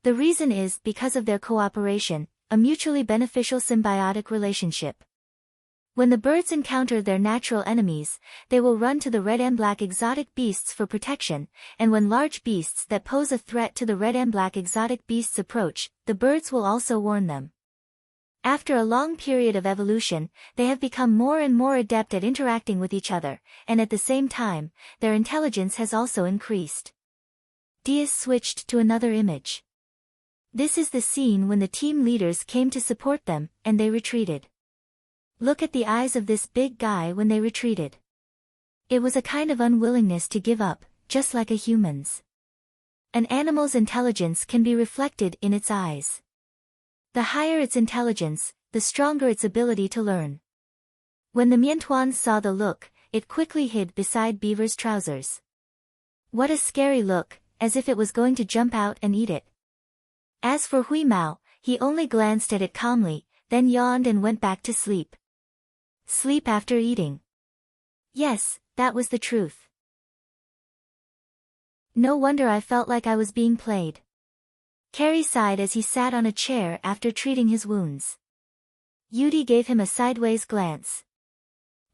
The reason is because of their cooperation, a mutually beneficial symbiotic relationship. When the birds encounter their natural enemies, they will run to the red and black exotic beasts for protection, and when large beasts that pose a threat to the red and black exotic beasts approach, the birds will also warn them. After a long period of evolution, they have become more and more adept at interacting with each other, and at the same time, their intelligence has also increased. Diaz switched to another image. This is the scene when the team leaders came to support them, and they retreated. Look at the eyes of this big guy when they retreated. It was a kind of unwillingness to give up, just like a human's. An animal's intelligence can be reflected in its eyes. The higher its intelligence, the stronger its ability to learn. When the Miantuan saw the look, it quickly hid beside Beaver's trousers. What a scary look, as if it was going to jump out and eat it. As for Hui Mao, he only glanced at it calmly, then yawned and went back to sleep. Sleep after eating. Yes, that was the truth. No wonder I felt like I was being played. Carrie sighed as he sat on a chair after treating his wounds. Yudi gave him a sideways glance.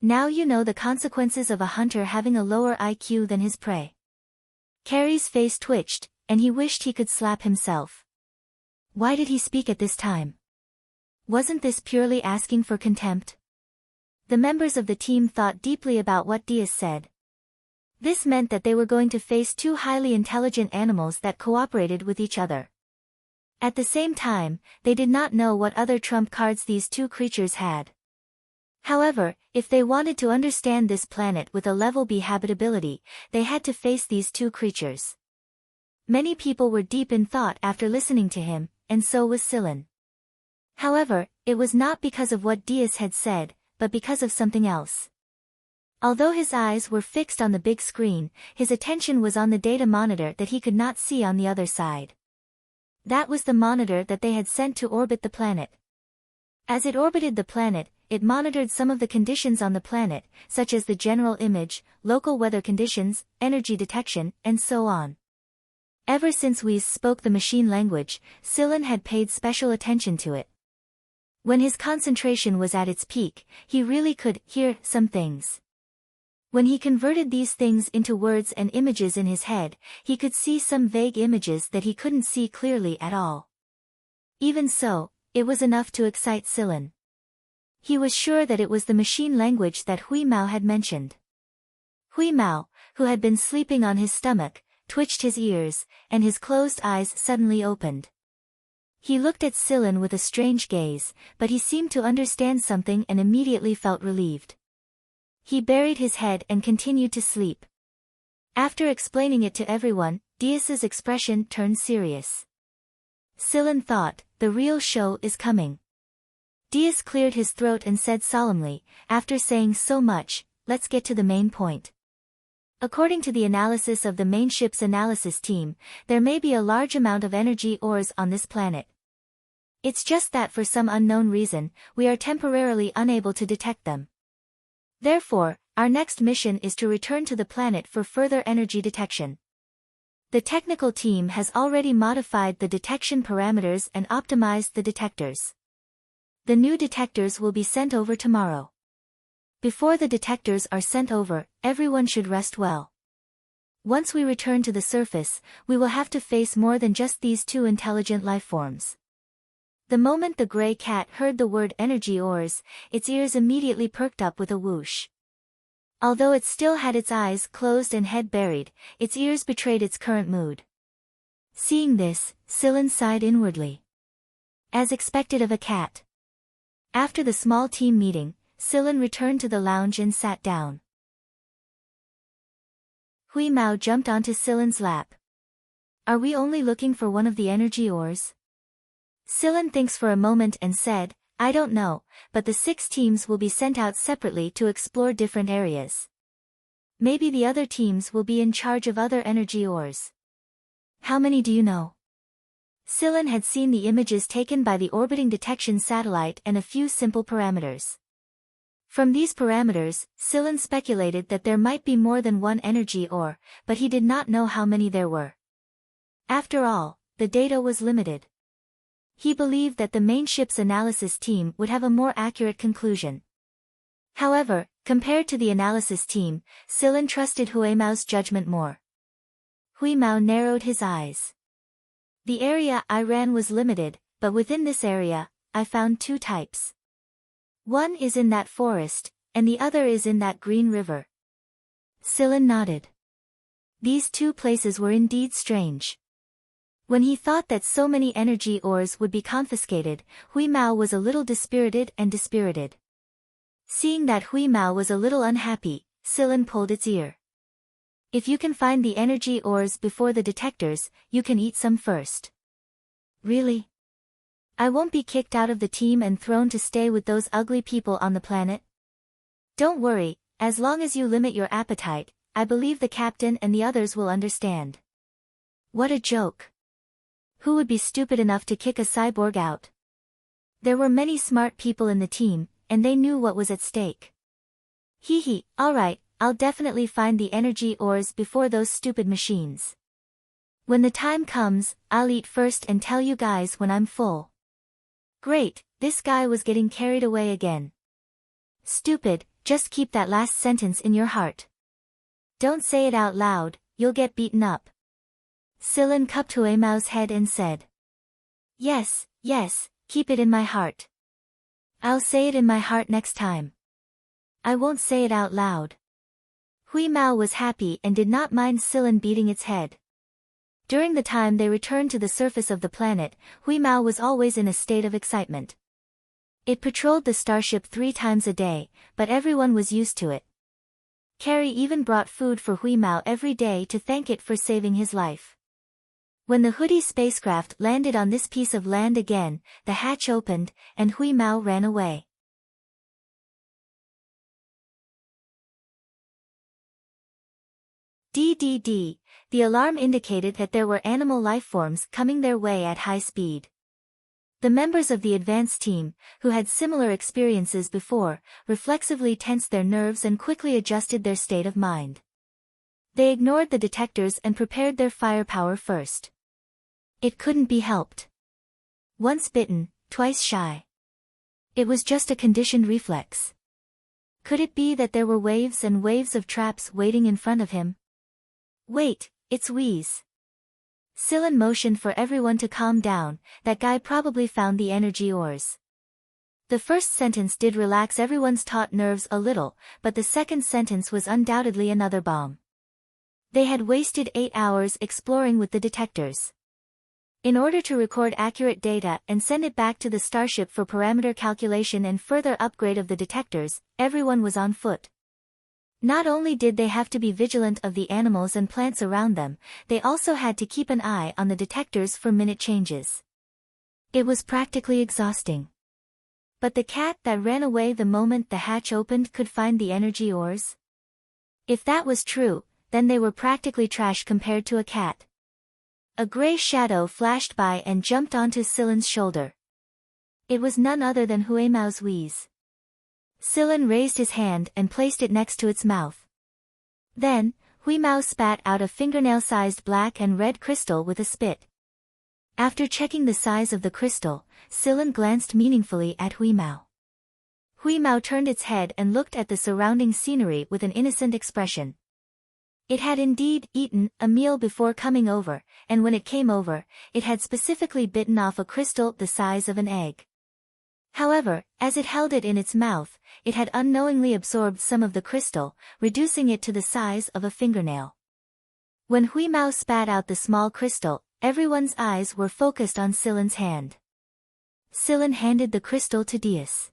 Now you know the consequences of a hunter having a lower IQ than his prey. Carrie's face twitched, and he wished he could slap himself. Why did he speak at this time? Wasn't this purely asking for contempt? The members of the team thought deeply about what Diaz said. This meant that they were going to face two highly intelligent animals that cooperated with each other. At the same time, they did not know what other trump cards these two creatures had. However, if they wanted to understand this planet with a level B habitability, they had to face these two creatures. Many people were deep in thought after listening to him, and so was Silen. However, it was not because of what Diaz had said, but because of something else. Although his eyes were fixed on the big screen, his attention was on the data monitor that he could not see on the other side. That was the monitor that they had sent to orbit the planet. As it orbited the planet, it monitored some of the conditions on the planet, such as the general image, local weather conditions, energy detection, and so on. Ever since Whis spoke the machine language, Silen had paid special attention to it. When his concentration was at its peak, he really could hear some things. When he converted these things into words and images in his head, he could see some vague images that he couldn't see clearly at all. Even so, it was enough to excite Silen. He was sure that it was the machine language that Hui Mao had mentioned. Hui Mao, who had been sleeping on his stomach, twitched his ears, and his closed eyes suddenly opened. He looked at Silen with a strange gaze, but he seemed to understand something and immediately felt relieved. He buried his head and continued to sleep. After explaining it to everyone, Diaz's expression turned serious. Silen thought, the real show is coming. Diaz cleared his throat and said solemnly, after saying so much, let's get to the main point. According to the analysis of the main ship's analysis team, there may be a large amount of energy ores on this planet. It's just that for some unknown reason, we are temporarily unable to detect them. Therefore, our next mission is to return to the planet for further energy detection. The technical team has already modified the detection parameters and optimized the detectors. The new detectors will be sent over tomorrow. Before the detectors are sent over, everyone should rest well. Once we return to the surface, we will have to face more than just these two intelligent lifeforms. The moment the gray cat heard the word energy ores, its ears immediately perked up with a whoosh. Although it still had its eyes closed and head buried, its ears betrayed its current mood. Seeing this, Silen sighed inwardly. As expected of a cat. After the small team meeting, Silen returned to the lounge and sat down. Hui Mao jumped onto Silen's lap. Are we only looking for one of the energy ores? Silen thinks for a moment and said, I don't know, but the 6 teams will be sent out separately to explore different areas. Maybe the other teams will be in charge of other energy ores. How many do you know? Silen had seen the images taken by the orbiting detection satellite and a few simple parameters. From these parameters, Silen speculated that there might be more than one energy ore, but he did not know how many there were. After all, the data was limited. He believed that the main ship's analysis team would have a more accurate conclusion. However, compared to the analysis team, Silen trusted Hui Mao's judgment more. Hui Mao narrowed his eyes. The area I ran was limited, but within this area, I found 2 types. One is in that forest, and the other is in that green river. Silen nodded. These 2 places were indeed strange. When he thought that so many energy ores would be confiscated, Hui Mao was a little dispirited. Seeing that Hui Mao was a little unhappy, Silen pulled its ear. If you can find the energy ores before the detectors, you can eat some first. Really? I won't be kicked out of the team and thrown to stay with those ugly people on the planet? Don't worry, as long as you limit your appetite, I believe the captain and the others will understand. What a joke. Who would be stupid enough to kick a cyborg out? There were many smart people in the team, and they knew what was at stake. Hee hee, alright, I'll definitely find the energy ores before those stupid machines. When the time comes, I'll eat first and tell you guys when I'm full. Great, this guy was getting carried away again. Stupid, just keep that last sentence in your heart. Don't say it out loud, you'll get beaten up. Sillin cupped Huimao's head and said. Yes, yes, keep it in my heart. I'll say it in my heart next time. I won't say it out loud. Huimao was happy and did not mind Sillin beating its head. During the time they returned to the surface of the planet, Huimao was always in a state of excitement. It patrolled the starship 3 times a day, but everyone was used to it. Carrie even brought food for Huimao every day to thank it for saving his life. When the Hoodie spacecraft landed on this piece of land again, the hatch opened, and Huimao ran away. DDD, the alarm indicated that there were animal lifeforms coming their way at high speed. The members of the advance team, who had similar experiences before, reflexively tensed their nerves and quickly adjusted their state of mind. They ignored the detectors and prepared their firepower first. It couldn't be helped. Once bitten, twice shy. It was just a conditioned reflex. Could it be that there were waves and waves of traps waiting in front of him? Wait, it's Wheeze. Sillin motioned for everyone to calm down, that guy probably found the energy ores. The first sentence did relax everyone's taut nerves a little, but the second sentence was undoubtedly another bomb. They had wasted 8 hours exploring with the detectors. In order to record accurate data and send it back to the starship for parameter calculation and further upgrade of the detectors, everyone was on foot. Not only did they have to be vigilant of the animals and plants around them, they also had to keep an eye on the detectors for minute changes. It was practically exhausting. But the cat that ran away the moment the hatch opened could find the energy ores? If that was true, then they were practically trash compared to a cat. A gray shadow flashed by and jumped onto Sillin's shoulder. It was none other than Huimao's Wheeze. Sillin raised his hand and placed it next to its mouth. Then, Huimao spat out a fingernail-sized black and red crystal with a spit. After checking the size of the crystal, Sillin glanced meaningfully at Huimao. Huimao turned its head and looked at the surrounding scenery with an innocent expression. It had indeed eaten a meal before coming over, and when it came over, it had specifically bitten off a crystal the size of an egg. However, as it held it in its mouth, it had unknowingly absorbed some of the crystal, reducing it to the size of a fingernail. When Huimao spat out the small crystal, everyone's eyes were focused on Sillin's hand. Sillin handed the crystal to Dias.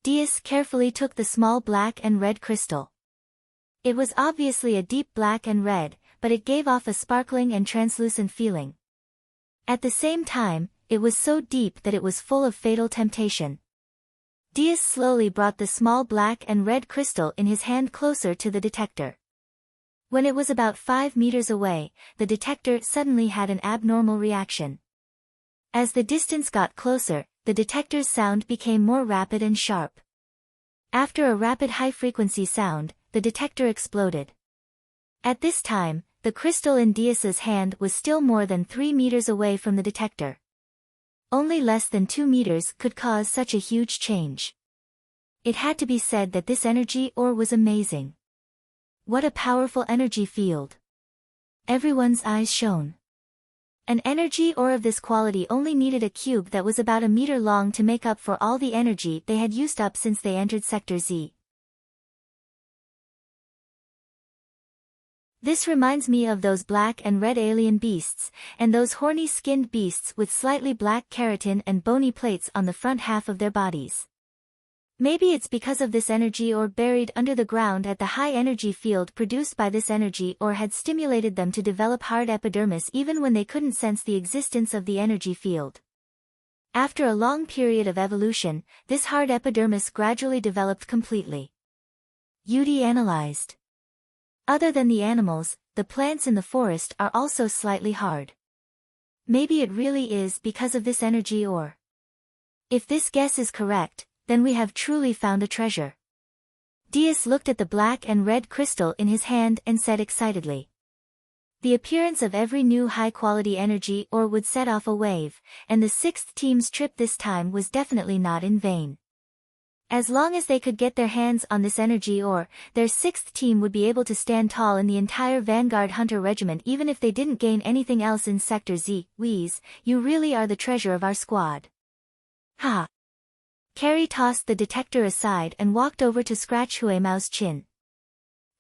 Dias carefully took the small black and red crystal. It was obviously a deep black and red, but it gave off a sparkling and translucent feeling. At the same time, it was so deep that it was full of fatal temptation. Dias slowly brought the small black and red crystal in his hand closer to the detector. When it was about 5 meters away, the detector suddenly had an abnormal reaction. As the distance got closer, the detector's sound became more rapid and sharp. After a rapid high-frequency sound, the detector exploded. At this time, the crystal in Dias's hand was still more than 3 meters away from the detector. Only less than 2 meters could cause such a huge change. It had to be said that this energy ore was amazing. What a powerful energy field. Everyone's eyes shone. An energy ore of this quality only needed a cube that was about a meter long to make up for all the energy they had used up since they entered Sector Z. This reminds me of those black and red alien beasts, and those horny-skinned beasts with slightly black keratin and bony plates on the front half of their bodies. Maybe it's because of this energy or buried under the ground at the high energy field produced by this energy or had stimulated them to develop hard epidermis even when they couldn't sense the existence of the energy field. After a long period of evolution, this hard epidermis gradually developed completely. Yudi analyzed. Other than the animals, the plants in the forest are also slightly hard. Maybe it really is because of this energy or... If this guess is correct, then we have truly found a treasure. Dias looked at the black and red crystal in his hand and said excitedly. The appearance of every new high-quality energy ore would set off a wave, and the sixth team's trip this time was definitely not in vain. As long as they could get their hands on this energy ore, their sixth team would be able to stand tall in the entire Vanguard Hunter Regiment even if they didn't gain anything else in Sector Z. Wheeze, you really are the treasure of our squad. Ha! Carrie tossed the detector aside and walked over to scratch Huimao's chin.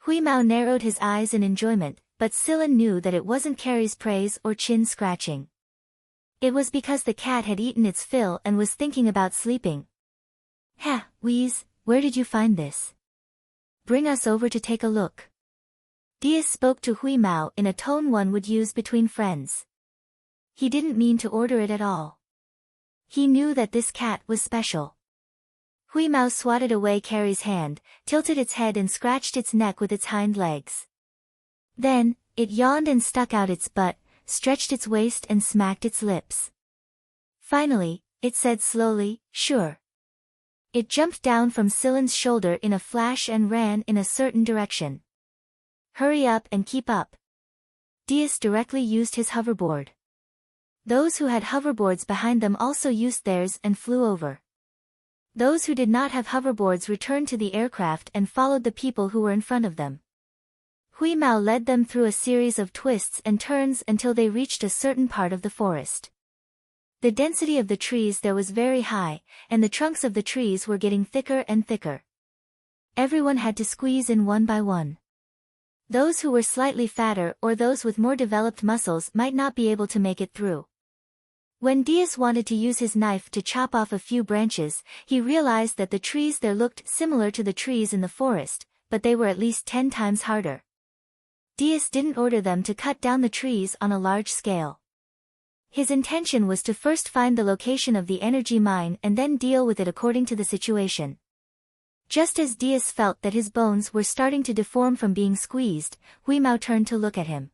Huimao narrowed his eyes in enjoyment, but Silen knew that it wasn't Carrie's praise or chin scratching. It was because the cat had eaten its fill and was thinking about sleeping. Ha, Wheeze, where did you find this? Bring us over to take a look. Dias spoke to Huimao in a tone one would use between friends. He didn't mean to order it at all. He knew that this cat was special. Huimao swatted away Carrie's hand, tilted its head and scratched its neck with its hind legs. Then, it yawned and stuck out its butt, stretched its waist and smacked its lips. Finally, it said slowly, sure. It jumped down from Silen's shoulder in a flash and ran in a certain direction. Hurry up and keep up. Dias directly used his hoverboard. Those who had hoverboards behind them also used theirs and flew over. Those who did not have hoverboards returned to the aircraft and followed the people who were in front of them. Huimao led them through a series of twists and turns until they reached a certain part of the forest. The density of the trees there was very high, and the trunks of the trees were getting thicker and thicker. Everyone had to squeeze in one by one. Those who were slightly fatter or those with more developed muscles might not be able to make it through. When Dias wanted to use his knife to chop off a few branches, he realized that the trees there looked similar to the trees in the forest, but they were at least 10 times harder. Dias didn't order them to cut down the trees on a large scale. His intention was to first find the location of the energy mine and then deal with it according to the situation. Just as Dias felt that his bones were starting to deform from being squeezed, Huimao turned to look at him.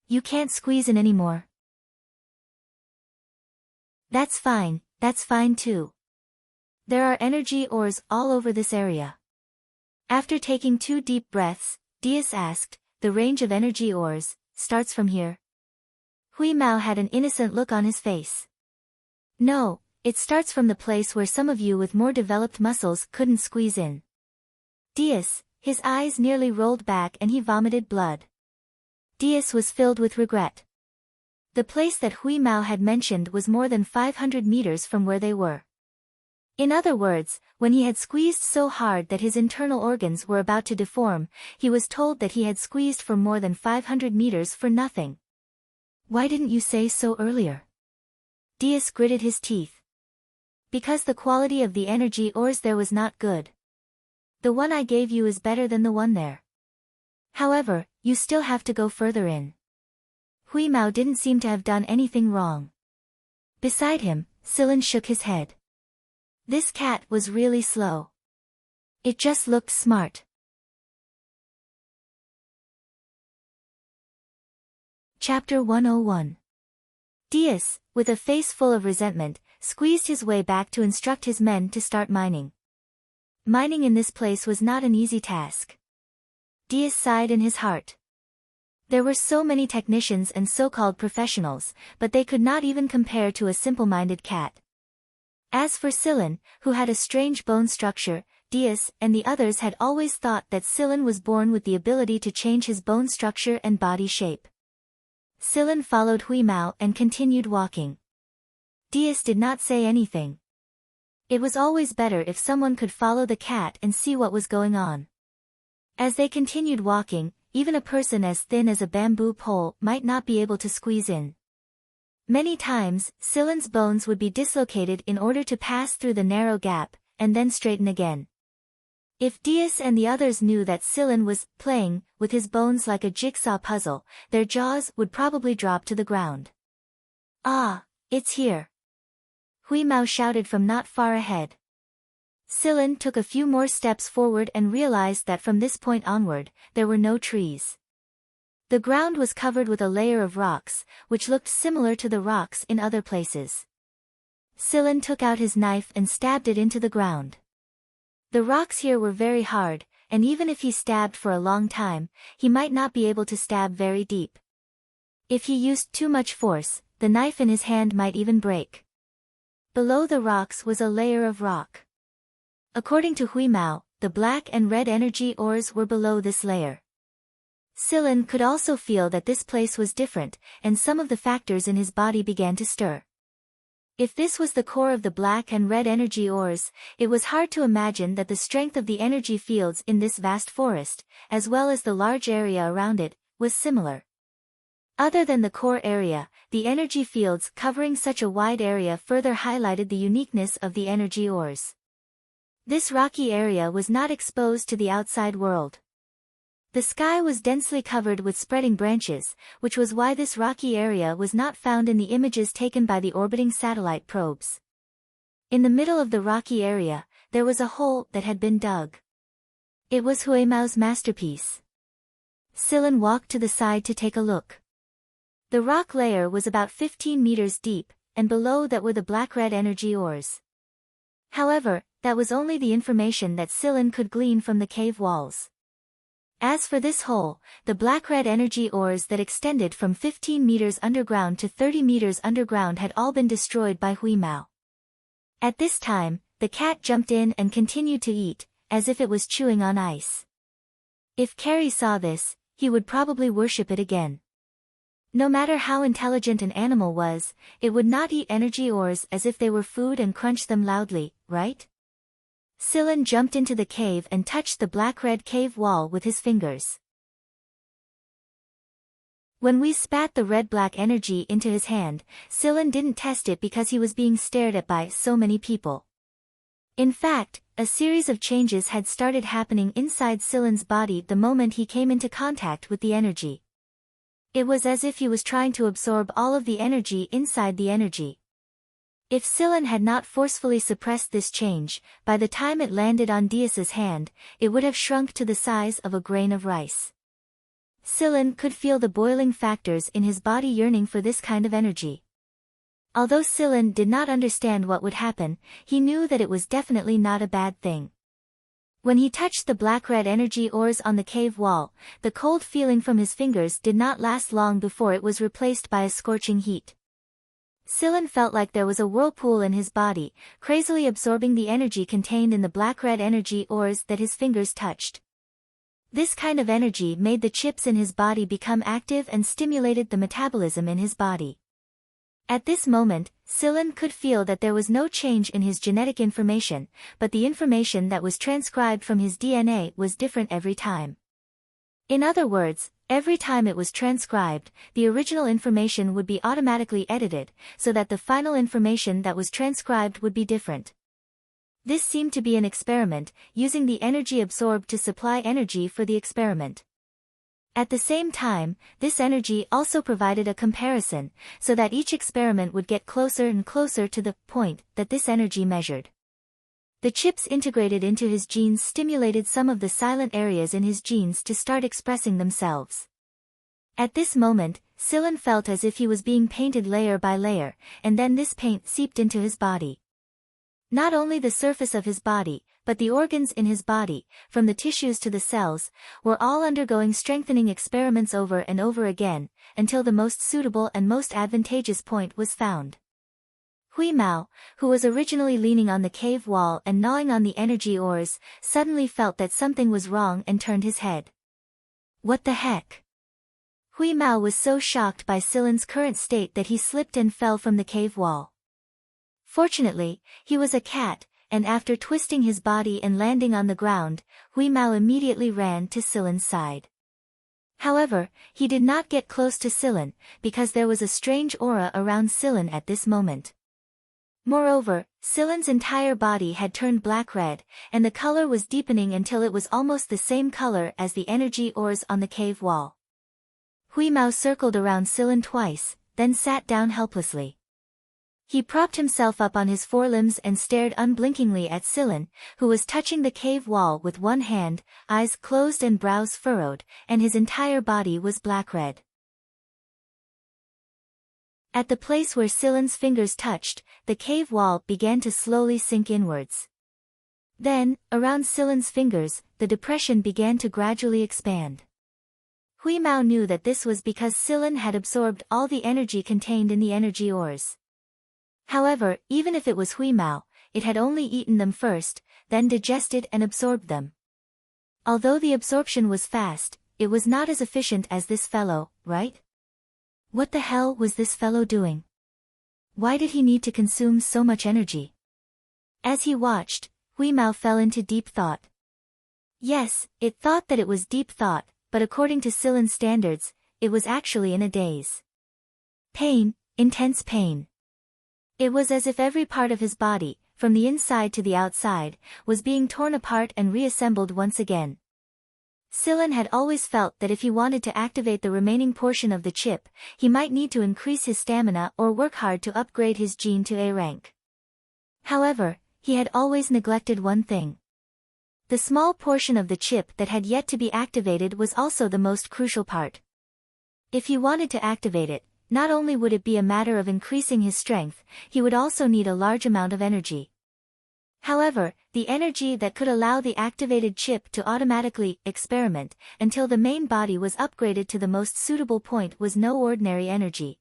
You can't squeeze in anymore. That's fine too. There are energy ores all over this area. After taking 2 deep breaths, Dias asked, the range of energy ores starts from here. Huimao had an innocent look on his face. No, it starts from the place where some of you with more developed muscles couldn't squeeze in. Dias, his eyes nearly rolled back and he vomited blood. Dias was filled with regret. The place that Huimao had mentioned was more than 500 meters from where they were. In other words, when he had squeezed so hard that his internal organs were about to deform, he was told that he had squeezed for more than 500 meters for nothing. Why didn't you say so earlier? Dias gritted his teeth. Because the quality of the energy ores there was not good. The one I gave you is better than the one there. However, you still have to go further in. Huimao didn't seem to have done anything wrong. Beside him, Silen shook his head. This cat was really slow. It just looked smart. Chapter 101. Dias, with a face full of resentment, squeezed his way back to instruct his men to start mining. Mining in this place was not an easy task. Dias sighed in his heart. There were so many technicians and so-called professionals, but they could not even compare to a simple-minded cat. As for Silen, who had a strange bone structure, Dias and the others had always thought that Silen was born with the ability to change his bone structure and body shape. Silen followed Huimao and continued walking. Dias did not say anything. It was always better if someone could follow the cat and see what was going on. As they continued walking, even a person as thin as a bamboo pole might not be able to squeeze in. Many times, Silen's bones would be dislocated in order to pass through the narrow gap, and then straighten again. If Diaz and the others knew that Silen was playing with his bones like a jigsaw puzzle, their jaws would probably drop to the ground. "Ah, it's here!" Hui Mao shouted from not far ahead. Silen took a few more steps forward and realized that from this point onward, there were no trees. The ground was covered with a layer of rocks, which looked similar to the rocks in other places. Silen took out his knife and stabbed it into the ground. The rocks here were very hard, and even if he stabbed for a long time, he might not be able to stab very deep. If he used too much force, the knife in his hand might even break. Below the rocks was a layer of rock. According to Hui Mao, the black and red energy ores were below this layer. Silen could also feel that this place was different, and some of the factors in his body began to stir. If this was the core of the black and red energy ores, it was hard to imagine that the strength of the energy fields in this vast forest, as well as the large area around it, was similar. Other than the core area, the energy fields covering such a wide area further highlighted the uniqueness of the energy ores. This rocky area was not exposed to the outside world. The sky was densely covered with spreading branches, which was why this rocky area was not found in the images taken by the orbiting satellite probes. In the middle of the rocky area, there was a hole that had been dug. It was Hui Mao's masterpiece. Silen walked to the side to take a look. The rock layer was about 15 meters deep, and below that were the black-red energy ores. However, that was only the information that Silen could glean from the cave walls. As for this hole, the black-red energy ores that extended from 15 meters underground to 30 meters underground had all been destroyed by Hui Mao. At this time, the cat jumped in and continued to eat, as if it was chewing on ice. If Carrie saw this, he would probably worship it again. No matter how intelligent an animal was, it would not eat energy ores as if they were food and crunch them loudly, right? Silen jumped into the cave and touched the black-red cave wall with his fingers. When we spat the red-black energy into his hand, Silen didn't test it because he was being stared at by so many people. In fact, a series of changes had started happening inside Silen's body the moment he came into contact with the energy. It was as if he was trying to absorb all of the energy inside the energy. If Silen had not forcefully suppressed this change, by the time it landed on Diaz's hand, it would have shrunk to the size of a grain of rice. Silen could feel the boiling factors in his body yearning for this kind of energy. Although Silen did not understand what would happen, he knew that it was definitely not a bad thing. When he touched the black-red energy ores on the cave wall, the cold feeling from his fingers did not last long before it was replaced by a scorching heat. Silen felt like there was a whirlpool in his body, crazily absorbing the energy contained in the black-red energy ores that his fingers touched. This kind of energy made the chips in his body become active and stimulated the metabolism in his body. At this moment, Silen could feel that there was no change in his genetic information, but the information that was transcribed from his DNA was different every time. In other words, every time it was transcribed, the original information would be automatically edited, so that the final information that was transcribed would be different. This seemed to be an experiment, using the energy absorbed to supply energy for the experiment. At the same time, this energy also provided a comparison, so that each experiment would get closer and closer to the point that this energy measured. The chips integrated into his genes stimulated some of the silent areas in his genes to start expressing themselves. At this moment, Silen felt as if he was being painted layer by layer, and then this paint seeped into his body. Not only the surface of his body, but the organs in his body, from the tissues to the cells, were all undergoing strengthening experiments over and over again, until the most suitable and most advantageous point was found. Hui Mao, who was originally leaning on the cave wall and gnawing on the energy ores, suddenly felt that something was wrong and turned his head. What the heck? Hui Mao was so shocked by Silen's current state that he slipped and fell from the cave wall. Fortunately, he was a cat, and after twisting his body and landing on the ground, Hui Mao immediately ran to Silen's side. However, he did not get close to Silen, because there was a strange aura around Silen at this moment. Moreover, Silen's entire body had turned black-red, and the color was deepening until it was almost the same color as the energy ores on the cave wall. Huimao circled around Silen twice, then sat down helplessly. He propped himself up on his forelimbs and stared unblinkingly at Silen, who was touching the cave wall with one hand, eyes closed and brows furrowed, and his entire body was black-red. At the place where Silen's fingers touched, the cave wall began to slowly sink inwards. Then, around Silen's fingers, the depression began to gradually expand. Huimao knew that this was because Silen had absorbed all the energy contained in the energy ores. However, even if it was Huimao, it had only eaten them first, then digested and absorbed them. Although the absorption was fast, it was not as efficient as this fellow, right? What the hell was this fellow doing? Why did he need to consume so much energy? As he watched, Huimao fell into deep thought. Yes, it thought that it was deep thought, but according to Silen's standards, it was actually in a daze. Pain, intense pain. It was as if every part of his body, from the inside to the outside, was being torn apart and reassembled once again. Silen had always felt that if he wanted to activate the remaining portion of the chip, he might need to increase his stamina or work hard to upgrade his gene to A rank. However, he had always neglected one thing. The small portion of the chip that had yet to be activated was also the most crucial part. If he wanted to activate it, not only would it be a matter of increasing his strength, he would also need a large amount of energy. However, the energy that could allow the activated chip to automatically experiment until the main body was upgraded to the most suitable point was no ordinary energy.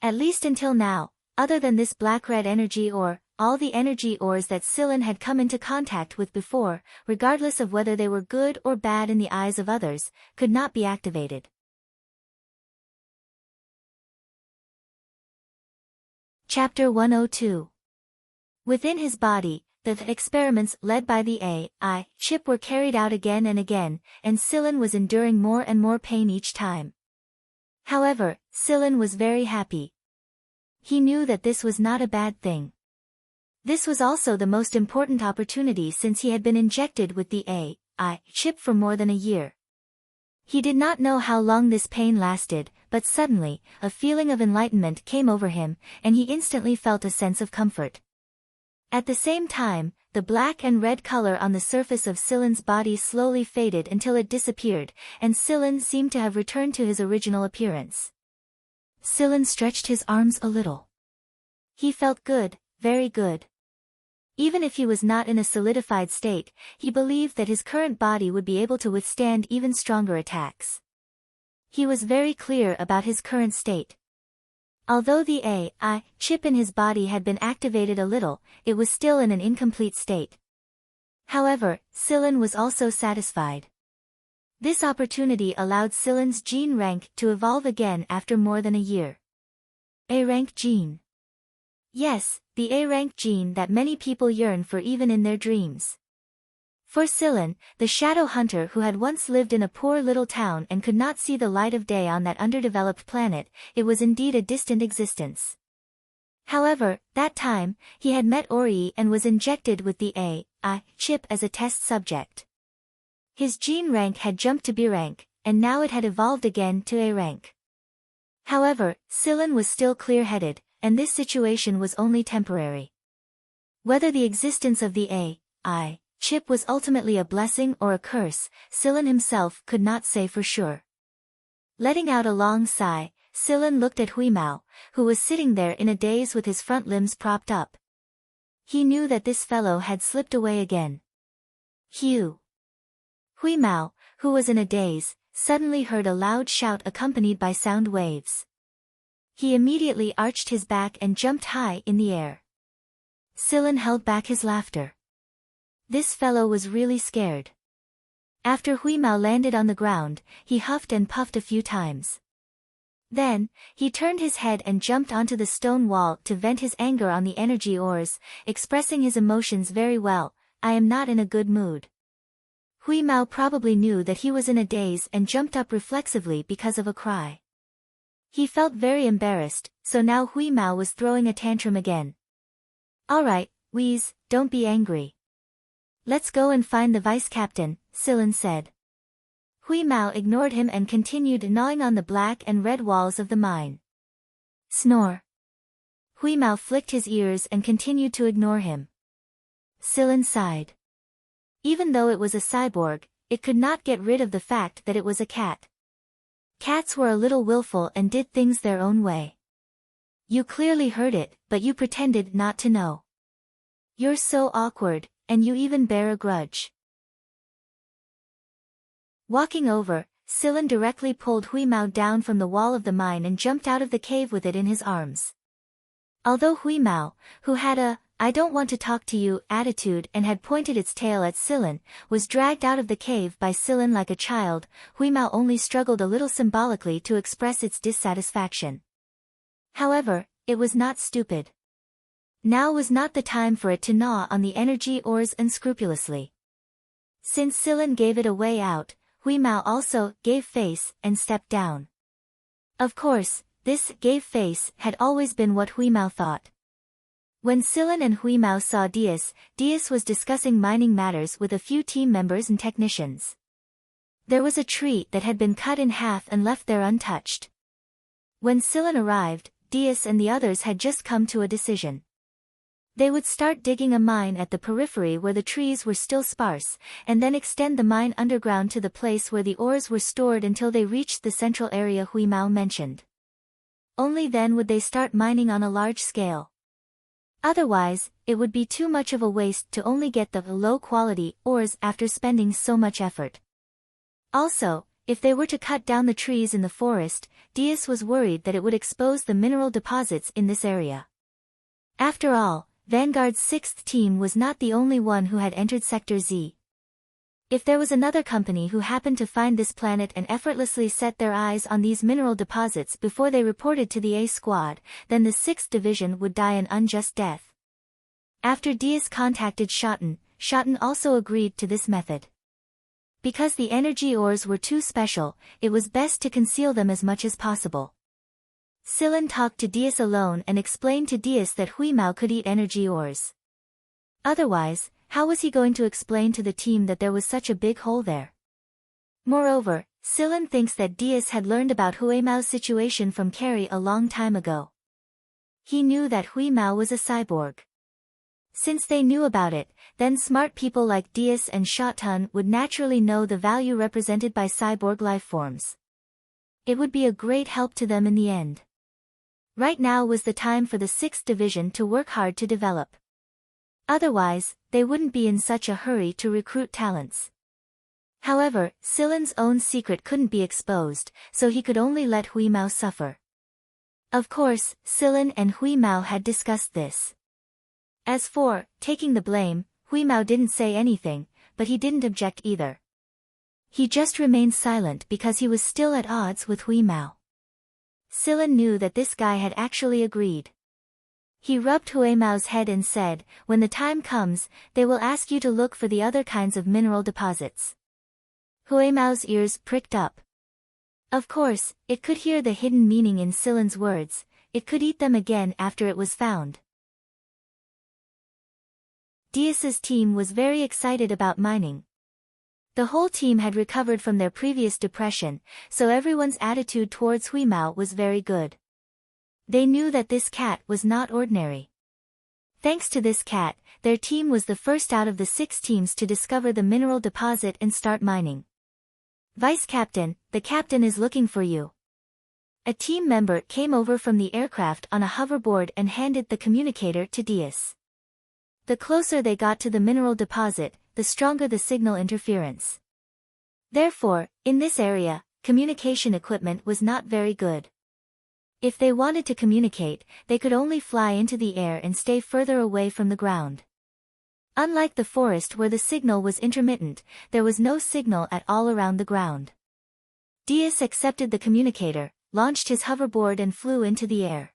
At least until now, other than this black-red energy ore, all the energy ores that Silen had come into contact with before, regardless of whether they were good or bad in the eyes of others, could not be activated. Chapter 102. Within his body, the experiments led by the AI chip were carried out again and again, and Silen was enduring more and more pain each time. However, Silen was very happy. He knew that this was not a bad thing. This was also the most important opportunity since he had been injected with the AI chip for more than a year. He did not know how long this pain lasted, but suddenly, a feeling of enlightenment came over him, and he instantly felt a sense of comfort. At the same time, the black and red color on the surface of Silen's body slowly faded until it disappeared, and Silen seemed to have returned to his original appearance. Silen stretched his arms a little. He felt good, very good. Even if he was not in a solidified state, he believed that his current body would be able to withstand even stronger attacks. He was very clear about his current state. Although the AI chip in his body had been activated a little, it was still in an incomplete state. However, Silen was also satisfied. This opportunity allowed Silen's gene rank to evolve again after more than a year. A-rank gene. Yes, the A-rank gene that many people yearn for even in their dreams. For Silen, the shadow hunter who had once lived in a poor little town and could not see the light of day on that underdeveloped planet, it was indeed a distant existence. However, that time, he had met Ori and was injected with the AI chip as a test subject. His gene rank had jumped to B rank, and now it had evolved again to A rank. However, Silen was still clear-headed, and this situation was only temporary. Whether the existence of the AI chip was ultimately a blessing or a curse, Silen himself could not say for sure. Letting out a long sigh, Silen looked at Huimao, who was sitting there in a daze with his front limbs propped up. He knew that this fellow had slipped away again. Hugh. Huimao, who was in a daze, suddenly heard a loud shout accompanied by sound waves. He immediately arched his back and jumped high in the air. Silen held back his laughter. This fellow was really scared. After Huimao landed on the ground, he huffed and puffed a few times. Then, he turned his head and jumped onto the stone wall to vent his anger on the energy ores, expressing his emotions very well. I am not in a good mood. Huimao probably knew that he was in a daze and jumped up reflexively because of a cry. He felt very embarrassed, so now Huimao was throwing a tantrum again. Alright, Wheeze, don't be angry. Let's go and find the vice captain, Sillin said. Hui Mao ignored him and continued gnawing on the black and red walls of the mine. Snore. Hui Mao flicked his ears and continued to ignore him. Sillin sighed. Even though it was a cyborg, it could not get rid of the fact that it was a cat. Cats were a little willful and did things their own way. You clearly heard it, but you pretended not to know. You're so awkward, and you even bear a grudge. Walking over, Sillin directly pulled Hui Mao down from the wall of the mine and jumped out of the cave with it in his arms. Although Hui Mao, who had a "I don't want to talk to you" attitude and had pointed its tail at Sillin, was dragged out of the cave by Sillin like a child, Hui Mao only struggled a little symbolically to express its dissatisfaction. However, it was not stupid. Now was not the time for it to gnaw on the energy ores unscrupulously. Since Sillin gave it a way out, Hui Mao also gave face and stepped down. Of course, this gave face had always been what Hui Mao thought. When Sillin and Hui Mao saw Dias was discussing mining matters with a few team members and technicians. There was a tree that had been cut in half and left there untouched. When Sillin arrived, Dias and the others had just come to a decision. They would start digging a mine at the periphery where the trees were still sparse, and then extend the mine underground to the place where the ores were stored until they reached the central area Hui Mao mentioned. Only then would they start mining on a large scale. Otherwise, it would be too much of a waste to only get the low-quality ores after spending so much effort. Also, if they were to cut down the trees in the forest, Dias was worried that it would expose the mineral deposits in this area. After all, Vanguard's 6th team was not the only one who had entered Sector Z. If there was another company who happened to find this planet and effortlessly set their eyes on these mineral deposits before they reported to the A Squad, then the 6th Division would die an unjust death. After Dias contacted Schotten also agreed to this method. Because the energy ores were too special, it was best to conceal them as much as possible. Sillin talked to Dias alone and explained to Dias that Hui Mao could eat energy ores. Otherwise, how was he going to explain to the team that there was such a big hole there? Moreover, Sillin thinks that Dias had learned about Hui Mao's situation from Carrie a long time ago. He knew that Hui Mao was a cyborg. Since they knew about it, then smart people like Dias and Schotten would naturally know the value represented by cyborg life forms. It would be a great help to them in the end. Right now was the time for the 6th Division to work hard to develop. Otherwise, they wouldn't be in such a hurry to recruit talents. However, Sillin's own secret couldn't be exposed, so he could only let Hui Mao suffer. Of course, Sillin and Hui Mao had discussed this. As for taking the blame, Hui Mao didn't say anything, but he didn't object either. He just remained silent because he was still at odds with Hui Mao. Sillin knew that this guy had actually agreed. He rubbed Hui Mao's head and said, "When the time comes, they will ask you to look for the other kinds of mineral deposits." Hui Mao's ears pricked up. Of course, it could hear the hidden meaning in Sillin's words, it could eat them again after it was found. Dias's team was very excited about mining. The whole team had recovered from their previous depression, so everyone's attitude towards Hui Mao was very good. They knew that this cat was not ordinary. Thanks to this cat, their team was the first out of the 6 teams to discover the mineral deposit and start mining. "Vice Captain, the captain is looking for you." A team member came over from the aircraft on a hoverboard and handed the communicator to Dias. The closer they got to the mineral deposit, the stronger the signal interference. Therefore, in this area, communication equipment was not very good. If they wanted to communicate, they could only fly into the air and stay further away from the ground. Unlike the forest where the signal was intermittent, there was no signal at all around the ground. Dias accepted the communicator, launched his hoverboard and flew into the air.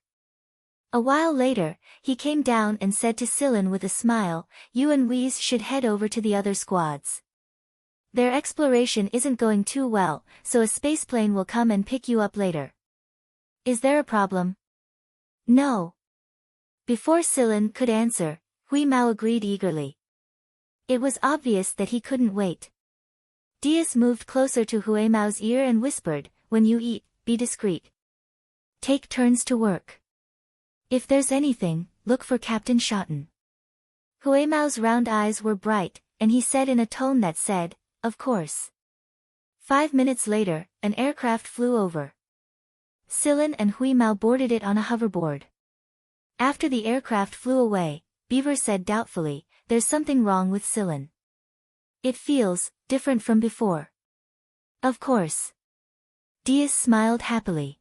A while later, he came down and said to Sillin with a smile, "You and Wheeze should head over to the other squads. Their exploration isn't going too well, so a spaceplane will come and pick you up later." "Is there a problem?" "No." Before Sillin could answer, Hui Mao agreed eagerly. It was obvious that he couldn't wait. Diaz moved closer to Hui Mao's ear and whispered, "When you eat, be discreet. Take turns to work. If there's anything, look for Captain Shotten." Hui Mao's round eyes were bright, and he said in a tone that said, "Of course." 5 minutes later, an aircraft flew over. Silen and Hui Mao boarded it on a hoverboard. After the aircraft flew away, Beaver said doubtfully, "There's something wrong with Silen. It feels different from before." "Of course." Diaz smiled happily.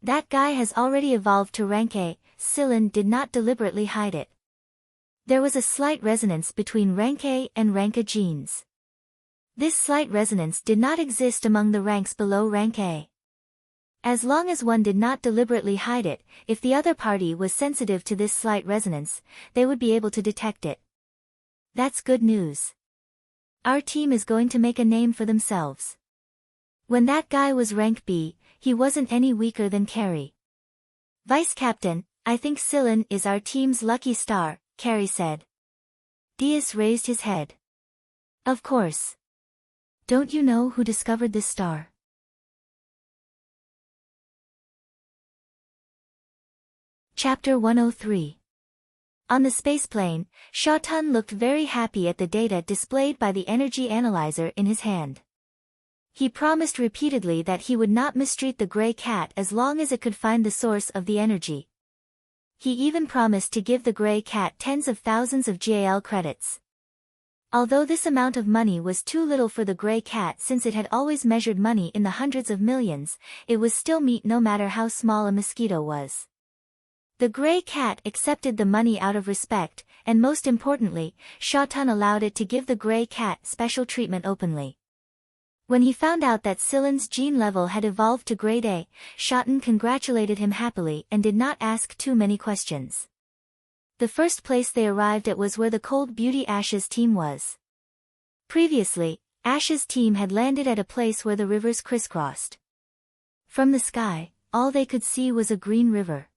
"That guy has already evolved to rank A." Silen did not deliberately hide it. There was a slight resonance between rank A and rank A genes. This slight resonance did not exist among the ranks below rank A. As long as one did not deliberately hide it, if the other party was sensitive to this slight resonance, they would be able to detect it. That's good news. Our team is going to make a name for themselves. When that guy was rank B, he wasn't any weaker than Carrie. "Vice Captain, I think Silen is our team's lucky star," Carrie said. Diaz raised his head. "Of course. Don't you know who discovered this star?" Chapter 103. On the spaceplane, Shotten looked very happy at the data displayed by the energy analyzer in his hand. He promised repeatedly that he would not mistreat the gray cat as long as it could find the source of the energy. He even promised to give the gray cat tens of thousands of GAL credits. Although this amount of money was too little for the gray cat since it had always measured money in the hundreds of millions, it was still meat no matter how small a mosquito was. The gray cat accepted the money out of respect, and most importantly, Shotten allowed it to give the gray cat special treatment openly. When he found out that Silen's gene level had evolved to grade A, Shotten congratulated him happily and did not ask too many questions. The first place they arrived at was where the Cold Beauty Ash's team was. Previously, Ash's team had landed at a place where the rivers crisscrossed. From the sky, all they could see was a green river.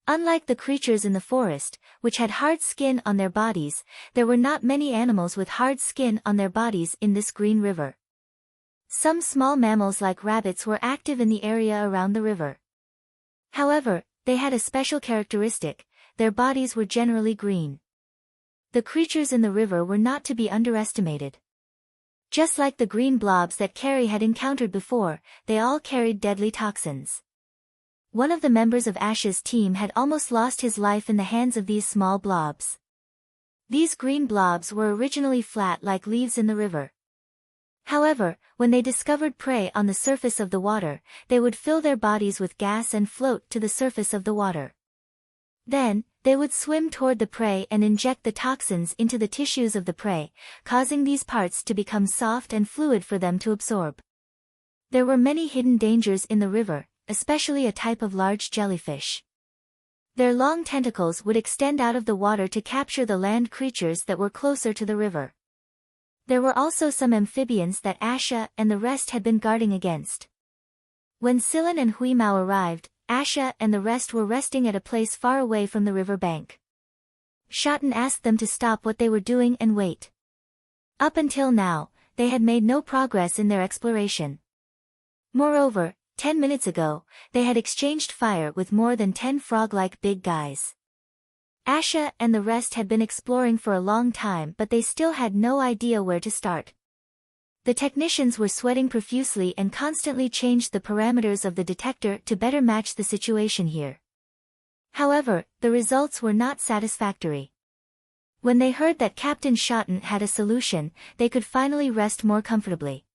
Unlike the creatures in the forest, which had hard skin on their bodies, there were not many animals with hard skin on their bodies in this green river. Some small mammals like rabbits were active in the area around the river. However, they had a special characteristic: their bodies were generally green. The creatures in the river were not to be underestimated. Just like the green blobs that Carrie had encountered before, they all carried deadly toxins. One of the members of Ash's team had almost lost his life in the hands of these small blobs. These green blobs were originally flat like leaves in the river. However, when they discovered prey on the surface of the water, they would fill their bodies with gas and float to the surface of the water. Then, they would swim toward the prey and inject the toxins into the tissues of the prey, causing these parts to become soft and fluid for them to absorb. There were many hidden dangers in the river, especially a type of large jellyfish. Their long tentacles would extend out of the water to capture the land creatures that were closer to the river. There were also some amphibians that Asha and the rest had been guarding against. When Silen and Hui Mao arrived, Asha and the rest were resting at a place far away from the river bank. Shotten asked them to stop what they were doing and wait. Up until now, they had made no progress in their exploration. Moreover, 10 minutes ago, they had exchanged fire with more than 10 frog-like big guys. Asha and the rest had been exploring for a long time, but they still had no idea where to start. The technicians were sweating profusely and constantly changed the parameters of the detector to better match the situation here. However, the results were not satisfactory. When they heard that Captain Shotten had a solution, they could finally rest more comfortably.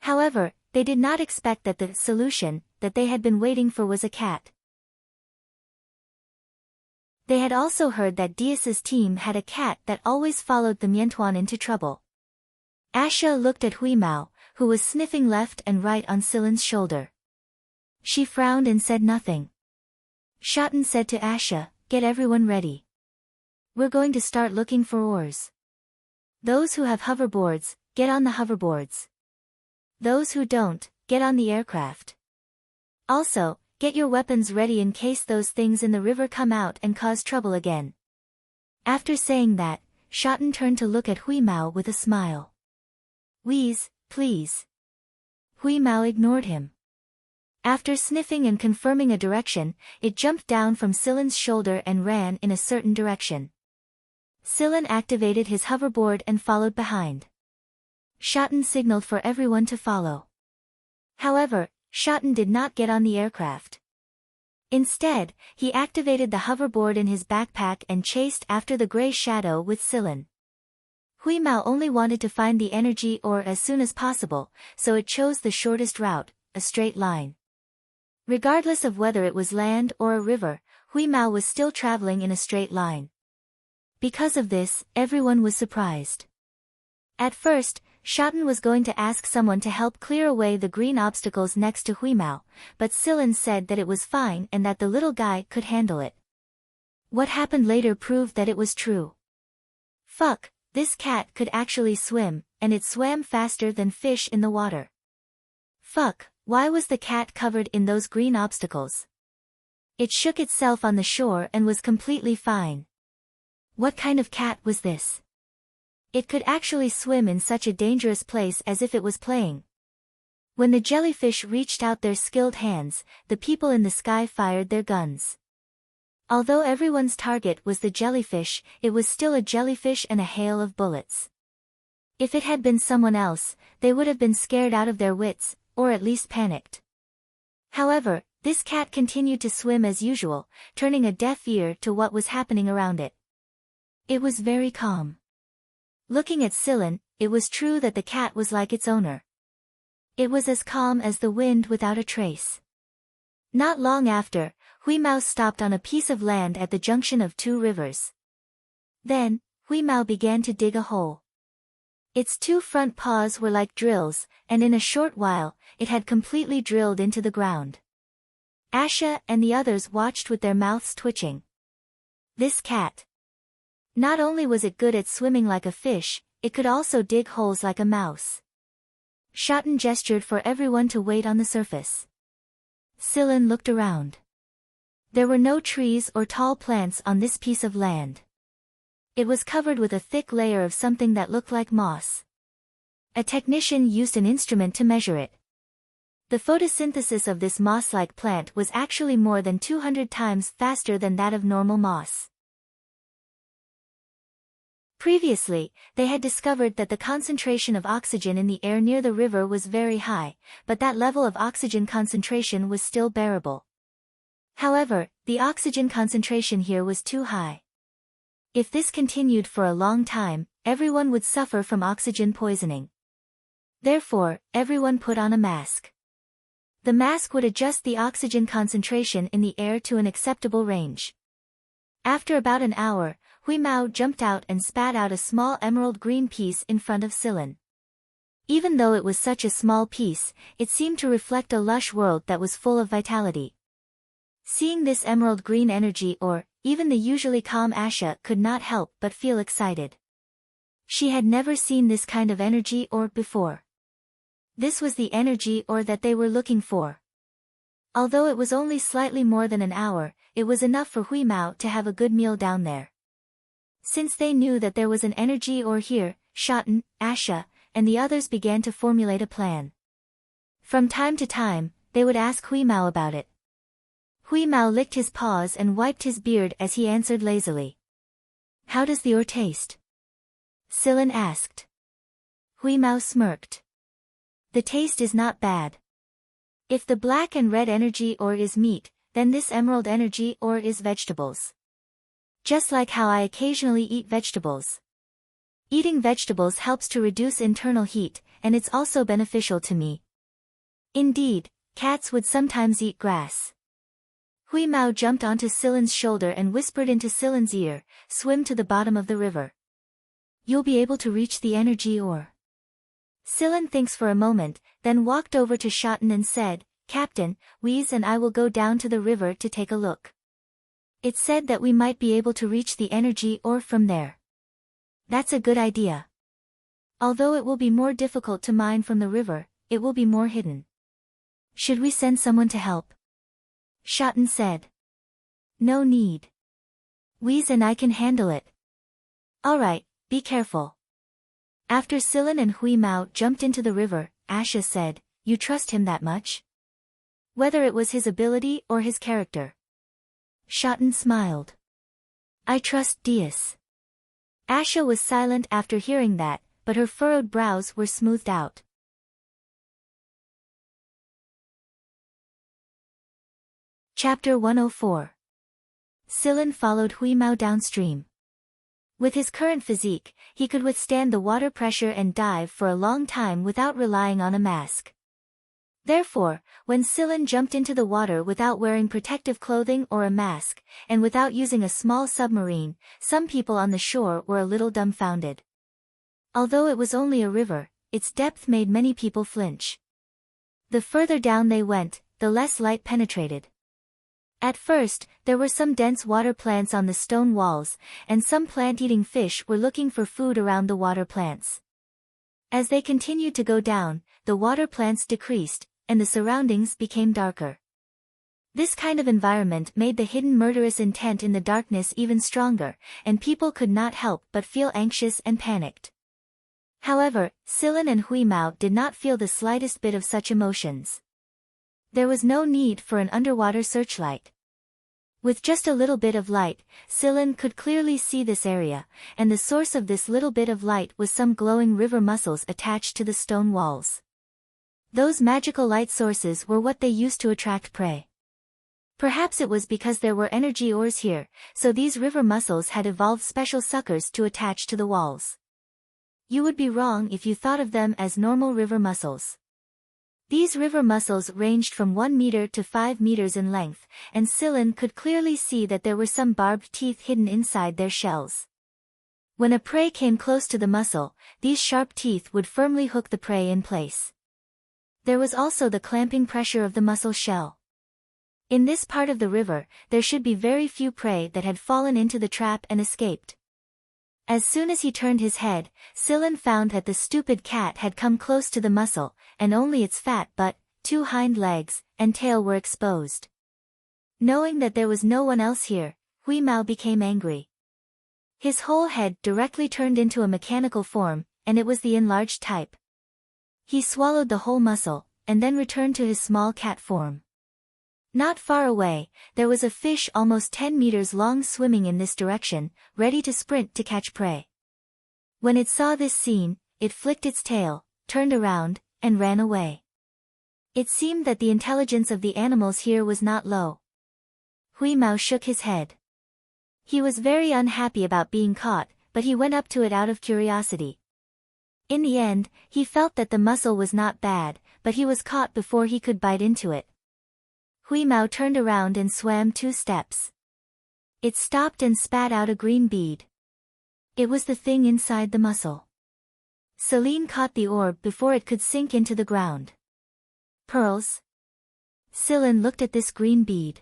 However, they did not expect that the solution that they had been waiting for was a cat. They had also heard that Diaz's team had a cat that always followed the Miantuan into trouble. Asha looked at Hui Mao, who was sniffing left and right on Silen's shoulder. She frowned and said nothing. Shotten said to Asha, "Get everyone ready. We're going to start looking for oars. Those who have hoverboards, get on the hoverboards. Those who don't, get on the aircraft. Also, get your weapons ready in case those things in the river come out and cause trouble again." After saying that, Shotten turned to look at Hui Mao with a smile. Wheeze, please. Hui Mao ignored him. After sniffing and confirming a direction, it jumped down from Silen's shoulder and ran in a certain direction. Silen activated his hoverboard and followed behind. Shotten signaled for everyone to follow. However, Shotten did not get on the aircraft. Instead, he activated the hoverboard in his backpack and chased after the gray shadow with Silen. Hui Mao only wanted to find the energy ore as soon as possible, so it chose the shortest route, a straight line. Regardless of whether it was land or a river, Hui Mao was still traveling in a straight line. Because of this, everyone was surprised. At first, Shotten was going to ask someone to help clear away the green obstacles next to Hui Mao, but Silen said that it was fine and that the little guy could handle it. What happened later proved that it was true. Fuck, this cat could actually swim, and it swam faster than fish in the water. Fuck, why was the cat covered in those green obstacles? It shook itself on the shore and was completely fine. What kind of cat was this? It could actually swim in such a dangerous place as if it was playing. When the jellyfish reached out their skilled hands, the people in the sky fired their guns. Although everyone's target was the jellyfish, it was still a jellyfish and a hail of bullets. If it had been someone else, they would have been scared out of their wits, or at least panicked. However, this cat continued to swim as usual, turning a deaf ear to what was happening around it. It was very calm. Looking at Silen, it was true that the cat was like its owner. It was as calm as the wind without a trace. Not long after, Hui Mao stopped on a piece of land at the junction of two rivers. Then, Hui Mao began to dig a hole. Its two front paws were like drills, and in a short while, it had completely drilled into the ground. Asha and the others watched with their mouths twitching. This cat. Not only was it good at swimming like a fish, it could also dig holes like a mouse. Shotten gestured for everyone to wait on the surface. Silen looked around. There were no trees or tall plants on this piece of land. It was covered with a thick layer of something that looked like moss. A technician used an instrument to measure it. The photosynthesis of this moss-like plant was actually more than 200 times faster than that of normal moss. Previously, they had discovered that the concentration of oxygen in the air near the river was very high, but that level of oxygen concentration was still bearable. However, the oxygen concentration here was too high. If this continued for a long time, everyone would suffer from oxygen poisoning. Therefore, everyone put on a mask. The mask would adjust the oxygen concentration in the air to an acceptable range. After about an hour, Hui Mao jumped out and spat out a small emerald green piece in front of Silen. Even though it was such a small piece, it seemed to reflect a lush world that was full of vitality. Seeing this emerald green energy ore, even the usually calm Asha could not help but feel excited. She had never seen this kind of energy ore before. This was the energy ore that they were looking for. Although it was only slightly more than an hour, it was enough for Hui Mao to have a good meal down there. Since they knew that there was an energy ore here, Shotten, Asha, and the others began to formulate a plan. From time to time, they would ask Hui Mao about it. Hui Mao licked his paws and wiped his beard as he answered lazily. "How does the ore taste?" Silen asked. Hui Mao smirked. "The taste is not bad. If the black and red energy ore is meat, then this emerald energy ore is vegetables. Just like how I occasionally eat vegetables. Eating vegetables helps to reduce internal heat, and it's also beneficial to me. Indeed, cats would sometimes eat grass." Hui Mao jumped onto Silen's shoulder and whispered into Silen's ear, "Swim to the bottom of the river. You'll be able to reach the energy ore." Silen thinks for a moment, then walked over to Shotten and said, "Captain, Wheeze and I will go down to the river to take a look. It's said that we might be able to reach the energy ore from there." "That's a good idea. Although it will be more difficult to mine from the river, it will be more hidden." "Should we send someone to help?" Shotten said. "No need. Wheeze and I can handle it. Alright, be careful. After Silen and Hui Mao jumped into the river, Asha said, "You trust him that much?" Whether it was his ability or his character. Shoten smiled. "I trust Dias." Asha was silent after hearing that, but her furrowed brows were smoothed out. Chapter 104. Silen followed Hui Mao downstream. With his current physique, he could withstand the water pressure and dive for a long time without relying on a mask. Therefore, when Silen jumped into the water without wearing protective clothing or a mask, and without using a small submarine, some people on the shore were a little dumbfounded. Although it was only a river, its depth made many people flinch. The further down they went, the less light penetrated. At first, there were some dense water plants on the stone walls, and some plant-eating fish were looking for food around the water plants. As they continued to go down, the water plants decreased, and the surroundings became darker. This kind of environment made the hidden murderous intent in the darkness even stronger, and people could not help but feel anxious and panicked. However, Silen and Hui Mao did not feel the slightest bit of such emotions. There was no need for an underwater searchlight. With just a little bit of light, Silen could clearly see this area, and the source of this little bit of light was some glowing river mussels attached to the stone walls. Those magical light sources were what they used to attract prey. Perhaps it was because there were energy ores here, so these river mussels had evolved special suckers to attach to the walls. You would be wrong if you thought of them as normal river mussels. These river mussels ranged from 1 meter to 5 meters in length, and Silen could clearly see that there were some barbed teeth hidden inside their shells. When a prey came close to the mussel, these sharp teeth would firmly hook the prey in place. There was also the clamping pressure of the mussel shell. In this part of the river, there should be very few prey that had fallen into the trap and escaped. As soon as he turned his head, Silen found that the stupid cat had come close to the mussel, and only its fat butt, 2 hind legs, and tail were exposed. Knowing that there was no one else here, Hui Mao became angry. His whole head directly turned into a mechanical form, and it was the enlarged type. He swallowed the whole mussel, and then returned to his small cat form. Not far away, there was a fish almost 10 meters long swimming in this direction, ready to sprint to catch prey. When it saw this scene, it flicked its tail, turned around, and ran away. It seemed that the intelligence of the animals here was not low. Hui Mao shook his head. He was very unhappy about being caught, but he went up to it out of curiosity. In the end, he felt that the mussel was not bad, but he was caught before he could bite into it. Hui Mao turned around and swam 2 steps. It stopped and spat out a green bead. It was the thing inside the mussel. Celine caught the orb before it could sink into the ground. Pearls? Silen looked at this green bead.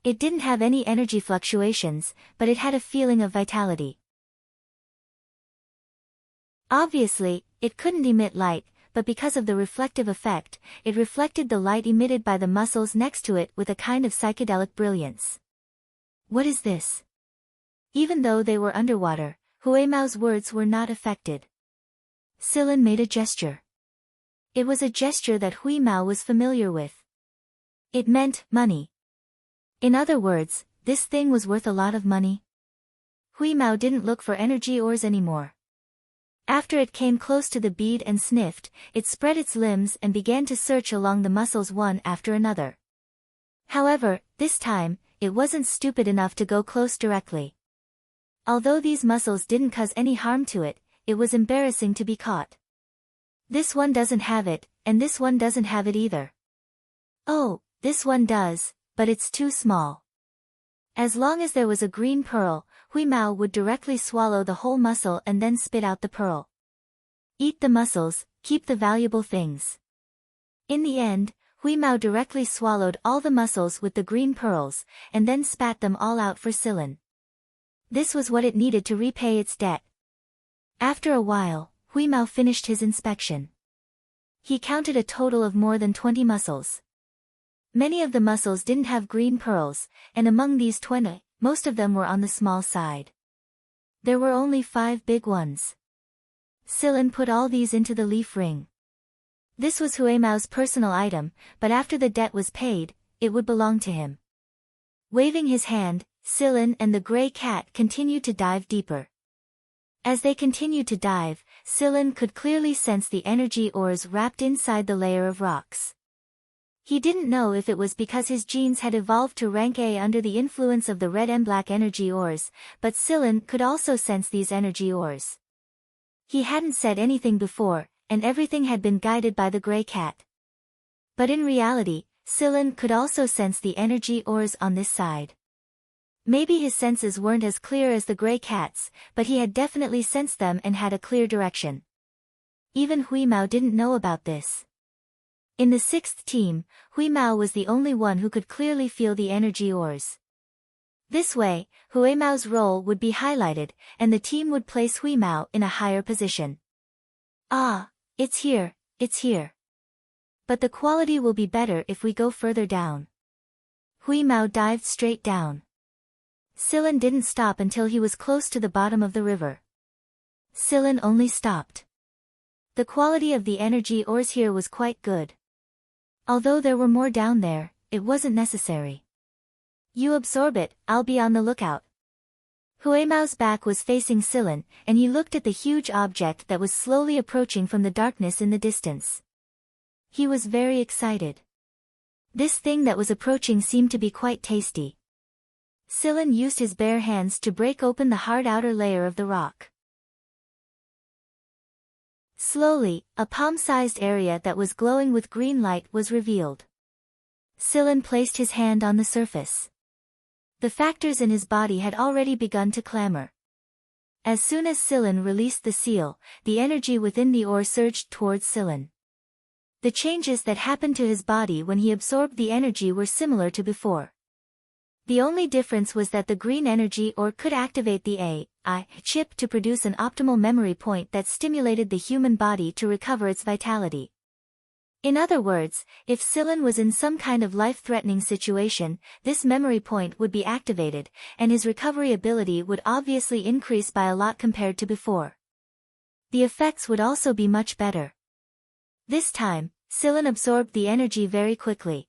It didn't have any energy fluctuations, but it had a feeling of vitality. Obviously, it couldn't emit light, but because of the reflective effect, it reflected the light emitted by the mussels next to it with a kind of psychedelic brilliance. What is this? Even though they were underwater, Hui Mao's words were not affected. Silen made a gesture. It was a gesture that Hui Mao was familiar with. It meant money. In other words, this thing was worth a lot of money. Hui Mao didn't look for energy ores anymore. After it came close to the bead and sniffed, it spread its limbs and began to search along the mussels one after another. However, this time, it wasn't stupid enough to go close directly. Although these mussels didn't cause any harm to it, it was embarrassing to be caught. This one doesn't have it, and this one doesn't have it either. Oh, this one does, but it's too small. As long as there was a green pearl, Hui Mao would directly swallow the whole mussel and then spit out the pearl. Eat the mussels, keep the valuable things. In the end, Hui Mao directly swallowed all the mussels with the green pearls, and then spat them all out for Silen. This was what it needed to repay its debt. After a while, Hui Mao finished his inspection. He counted a total of more than 20 mussels. Many of the mussels didn't have green pearls, and among these 20, most of them were on the small side. There were only 5 big ones. Sillin put all these into the leaf ring. This was Huemao's personal item, but after the debt was paid, it would belong to him. Waving his hand, Sillin and the gray cat continued to dive deeper. As they continued to dive, Sillin could clearly sense the energy ores wrapped inside the layer of rocks. He didn't know if it was because his genes had evolved to rank A under the influence of the red and black energy ores, but Sillin could also sense these energy ores. He hadn't said anything before, and everything had been guided by the gray cat. But in reality, Sillin could also sense the energy ores on this side. Maybe his senses weren't as clear as the gray cat's, but he had definitely sensed them and had a clear direction. Even Huimao didn't know about this. In the 6th team, Huimao was the only one who could clearly feel the energy ores. This way, Huimao's role would be highlighted, and the team would place Huimao in a higher position. Ah, it's here, it's here. But the quality will be better if we go further down. Huimao dived straight down. Sillin didn't stop until he was close to the bottom of the river. Sillin only stopped. The quality of the energy ores here was quite good. Although there were more down there, it wasn't necessary. You absorb it, I'll be on the lookout. Huimao's back was facing Sillin, and he looked at the huge object that was slowly approaching from the darkness in the distance. He was very excited. This thing that was approaching seemed to be quite tasty. Sillin used his bare hands to break open the hard outer layer of the rock. Slowly, a palm-sized area that was glowing with green light was revealed. Sillin placed his hand on the surface. The factors in his body had already begun to clamor. As soon as Sillin released the seal, the energy within the ore surged towards Sillin. The changes that happened to his body when he absorbed the energy were similar to before. The only difference was that the green energy ore could activate the AI chip to produce an optimal memory point that stimulated the human body to recover its vitality. In other words, if Sillin was in some kind of life-threatening situation, this memory point would be activated, and his recovery ability would obviously increase by a lot compared to before. The effects would also be much better. This time, Sillin absorbed the energy very quickly.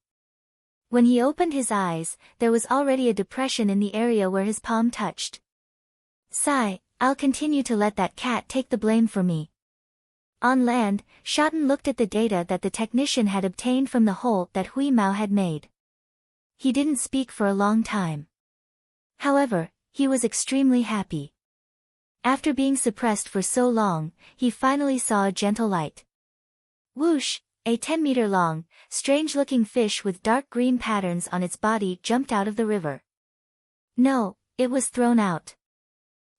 When he opened his eyes, there was already a depression in the area where his palm touched. Sigh, I'll continue to let that cat take the blame for me. On land, Shotten looked at the data that the technician had obtained from the hole that Huimao had made. He didn't speak for a long time. However, he was extremely happy. After being suppressed for so long, he finally saw a gentle light. Whoosh! A 10-meter-long, strange-looking fish with dark green patterns on its body jumped out of the river. No, it was thrown out.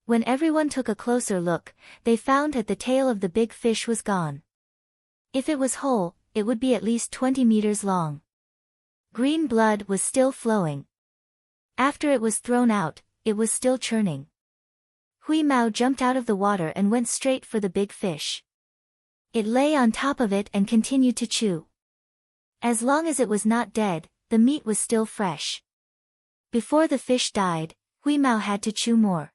When everyone took a closer look, they found that the tail of the big fish was gone. If it was whole, it would be at least 20 meters long. Green blood was still flowing. After it was thrown out, it was still churning. Huimao jumped out of the water and went straight for the big fish. It lay on top of it and continued to chew. As long as it was not dead, the meat was still fresh. Before the fish died, Huimao had to chew more.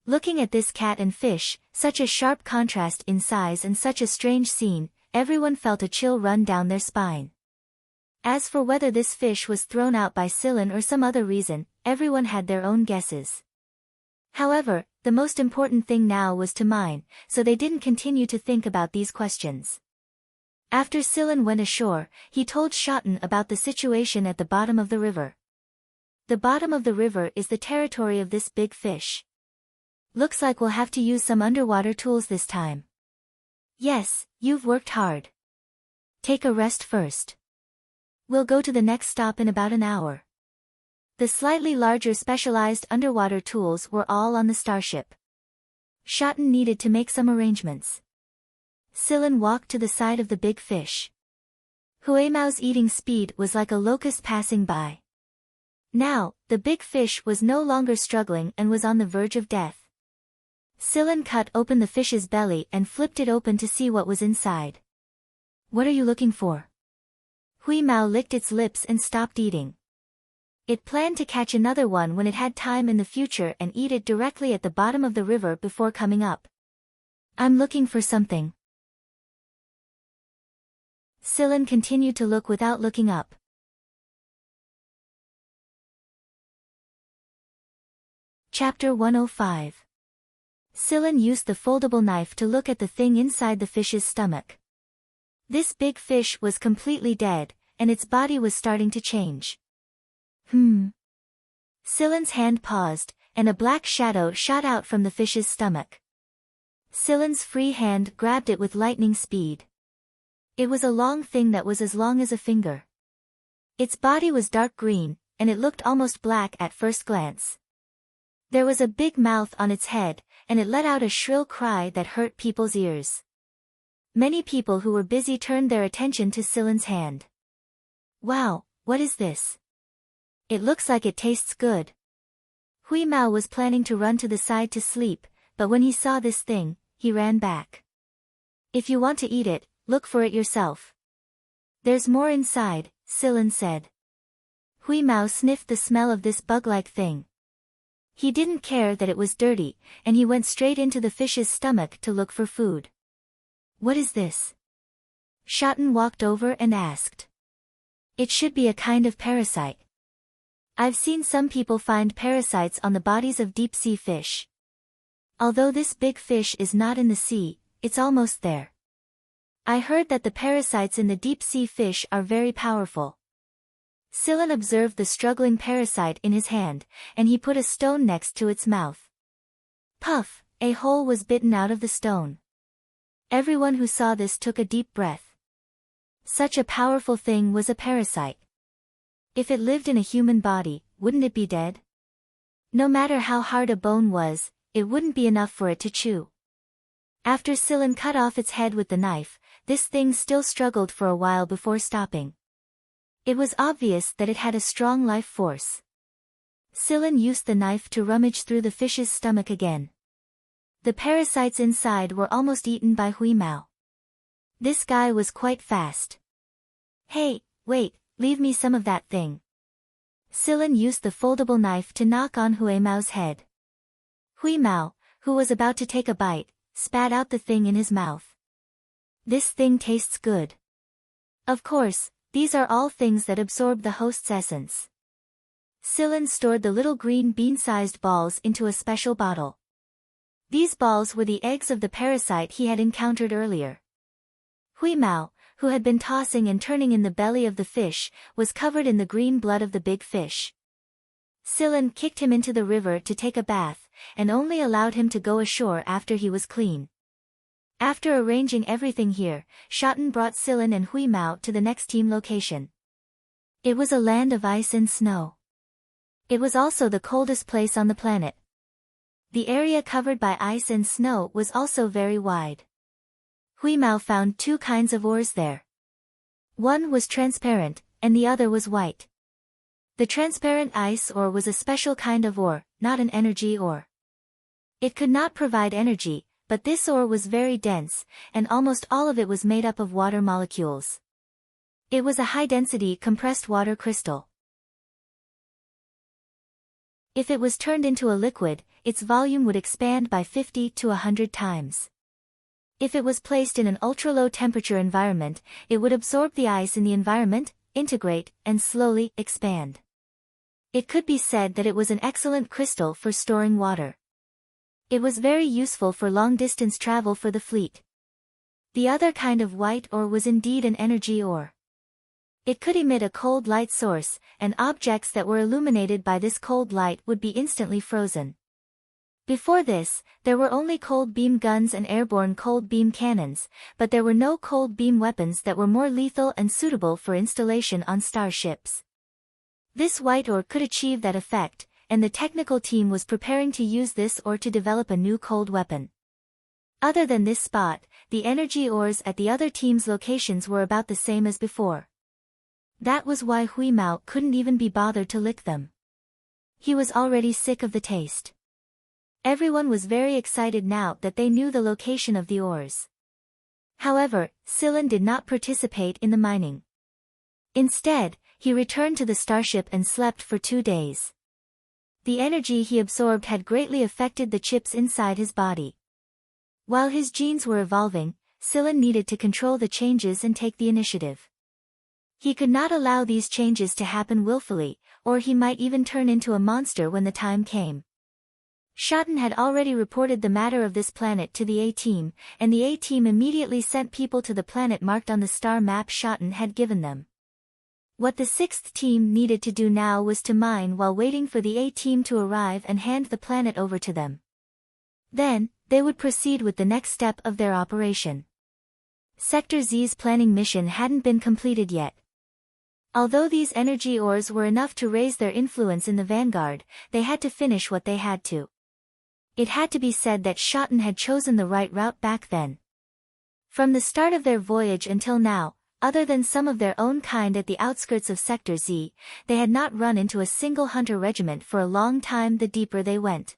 Looking at this cat and fish, such a sharp contrast in size and such a strange scene, everyone felt a chill run down their spine. As for whether this fish was thrown out by Sillin or some other reason, everyone had their own guesses. However, the most important thing now was to mine, so they didn't continue to think about these questions. After Sillin went ashore, he told Shotten about the situation at the bottom of the river. The bottom of the river is the territory of this big fish. Looks like we'll have to use some underwater tools this time. Yes, you've worked hard. Take a rest first. We'll go to the next stop in about an hour. The slightly larger specialized underwater tools were all on the starship. Shotten needed to make some arrangements. Sillin walked to the side of the big fish. Huimao's eating speed was like a locust passing by. Now, the big fish was no longer struggling and was on the verge of death. Sillin cut open the fish's belly and flipped it open to see what was inside. What are you looking for? Huimao licked its lips and stopped eating. It planned to catch another one when it had time in the future and eat it directly at the bottom of the river before coming up. I'm looking for something. Scylla continued to look without looking up. Chapter 105. Scylla used the foldable knife to look at the thing inside the fish's stomach. This big fish was completely dead, and its body was starting to change. Scylla's hand paused, and a black shadow shot out from the fish's stomach. Scylla's free hand grabbed it with lightning speed. It was a long thing that was as long as a finger. Its body was dark green, and it looked almost black at first glance. There was a big mouth on its head, and it let out a shrill cry that hurt people's ears. Many people who were busy turned their attention to Scylla's hand. Wow, what is this? It looks like it tastes good. Hui Mao was planning to run to the side to sleep, but when he saw this thing, he ran back. If you want to eat it, look for it yourself. There's more inside, Scylla said. Hui Mao sniffed the smell of this bug-like thing. He didn't care that it was dirty, and he went straight into the fish's stomach to look for food. What is this? Shotten walked over and asked. It should be a kind of parasite. I've seen some people find parasites on the bodies of deep-sea fish. Although this big fish is not in the sea, it's almost there. I heard that the parasites in the deep-sea fish are very powerful. Scylla observed the struggling parasite in his hand, and he put a stone next to its mouth. Puff, a hole was bitten out of the stone. Everyone who saw this took a deep breath. Such a powerful thing was a parasite. If it lived in a human body, wouldn't it be dead? No matter how hard a bone was, it wouldn't be enough for it to chew. After Scylla cut off its head with the knife, this thing still struggled for a while before stopping. It was obvious that it had a strong life force. Scylla used the knife to rummage through the fish's stomach again. The parasites inside were almost eaten by Hui Mao. This guy was quite fast. Hey, wait, leave me some of that thing. Scylla used the foldable knife to knock on Hui Mao's head. Hui Mao, who was about to take a bite, spat out the thing in his mouth. This thing tastes good. Of course, these are all things that absorb the host's essence. Scylla stored the little green bean-sized balls into a special bottle. These balls were the eggs of the parasite he had encountered earlier. Hui Mao, who had been tossing and turning in the belly of the fish, was covered in the green blood of the big fish. Scylla kicked him into the river to take a bath, and only allowed him to go ashore after he was clean. After arranging everything here, Shotten brought Scylla and Hui Mao to the next team location. It was a land of ice and snow. It was also the coldest place on the planet. The area covered by ice and snow was also very wide. Hui Mao found two kinds of ores there. One was transparent, and the other was white. The transparent ice ore was a special kind of ore, not an energy ore. It could not provide energy, but this ore was very dense, and almost all of it was made up of water molecules. It was a high-density compressed water crystal. If it was turned into a liquid, its volume would expand by 50 to 100 times. If it was placed in an ultra-low temperature environment, it would absorb the ice in the environment, integrate, and slowly expand. It could be said that it was an excellent crystal for storing water. It was very useful for long-distance travel for the fleet. The other kind of white ore was indeed an energy ore. It could emit a cold light source, and objects that were illuminated by this cold light would be instantly frozen. Before this, there were only cold beam guns and airborne cold beam cannons, but there were no cold beam weapons that were more lethal and suitable for installation on starships. This white ore could achieve that effect, and the technical team was preparing to use this ore to develop a new cold weapon. Other than this spot, the energy ores at the other team's locations were about the same as before. That was why Hui Mao couldn't even be bothered to lick them. He was already sick of the taste. Everyone was very excited now that they knew the location of the ores. However, Scylla did not participate in the mining. Instead, he returned to the starship and slept for 2 days. The energy he absorbed had greatly affected the chips inside his body. While his genes were evolving, Scylla needed to control the changes and take the initiative. He could not allow these changes to happen willfully, or he might even turn into a monster when the time came. Schotten had already reported the matter of this planet to the A-Team, and the A-Team immediately sent people to the planet marked on the star map Schotten had given them. What the 6th team needed to do now was to mine while waiting for the A-Team to arrive and hand the planet over to them. Then, they would proceed with the next step of their operation. Sector Z's planning mission hadn't been completed yet. Although these energy ores were enough to raise their influence in the vanguard, they had to finish what they had to. It had to be said that Schotten had chosen the right route back then. From the start of their voyage until now, other than some of their own kind at the outskirts of Sector Z, they had not run into a single hunter regiment for a long time the deeper they went.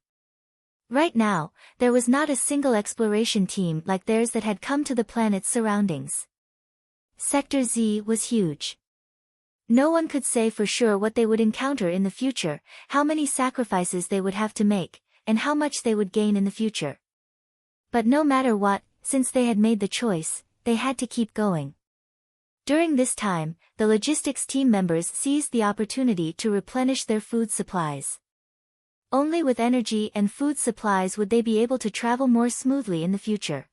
Right now, there was not a single exploration team like theirs that had come to the planet's surroundings. Sector Z was huge. No one could say for sure what they would encounter in the future, how many sacrifices they would have to make, and how much they would gain in the future. But no matter what, since they had made the choice, they had to keep going. During this time, the logistics team members seized the opportunity to replenish their food supplies. Only with energy and food supplies would they be able to travel more smoothly in the future.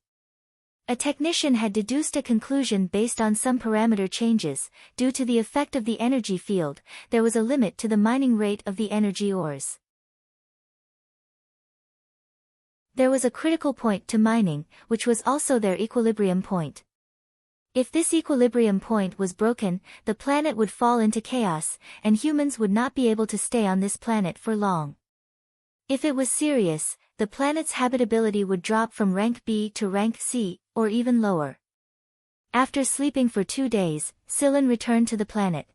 A technician had deduced a conclusion based on some parameter changes. Due to the effect of the energy field, there was a limit to the mining rate of the energy ores. There was a critical point to mining, which was also their equilibrium point. If this equilibrium point was broken, the planet would fall into chaos, and humans would not be able to stay on this planet for long. If it was serious, the planet's habitability would drop from rank B to rank C, or even lower. After sleeping for 2 days, Scylla returned to the planet.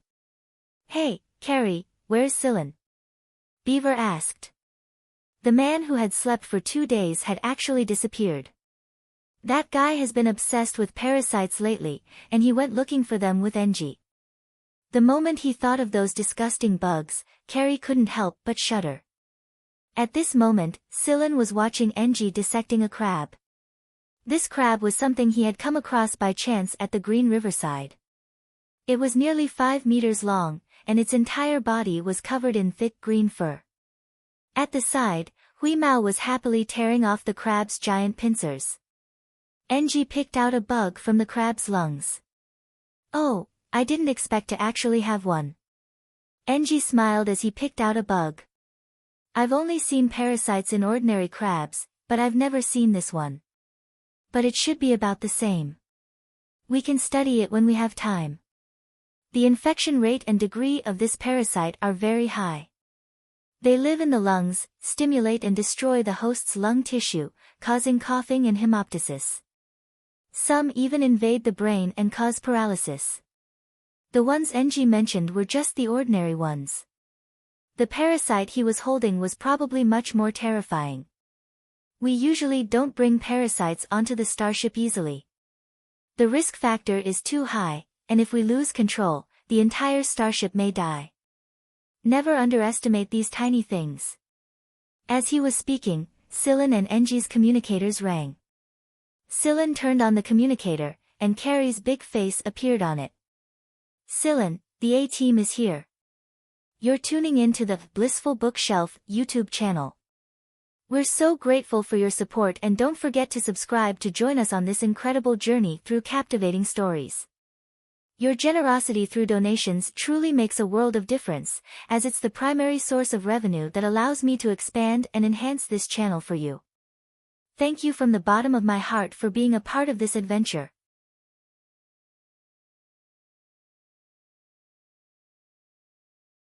"Hey, Carrie, where's Scylla?" Beaver asked. The man who had slept for 2 days had actually disappeared. That guy has been obsessed with parasites lately, and he went looking for them with Engie. The moment he thought of those disgusting bugs, Carrie couldn't help but shudder. At this moment, Scylla was watching Engie dissecting a crab. This crab was something he had come across by chance at the green riverside. It was nearly 5 meters long, and its entire body was covered in thick green fur. At the side, Hui Mao was happily tearing off the crab's giant pincers. Engie picked out a bug from the crab's lungs. "Oh, I didn't expect to actually have one." Engie smiled as he picked out a bug. "I've only seen parasites in ordinary crabs, but I've never seen this one. But it should be about the same. We can study it when we have time. The infection rate and degree of this parasite are very high. They live in the lungs, stimulate and destroy the host's lung tissue, causing coughing and hemoptysis. Some even invade the brain and cause paralysis. The ones Engie mentioned were just the ordinary ones. The parasite he was holding was probably much more terrifying. We usually don't bring parasites onto the starship easily. The risk factor is too high, and if we lose control, the entire starship may die. Never underestimate these tiny things." As he was speaking, Scylla and Engie's communicators rang. Scylla turned on the communicator, and Carrie's big face appeared on it. "Scylla, the A-Team is here. You're tuning in to the Blissful Bookshelf YouTube channel. We're so grateful for your support, and don't forget to subscribe to join us on this incredible journey through captivating stories. Your generosity through donations truly makes a world of difference, as it's the primary source of revenue that allows me to expand and enhance this channel for you. Thank you from the bottom of my heart for being a part of this adventure.